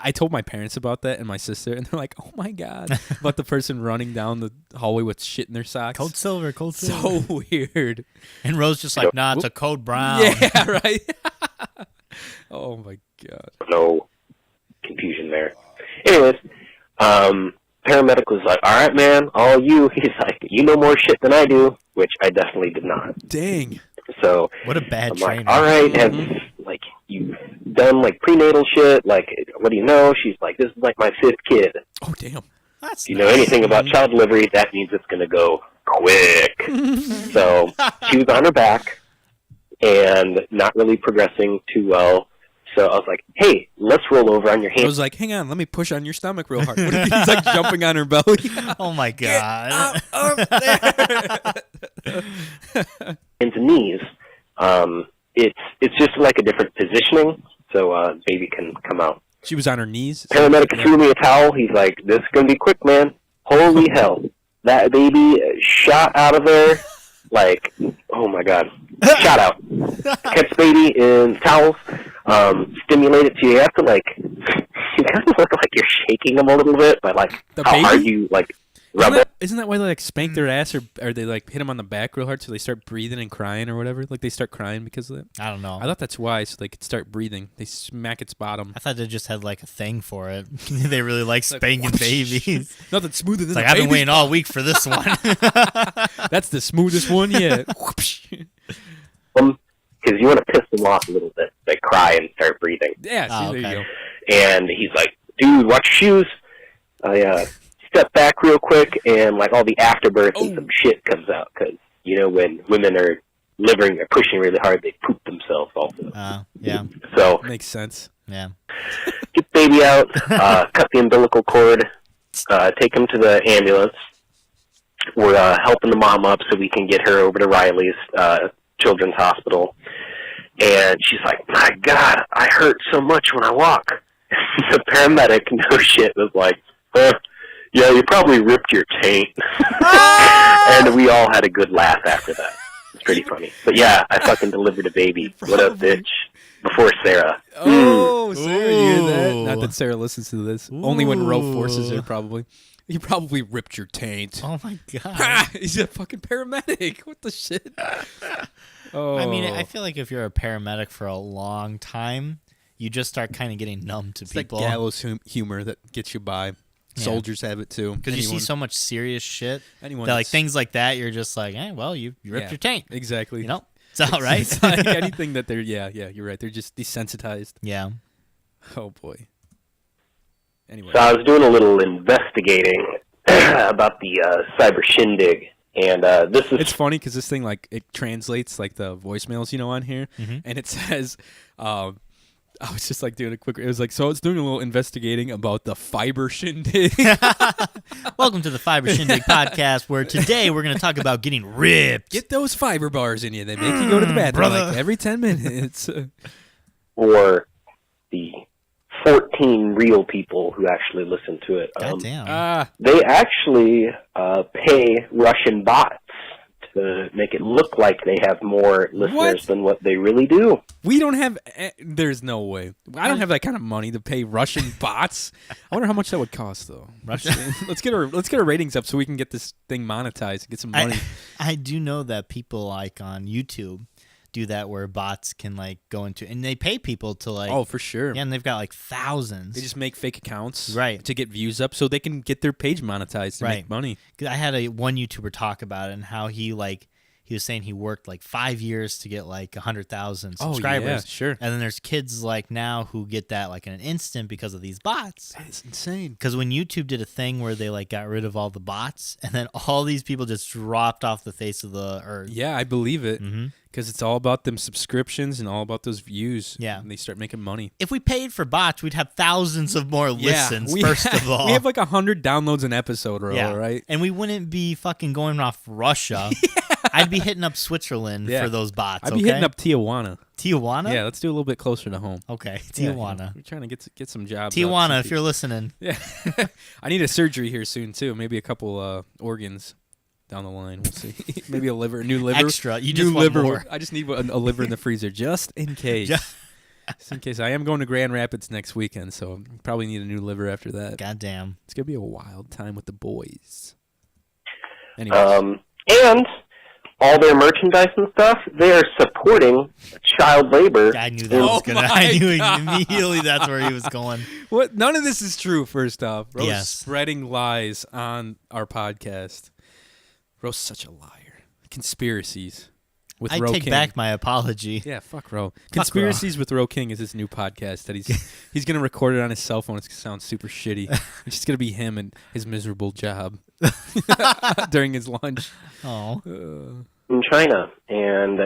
I told my parents about that and my sister, and they're like, "Oh my god!" about the person running down the hallway with shit in their socks. Cold silver. So weird. And Ro's just like, nah, it's a code brown. Yeah, right. Oh my god. No confusion there. Anyways, paramedic was like, all right, man, all you. He's like, you know more shit than I do, which I definitely did not. Dang. So What a bad I'm trainer. like, all right, have like you've done like prenatal shit? Like, what do you know? She's like, this is like my 5th kid. Oh damn. That's If you know anything about child delivery, that means it's going to go quick. So she was on her back and not really progressing too well. So I was like, hey, let's roll over on your I hands was like, hang on, let me push on your stomach real hard. What if he's like jumping on her belly? Oh my god. Up there. and knees. It's just like a different positioning, so baby can come out. She was on her knees. Paramedic threw me a towel. He's like, this is going to be quick, man. Holy hell. That baby shot out of there like, oh my god. Shot out. Catch baby in towels, stimulate it so you have to like, you kind of look like you're shaking them a little bit by like The how baby? hard you like rub it. Isn't that why they like spank their ass or they like hit them on the back real hard so they start breathing and crying or whatever? Like they start crying because of that? I don't know. I thought that's why, so they could start breathing. They smack its bottom. I thought they just had like a thing for it. They really like spanking babies. Nothing smoother than It's like a I've been baby's waiting all week for this one. That's the smoothest one yet. Because you want to piss them off a little bit. They cry and start breathing. Yeah, see, Oh, there you okay. go. And he's like, dude, watch your shoes. I step back real quick, and like all the afterbirth and some shit comes out. Because, you know, when women are delivering or pushing really hard, they poop themselves also. Yeah. So Makes sense. Yeah. get the baby out, cut the umbilical cord, take him to the ambulance. We're helping the mom up so we can get her over to Riley's Children's Hospital. And she's like, my God, I hurt so much when I walk. The paramedic, no shit, was like, yeah, you probably ripped your taint. And we all had a good laugh after that. It's pretty funny. But yeah, I fucking delivered a baby. What up, bitch? Before Sarah. Oh, Sarah, you hear that? Ooh. Not that Sarah listens to this. Only when Ro forces her, Ooh. probably. You probably ripped your taint. Oh my god. Ha! He's a fucking paramedic. What the shit? Oh. I mean, I feel like if you're a paramedic for a long time, you just start kind of getting numb to it's like people. gallows humor that gets you by. Yeah. Soldiers have it too. Because you see so much serious shit anyone that, like, that's- things like that, you're just like, well, you ripped Yeah. your taint. Exactly. You know? It's all right. It's like anything that they're you're right. They're just desensitized. Yeah. Oh boy. Anyway. So I was doing a little investigating about the cyber shindig, and this is It's funny because this thing like it translates like the voicemails on here, and it says, I was just like doing a quick. It was like so. It's doing a little investigating about the fiber shindig. Welcome to the Fiber Shindig podcast, where today we're going to talk about getting ripped. Get those fiber bars in you. They make you go to the bathroom brother. like every 10 minutes. for the 14 real people who actually listen to it. God damn. They actually pay Russian bots to make it look like they have more listeners than what they really do. We don't have. There's no way. I don't have that kind of money to pay Russian bots. I wonder how much that would cost, though. Russian. Let's get our ratings up so we can get this thing monetized and get some money. I do know that people like on YouTube do that where bots can like go into and they pay people to like Oh, for sure. yeah, and they've got like thousands. They just make fake accounts, Right. to get views up, so they can get their page monetized and Right. make money. 'Cause I had one YouTuber talk about it and how he he was saying he worked like 5 years to get like 100,000 subscribers. Oh, yeah, sure. And then there's kids like now who get that like in an instant because of these bots. That's insane. Because when YouTube did a thing where they like got rid of all the bots, and then all these people just dropped off the face of the earth. Yeah, I believe it. Mm-hmm. Because it's all about them subscriptions and all about those views. Yeah. And they start making money. If we paid for bots, we'd have thousands of more listens, first of all. We have like 100 downloads an episode, right? And we wouldn't be fucking going off Russia. I'd be hitting up Switzerland for those bots. I'd be hitting up Tijuana. Tijuana? Yeah, let's do a little bit closer to home. Okay, Tijuana. Yeah, we're trying to get some jobs. Tijuana, if you're listening. Yeah. I need a surgery here soon, too. Maybe a couple organs down the line. We'll see. Maybe a new liver. Extra. You just want more. I just need a liver in the freezer just in case. Just in case. I am going to Grand Rapids next weekend, so probably need a new liver after that. Goddamn. It's going to be a wild time with the boys. Anyways. And all their merchandise and stuff, they are supporting child labor. I knew that was gonna. I knew immediately that's where he was going. What? None of this is true. First off, Ro's Yes. spreading lies on our podcast. Ro's such a liar. Conspiracies with I Ro take King. back my apology. Yeah, fuck Ro. Conspiracies with Ro King is his new podcast that he's gonna record it on his cell phone. It's gonna sound super shitty. It's just gonna be him and his miserable job during his lunch. Oh. In China and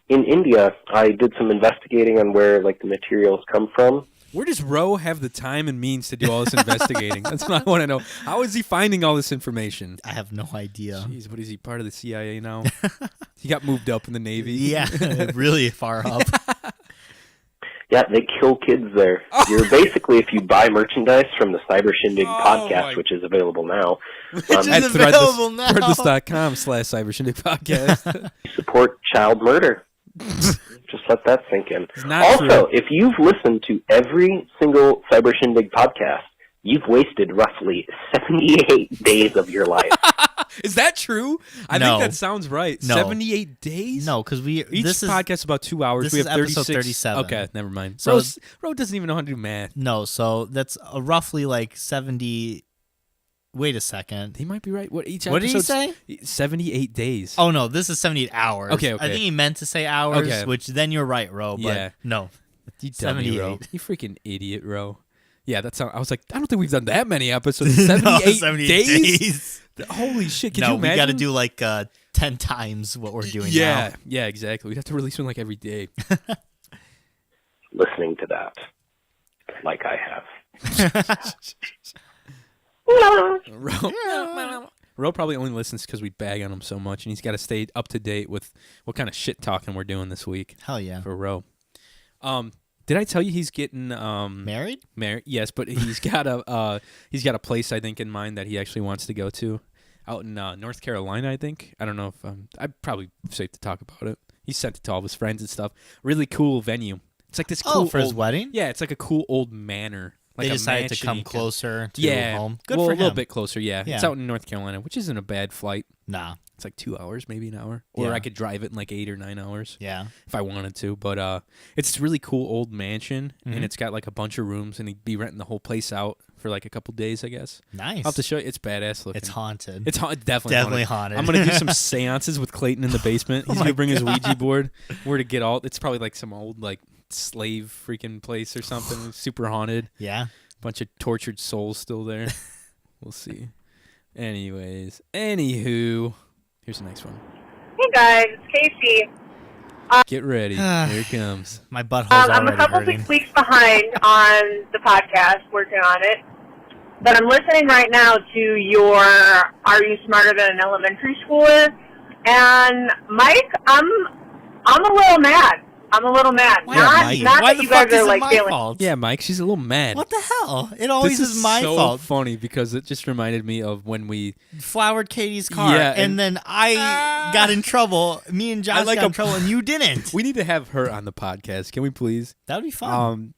in India, I did some investigating on where like the materials come from. Where does Ro have the time and means to do all this investigating? That's what I want to know. How is he finding all this information? I have no idea. Jeez, what is he, part of the CIA now? He got moved up in the Navy. Yeah, really far up. Yeah, they kill kids there. You're basically, if you buy merchandise from the Cyber Shindig podcast, which is available now, Which is available now. Threadless.com/cybershindigpodcast. support child murder. Just let that sink in. not Also, true. if you've listened to every single Cyber Shindig podcast, you've wasted roughly 78 days of your life. Is that true? I No. think that sounds right. No. 78 days? No, because Each this is podcast is about 2 hours. this We is have 36. episode 37. Okay, never mind. So- Ro doesn't even know how to do math. no. So that's roughly like 70. Wait a second. He might be right. What did he episode's- say? 78 days. Oh no, this is 78 hours. Okay. I think he meant to say hours, Okay. which then you're right, Ro. But Yeah. no. You dummy, Ro. 78. You freaking idiot, Ro. Yeah, that's how I was like, I don't think we've done that many episodes. 78, No, days? Holy shit. Can No, you we imagine? got to do like 10 times what we're doing Yeah, now. yeah, exactly. We'd have to release one like every day. Listening to that, like I have. Ro probably only listens because we bag on him so much, and he's got to stay up to date with what kind of shit talking we're doing this week Hell yeah. for Ro. Did I tell you he's getting Married? married? Yes, but he's got a place I think in mind that he actually wants to go to out in North Carolina. I think. I don't know if I'd probably safe to talk about it. He sent it to all of his friends and stuff. Really cool venue. It's like this cool for his old- wedding? Yeah, it's like a cool old manor. Like They a decided to mansion come you can- closer to Yeah, home. Good well, for a little him. bit closer. Yeah. It's Yeah. out in North Carolina, which isn't a bad flight. Nah. It's like 2 hours, maybe an hour, or Yeah. I could drive it in like 8 or 9 hours Yeah. if I wanted to. But it's this really cool old mansion, Mhm. and it's got like a bunch of rooms, and he'd be renting the whole place out for like a couple days, I guess. Nice. I'll have to show you. It's badass looking. It's haunted. It's definitely haunted. I'm gonna do some seances with Clayton in the basement. He's gonna bring his Ouija board. Where to get all? It's probably like some old like slave freaking place or something. Super haunted. Yeah. Bunch of tortured souls still there. We'll see. Anyways, anywho, here's the next one. Hey guys, it's Casey. Get ready. Here it comes. My butthole's I'm already a couple hurting. 6 weeks behind on the podcast, working on it. But I'm listening right now to your Are You Smarter Than an Elementary Schooler? And Mike, I'm a little mad. Why, Mike? Not Why that the you guys fuck is are it like my feeling. fault? Yeah, Mike, she's a little mad. What the hell? It always This is my so fault. funny because it just reminded me of when we Flowered Katie's car, Yeah, and and- then I got in trouble. Me and Josh like got in a- trouble, and you didn't. need to have her on the podcast. Can we please? That would be fun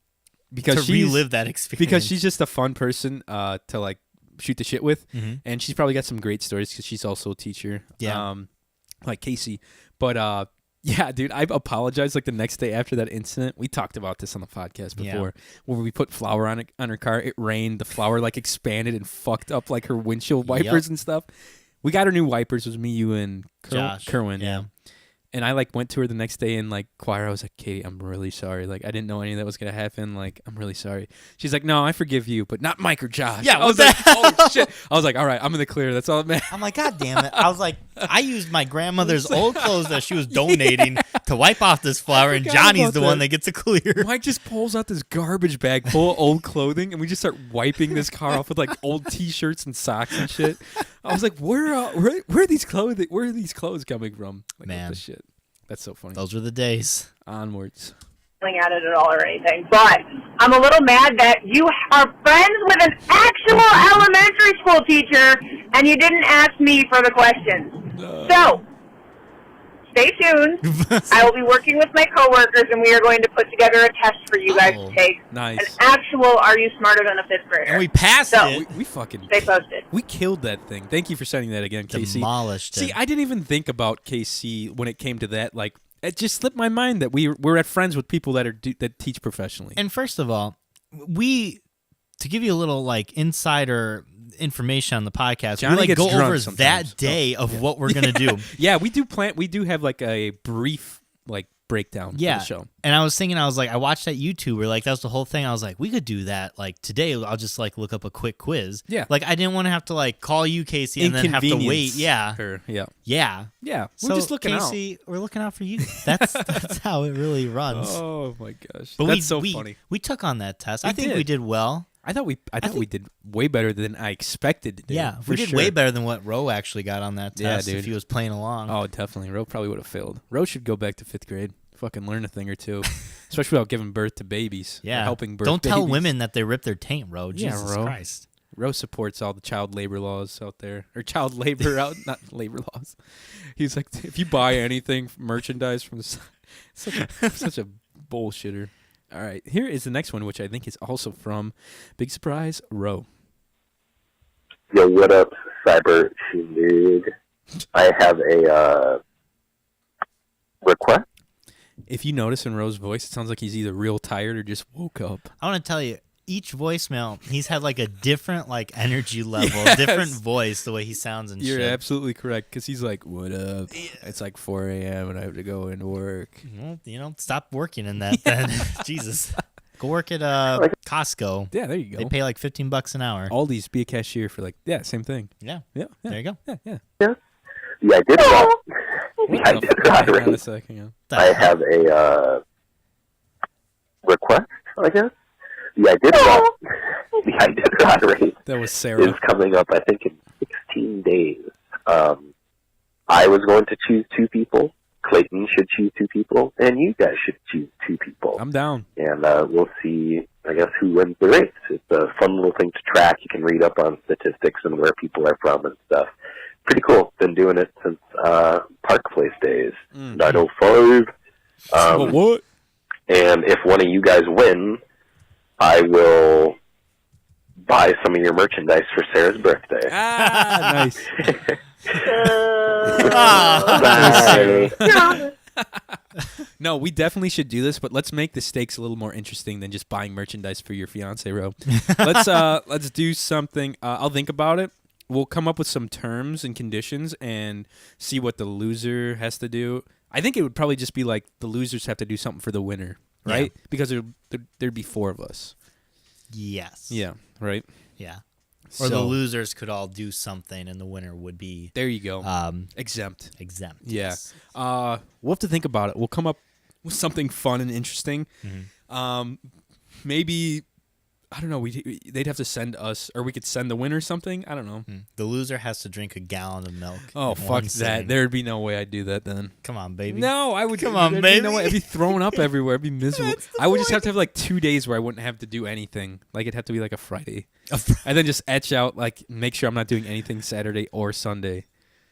Because to she's relive that experience. because she's just a fun person to like shoot the shit with, Mhm. and she's probably got some great stories because she's also a teacher. Yeah. Like Casey, but yeah, dude, I apologized like the next day after that incident. We talked about this on the podcast Yeah. before, where we put flour on her car. It rained, the flour like expanded and fucked up like her windshield wipers and stuff. We got her new wipers. It was me, you, and Josh. Kerwin. Yeah. And I like went to her the next day in like choir. I was like, Katie, I'm really sorry. Like I didn't know any of that was gonna happen. Like I'm really sorry. She's like, no, I forgive you, but not Mike or Josh. Yeah, I was like, oh shit. I was like, all right, I'm in the clear. That's all that matters. I'm like, God damn it. I was like, I used my grandmother's old clothes that she was donating to wipe off this flour, and forgot Johnny's about the that. one that gets a clear. Mike just pulls out this garbage bag full of old clothing, and we just start wiping this car off with like old T-shirts and socks and shit. I was like, where are these clothing? Where are these clothes coming from? Like, Man. what the shit. That's so funny. Those were the days. Onwards. At it at all or anything, but I'm a little mad that you are friends with an actual elementary school teacher and you didn't ask me for the questions. So, stay tuned. I will be working with my coworkers and we are going to put together a test for you guys to take. Nice. An actual Are You Smarter Than a Fifth Grader? And we passed So, it. We fucking stay posted. we killed that thing. Thank you for sending that again, Casey. Demolished it. See, I didn't even think about KC when it came to that. Like, it just slipped my mind that we're at friends with people that that teach professionally. And first of all, to give you a little like insider information on the podcast, Johnny we like gets go drunk over sometimes. that day of what we're gonna do. Yeah, we do have like a brief like breakdown Yeah. for the show. And I was thinking, I was like, I watched that YouTube where like that was the whole thing. I was like, we could do that like today. I'll just like look up a quick quiz. Yeah. Like I didn't want to have to like call you, Casey, and then have to wait. Inconvenience Yeah. her. Yeah. Yeah. Yeah. We're So, just looking Casey, we're looking out for you. That's how it really runs. Oh my gosh. But That's so funny. We took on that test. We I think did. we did well. I thought we think- did way better than I expected to do. Yeah, for we did sure. way better than what Ro actually got on that Yeah, test dude. if he was playing along. Oh, definitely. Ro probably would have failed. Ro should go back to 5th grade. Fucking learn a thing or two, especially without giving birth to babies. Yeah, or helping birth. Don't tell babies. women that they rip their taint, Ro. Yeah, Jesus Ro. Christ. Ro supports all the child labor laws out there, or child labor out, not labor laws. He's like, if you buy anything merchandise from the, such a bullshitter. All right, here is the next one, which I think is also from Big Surprise Ro. Yo, what up, Cyber Shindig? I have a request. If you notice in Ro's voice, it sounds like he's either real tired or just woke up. I want to tell you, each voicemail, he's had like a different like energy level, Yes. different voice, the way he sounds and You're shit. absolutely correct, because he's like, what up? It's like 4 a.m. and I have to go into work. Well, stop working in that then. Jesus. Go work at Costco. Yeah, there you go. They pay like $15 an hour. Aldi's, be a cashier for like, yeah, same thing. Yeah. Yeah, There you go. Yeah. Yeah, I did right. What I the did fuck? right. Hang on a second. Yeah. I have a request, I guess. Yeah, I did right. Yeah, I did right. That was Is Sarah. coming up, I think, in 16 days. I was going to choose 2 people. Clayton should choose 2 people, and you guys should choose 2 people. I'm down. And we'll see, I guess, who wins the race. It's a fun little thing to track. You can read up on statistics and where people are from and stuff. Pretty cool. Been doing it since Park Place days, 905. But what? And if one of you guys win, I will buy some of your merchandise for Sarah's birthday. Ah, nice. Bye. No, we definitely should do this, but let's make the stakes a little more interesting than just buying merchandise for your fiance, Ro. Let's do something. I'll think about it. We'll come up with some terms and conditions and see what the loser has to do. I think it would probably just be like the losers have to do something for the winner, right? Yeah. Because there'd be 4 of us. Yes. Yeah, right? Yeah. Or the So, losers could all do something, and the winner would be there you go. exempt. Yeah. Yes. We'll have to think about it. We'll come up with something fun and interesting. Maybe, I don't know, they'd have to send us, or we could send the winner something. I don't know. The loser has to drink a gallon of milk. Oh, in fuck one that. sitting. There'd be no way I'd do that then. Come on, baby. No, I would. Come on, there'd be no baby. way. I'd be thrown up everywhere. I'd be miserable. I would just have to have like 2 days where I wouldn't have to do anything. Like it'd have to be like a Friday. And then just etch out, like, make sure I'm not doing anything Saturday or Sunday.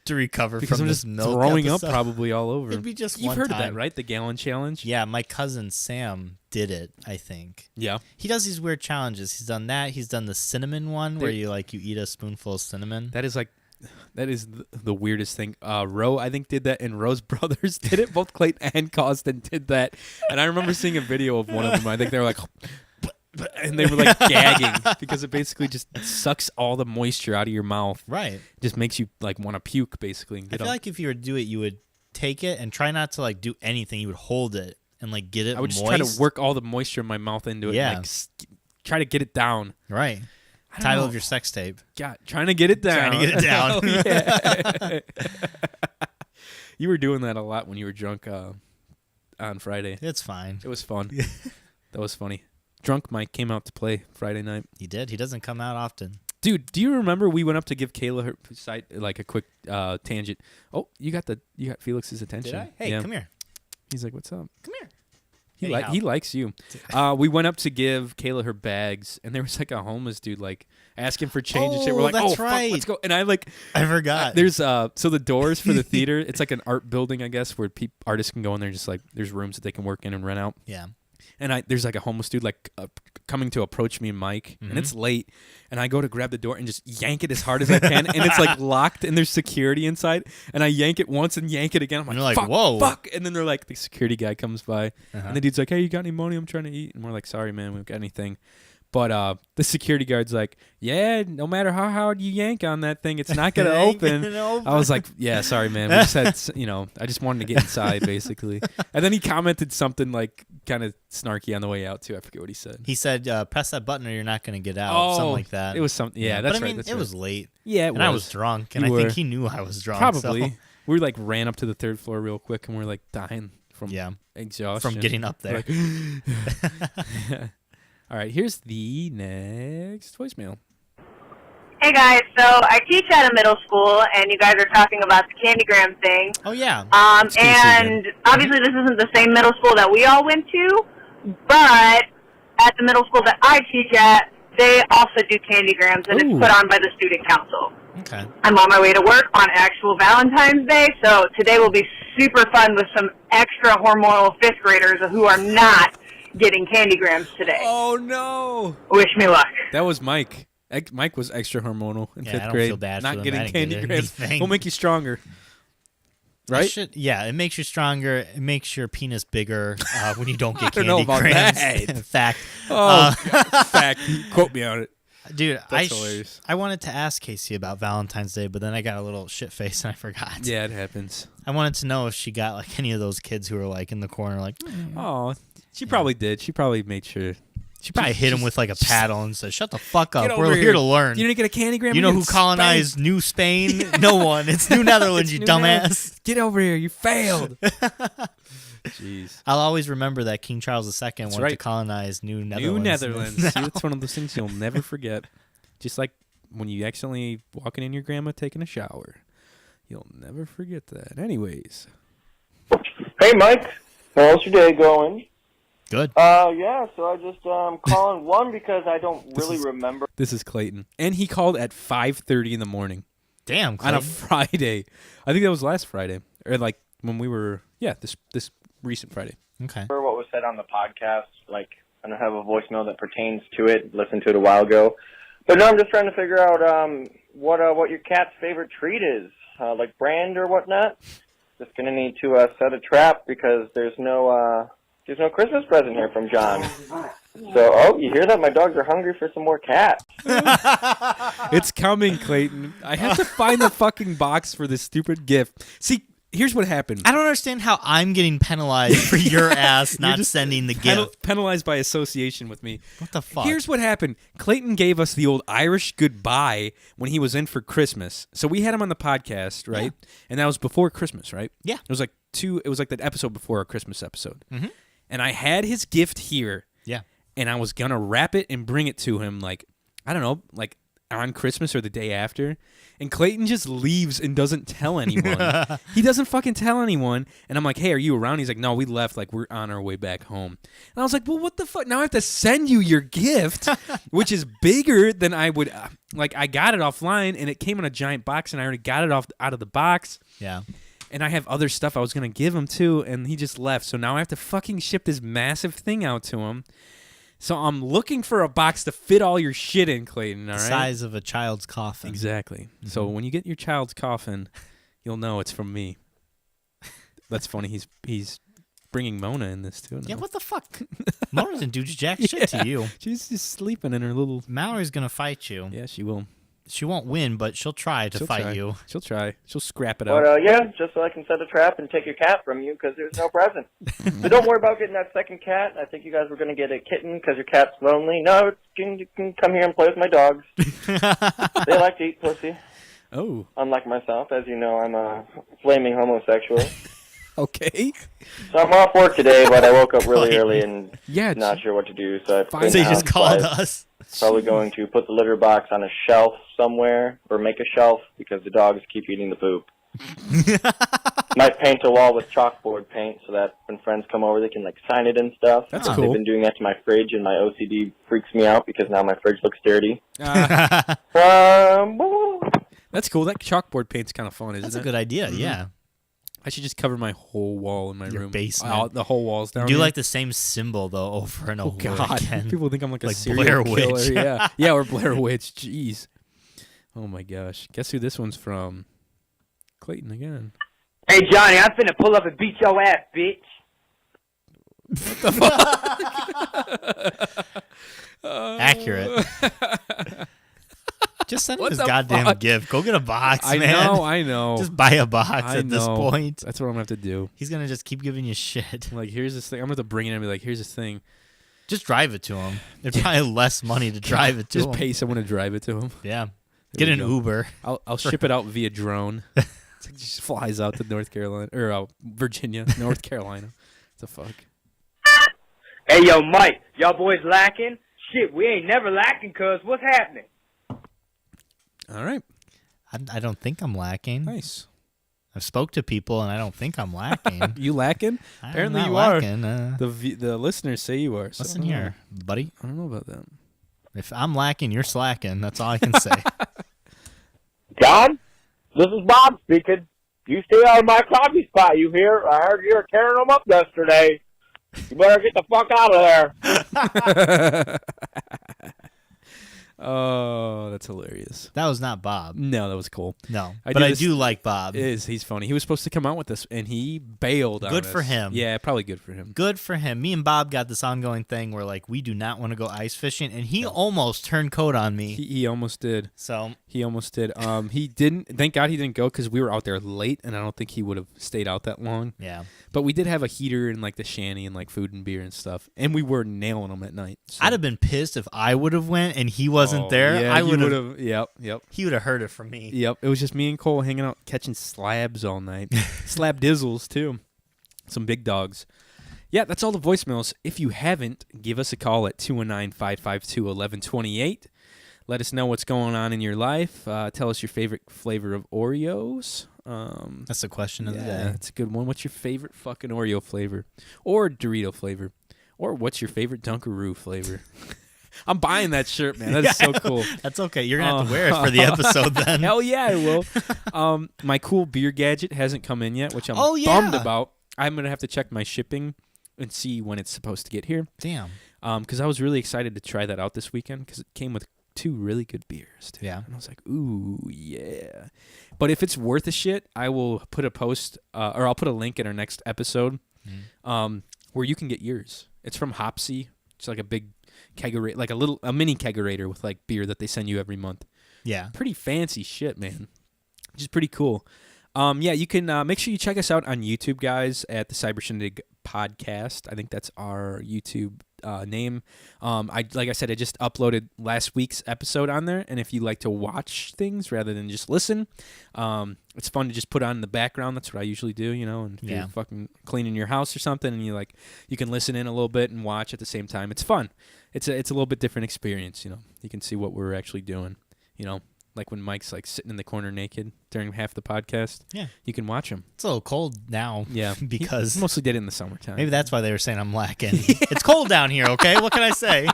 To recover Because from I'm this just milk throwing up episode. probably all over. It'd be just You've one heard time. of that, right? The gallon challenge? Yeah, my cousin Sam did it, I think. Yeah. He does these weird challenges. He's done that. He's done the cinnamon one where There- you eat a spoonful of cinnamon. That is the weirdest thing. Ro, I think, did that, and Ro's brothers did it. Both Clayton and Costin did that. And I remember seeing a video of one of them. I think they were like, and they were like gagging because it basically just sucks all the moisture out of your mouth. Right. Just makes you like want to puke basically. And I feel like if you were to do it, you would take it and try not to like do anything. You would hold it and like get it I would just moist. try to work all the moisture in my mouth into it. Yeah. And, like, try to get it down. Right. I don't Title know. of your sex tape. God, trying to get it down. Trying to get it down. Oh, yeah. You were doing that a lot when you were drunk on Friday. It's fine. It was fun. That was funny. Drunk Mike came out to play Friday night. He did. He doesn't come out often. Dude, do you remember we went up to give Kayla her side like a quick tangent? Oh, you got Felix's attention. Did I? Hey, Yeah. come here. He's like, "What's up?" Come here. He likes you. We went up to give Kayla her bags, and there was like a homeless dude like asking for change and shit. We're like, that's "Oh, right. fuck, let's go!" And I like, I forgot. there's so the doors for the theater. It's like an art building, I guess, where artists can go in there. Just like there's rooms that they can work in and rent out. Yeah. And there's like a homeless dude like coming to approach me and Mike, and it's late, and I go to grab the door and just yank it as hard as I can, and it's like locked, and there's security inside, and I yank it once and yank it again. I'm like, You're like, fuck, whoa. fuck, and then they're like, the security guy comes by, and the dude's like, hey, you got any money? I'm trying to eat, and we're like, sorry, man, we don't got anything. But the security guard's like, yeah, no matter how hard you yank on that thing, it's not gonna open. I was like, yeah, sorry, man. We just had, I just wanted to get inside, basically. And then he commented something like kind of snarky on the way out too. I forget what he said. He said, press that button or you're not going to get out. Something like that. It was something. Yeah, that's but I mean, right. That's it right. was late. Yeah, and I was drunk, and I think he knew I was drunk. Probably. So. We like ran up to the third floor real quick, and we're like dying from exhaustion. From getting up there. Like, all right, here's the next voicemail. Hey guys, so I teach at a middle school, and you guys are talking about the candygram thing. Oh yeah. And obviously this isn't the same middle school that we all went to, but at the middle school that I teach at, they also do candygrams, and it's put on by the student council. Okay. I'm on my way to work on actual Valentine's Day, so today will be super fun with some extra hormonal fifth graders who are not getting candygrams today. Oh no! Wish me luck. That was Mike. Mike was extra hormonal in fifth I don't grade. feel bad not for getting them. I didn't get candygrams anything. will make you stronger. Right? It makes you stronger. It makes your penis bigger when you don't get I don't know about candygrams. that. Fact. Oh, fact. Quote me on it. Dude, That's hilarious. I wanted to ask Casey about Valentine's Day, but then I got a little shit faced and I forgot. Yeah, it happens. I wanted to know if she got like any of those kids who were like in the corner, like, Oh, she probably did. She probably made sure. she probably hit him with like a paddle and said, "Shut the fuck up. Get We're over here to learn." You didn't get a candygram? You know who colonized New Spain? No one. It's New Netherlands, you New dumbass. Netherlands. Get over here. You failed. Jeez. I'll always remember that King Charles II wanted to right. colonize New Netherlands. New Netherlands. See, that's one of those things you'll never forget. Just like when you accidentally walking in your grandma taking a shower. You'll never forget that. Anyways. Hey, Mike. How's your day going? Good. Yeah, so I just calling one because I don't really remember. This is Clayton. And he called at 5:30 in the morning. Damn, On Clayton. a Friday. I think that was last Friday. Or like when we were, this recent Friday. Okay. What was said on the podcast. Like, I don't have a voicemail that pertains to it. Listened to it a while ago. But no, I'm just trying to figure out what your cat's favorite treat is, like brand or whatnot. Just gonna need to set a trap because there's no Christmas present here from John. So, you hear that? My dogs are hungry for some more cats. It's coming, Clayton. I have to find the fucking box for this stupid gift. See, here's what happened. I don't understand how I'm getting penalized for your ass not just sending the gift. Penalized by association with me. What the fuck? Here's what happened. Clayton gave us the old Irish goodbye when he was in for Christmas. So we had him on the podcast, right? Yeah. And that was before Christmas, right? Yeah. It was like that episode before our Christmas episode. Mm-hmm. And I had his gift here. Yeah. And I was going to wrap it and bring it to him like, I don't know, like on Christmas or the day after. And Clayton just leaves and doesn't tell anyone. He doesn't fucking tell anyone. And I'm like, hey, are you around? He's like, no, we left. Like, we're on our way back home. And I was like, well, what the fuck? Now I have to send you your gift, which is bigger than I would. Like, I got it offline, and it came in a giant box, and I already got it out of the box. Yeah. And I have other stuff I was going to give him, too, and he just left. So now I have to fucking ship this massive thing out to him. So I'm looking for a box to fit all your shit in, Clayton, all right? The size of a child's coffin. Exactly. Mm-hmm. So when you get your child's coffin, you'll know it's from me. That's funny. He's bringing Mona in this too. Yeah, what the fuck? Mona didn't do jack shit to you. She's just sleeping in her little. Mallory's gonna fight you. Yeah, she will. She won't win, but she'll try to fight you. She'll try. She'll scrap it out. But yeah, just so I can set a trap and take your cat from you because there's no present. So don't worry about getting that second cat. I think you guys were going to get a kitten because your cat's lonely. No, you can come here and play with my dogs. They like to eat pussy. Oh. Unlike myself, as you know, I'm a flaming homosexual. Okay. So I'm off work today, but I woke up really early and not sure what to do. So you just called us. Probably going to put the litter box on a shelf somewhere, or make a shelf because the dogs keep eating the poop. Might paint a wall with chalkboard paint so that when friends come over, they can like sign it and stuff. That's cool. They've been doing that to my fridge, and my OCD freaks me out because now my fridge looks dirty. That's cool. That chalkboard paint's kind of fun, isn't it? That's a good idea. Mm-hmm. Yeah. I should just cover my whole wall in my Your room. basement. The whole wall's down. Do here. like the same symbol though over and over again. People think I'm like a Like serial Blair killer. Witch. Yeah, or Blair Witch. Jeez. Oh my gosh. Guess who this one's from? Clayton again. Hey Johnny, I'm finna pull up and beat your ass, bitch. Accurate. Just send him What his the goddamn fuck? gift. Go get a box, I man. I know. Just buy a box I at this know. point. That's what I'm gonna have to do. He's gonna just keep giving you shit. Like, here's this thing. I'm gonna have to bring it in and be like, here's this thing. Just drive it to him. It's probably less money to drive it to Just him. pay someone to drive it to him. Yeah. There Get we an go. Uber. I'll ship it out via drone. It's like, it just flies out to North Carolina or Virginia, North Carolina. What the fuck? Hey yo, Mike, y'all boys lacking? Shit, we ain't never lacking, cuz what's happening? All right. I don't think I'm lacking. Nice. I've spoke to people and I don't think I'm lacking. You lacking? I'm Apparently not you lacking. are. The listeners say you are. So Listen I don't here, buddy. I don't know about that. If I'm lacking, you're slacking. That's all I can say. John, this is Bob speaking. You stay out of my coffee spot, you hear? I heard you were tearing them up yesterday. You better get the fuck out of there. Oh, that's hilarious. That was not Bob. No, that was cool. No, I but do I this- do like Bob. He's funny. He was supposed to come out with this, and he bailed on us. Good for him. Yeah, probably good for him. Good for him. Me and Bob got this ongoing thing where like we do not want to go ice fishing, and he almost turned coat on me. He almost did. So He almost did. He didn't. Thank God he didn't go because we were out there late, and I don't think he would have stayed out that long. yeah, But we did have a heater and like the shanty and like food and beer and stuff, and we were nailing them at night. So. I'd have been pissed if I would have went and he wasn't there. Yeah, I you would would have. have. Yep. He would have heard it from me. Yep. It was just me and Cole hanging out catching slabs all night. Slab dizzles too. Some big dogs. Yeah, that's all the voicemails. If you haven't, give us a call at 219-552-1128. Let us know what's going on in your life. Tell us your favorite flavor of Oreos. That's the question of the day. That's a good one. What's your favorite fucking Oreo flavor? Or Dorito flavor? Or what's your favorite Dunkaroo flavor? I'm buying that shirt, man. That is so cool. That's okay. You're gonna have to wear it for the episode then. Hell yeah, I will. My cool beer gadget hasn't come in yet, which I'm bummed about. I'm gonna have to check my shipping and see when it's supposed to get here. Damn. Because I was really excited to try that out this weekend because it came with 2 really good beers. Too. Yeah. And I was like, ooh, yeah. But if it's worth a shit, I will put a post or I'll put a link in our next episode where you can get yours. It's from Hopsy. It's like a big kegerator, like a mini kegerator with like beer that they send you every month. Yeah. Pretty fancy shit, man. Which is pretty cool. Yeah, you can make sure you check us out on YouTube, guys, at the Cybershindig Podcast. I think that's our YouTube name. Like I said, I just uploaded last week's episode on there, and if you like to watch things rather than just listen, it's fun to just put on in the background. That's what I usually do, and if you're fucking cleaning your house or something, and you can listen in a little bit and watch at the same time. It's fun. It's a little bit different experience, You can see what we're actually doing, Like when Mike's like sitting in the corner naked during half the podcast. Yeah. You can watch him. It's a little cold now. Yeah. Because he mostly did it in the summertime. Maybe that's why they were saying I'm lacking. It's cold down here, okay? What can I say?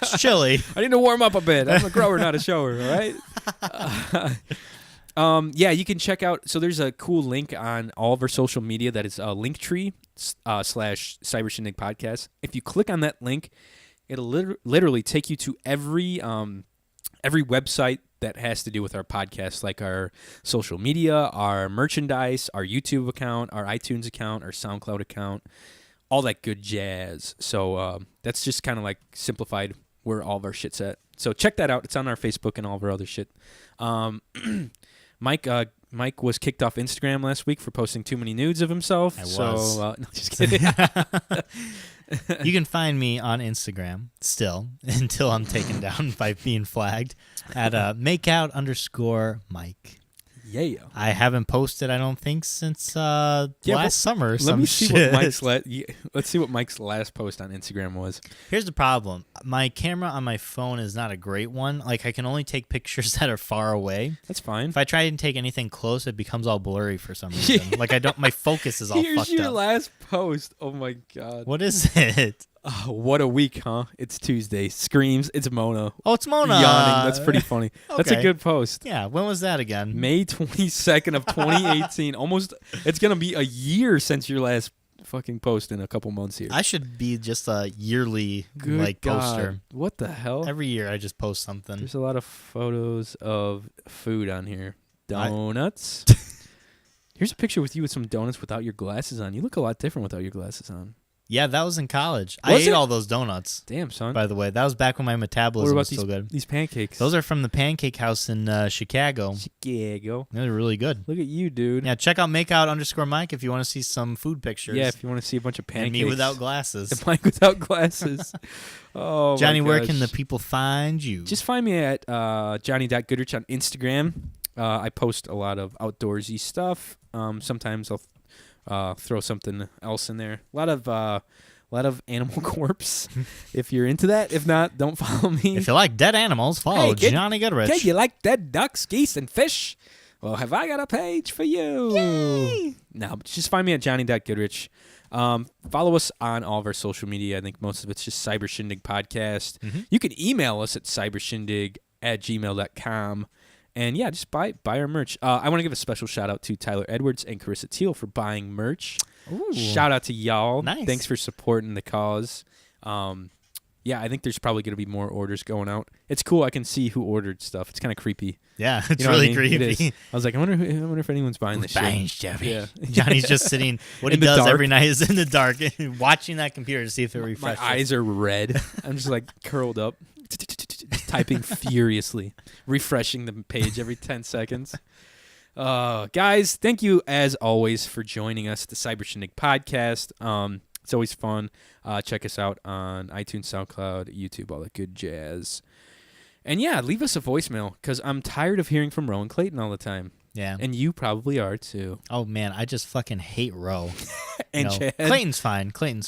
It's chilly. I need to warm up a bit. I'm a grower, not a shower, all right? Yeah, you can check out. So there's a cool link on all of our social media that is linktr.ee /cybershindigpodcast. If you click on that link, it'll literally take you to every website that has to do with our podcast, like our social media, our merchandise, our YouTube account, our iTunes account, our SoundCloud account, all that good jazz. So that's just kind of like simplified where all of our shit's at. So check that out. It's on our Facebook and all of our other shit. Mike was kicked off Instagram last week for posting too many nudes of himself. I so, was. No, just kidding. You can find me on Instagram still until I'm taken down by being flagged at makeout_Mike. Yeah. I haven't posted, I don't think, since last summer. Let me see what let's see what Mike's last post on Instagram was. Here's the problem. My camera on my phone is not a great one. Like, I can only take pictures that are far away. That's fine. If I try and take anything close, it becomes all blurry for some reason. Yeah. Like, my focus is all Here's fucked your up. last post. Oh my god. What is it? Oh, what a week, huh? It's Tuesday. Screams. It's Mona. Oh, it's Mona. Yawning. That's pretty funny. That's a Okay. good post. Yeah, when was that again? May 22nd of 2018. Almost. It's gonna be a year since your last fucking post in a couple months here. I should be just a yearly Good God. poster. What the hell? Every year I just post something. There's a lot of photos of food on here. Donuts. Here's a picture with you with some donuts without your glasses on. You look a lot different without your glasses on. Yeah, that was in college. I Was ate it? all those donuts, Damn, son. by the way. That was back when my What metabolism about was still good. these pancakes? Those are from the Pancake House in Chicago. Chicago. They're really good. Look at you, dude. Yeah, check out makeout_Mike if you want to see some food pictures. Yeah, if you want to see a bunch of pancakes. And me without glasses. And Mike without glasses. Oh, Johnny, my where gosh. can the people find you? Just find me at Johnny.Goodrich on Instagram. I post a lot of outdoorsy stuff. Sometimes I'll throw something else in there. A lot of animal corpse, if you're into that. If not, don't follow me. If you like dead animals, follow Hey, kid. Johnny Goodrich. Okay, you like dead ducks, geese, and fish? Well, have I got a page for you? Yay! No, but just find me at Johnny.Goodrich. Follow us on all of our social media. I think most of it's just cybershindigpodcast. Mm-hmm. You can email us at cybershindig@gmail.com. And yeah, just buy our merch. I want to give a special shout out to Tyler Edwards and Carissa Teal for buying merch. Ooh. Shout out to y'all. Nice. Thanks for supporting the cause. Yeah, I think there's probably going to be more orders going out. It's cool. I can see who ordered stuff. It's kind of creepy. Yeah, it's You know what I really mean? It creepy. is. I was like, I wonder if anyone's buying this Buying shit. stuff. Yeah. Johnny's just sitting. What In he the does dark. every night is in the dark, watching that computer to see if it My refreshes. eyes are red. I'm just like curled up, typing furiously, refreshing the page every 10 seconds. Guys, thank you as always for joining us at the Cyber Shindig podcast. It's always fun. Check us out on iTunes, SoundCloud, YouTube, all that good jazz. And yeah, leave us a voicemail because I'm tired of hearing from Rowan Clayton all the time. Yeah. And you probably are too. Oh man, I just fucking hate Roe. And You know, Chad. Clayton's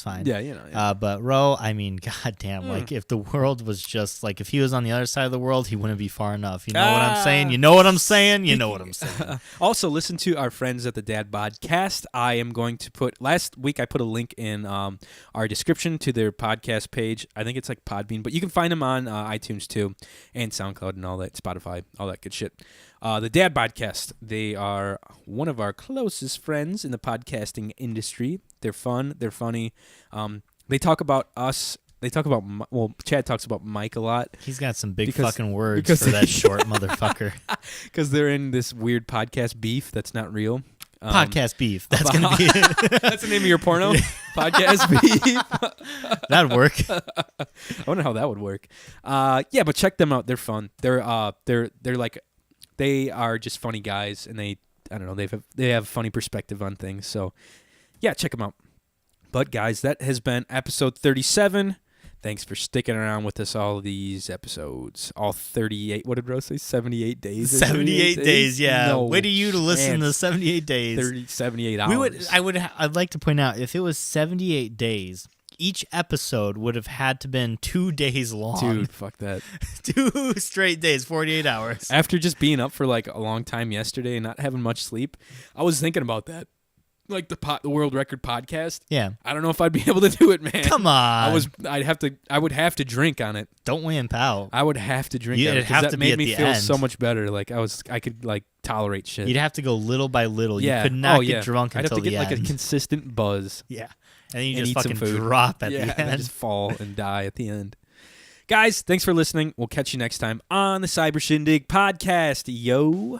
fine. Yeah, you know. Yeah. But Roe, I mean, goddamn, like if the world was just like if he was on the other side of the world, he wouldn't be far enough. You know what I'm saying? You know what I'm saying? You know what I'm saying? Also, listen to our friends at the Dadbodcast. I am going to put last week. I put a link in our description to their podcast page. I think it's like Podbean, but you can find them on iTunes too, and SoundCloud and all that, Spotify, all that good shit. The Dadbodcast. They are one of our closest friends in the podcasting industry. They're fun. They're funny. They talk about us. They talk about Chad talks about Mike a lot He's got some big Because- fucking words because for that short motherfucker. because they're in this weird podcast beef that's not real. Podcast beef. That's gonna be it. That's the name of your porno podcast beef. That'd work. I wonder how that would work. Yeah, but check them out. They're fun. They're like they are just funny guys, and they have a funny perspective on things. So yeah, check them out. But guys, that has been episode 37. Thanks for sticking around with us all these episodes. All 38. What did Rose say? 78 days. or 78 days, yeah. No Wait to you to listen to chance. 78 days. 78 hours. I'd like to point out if it was 78 days, each episode would have had to been 2 days long. Dude, fuck that. 2 straight days, 48 hours. After just being up for like a long time yesterday and not having much sleep, I was thinking about that. Like the world record podcast. Yeah. I don't know if I'd be able to do it, man. Come on. I would have to drink on it. Don't wimp out. I would have to drink Yeah, on it it'd have because to that be made at me the feel end. so much better. Like I could like tolerate shit. You'd have to go little by little. yeah. You could not yeah. get drunk I'd until have to the get end. like a consistent buzz. Yeah. And then you and just eat some fucking food. drop at yeah, the and I end. just fall and die at the end. Guys, thanks for listening. We'll catch you next time on the Cyber Shindig podcast. Yo.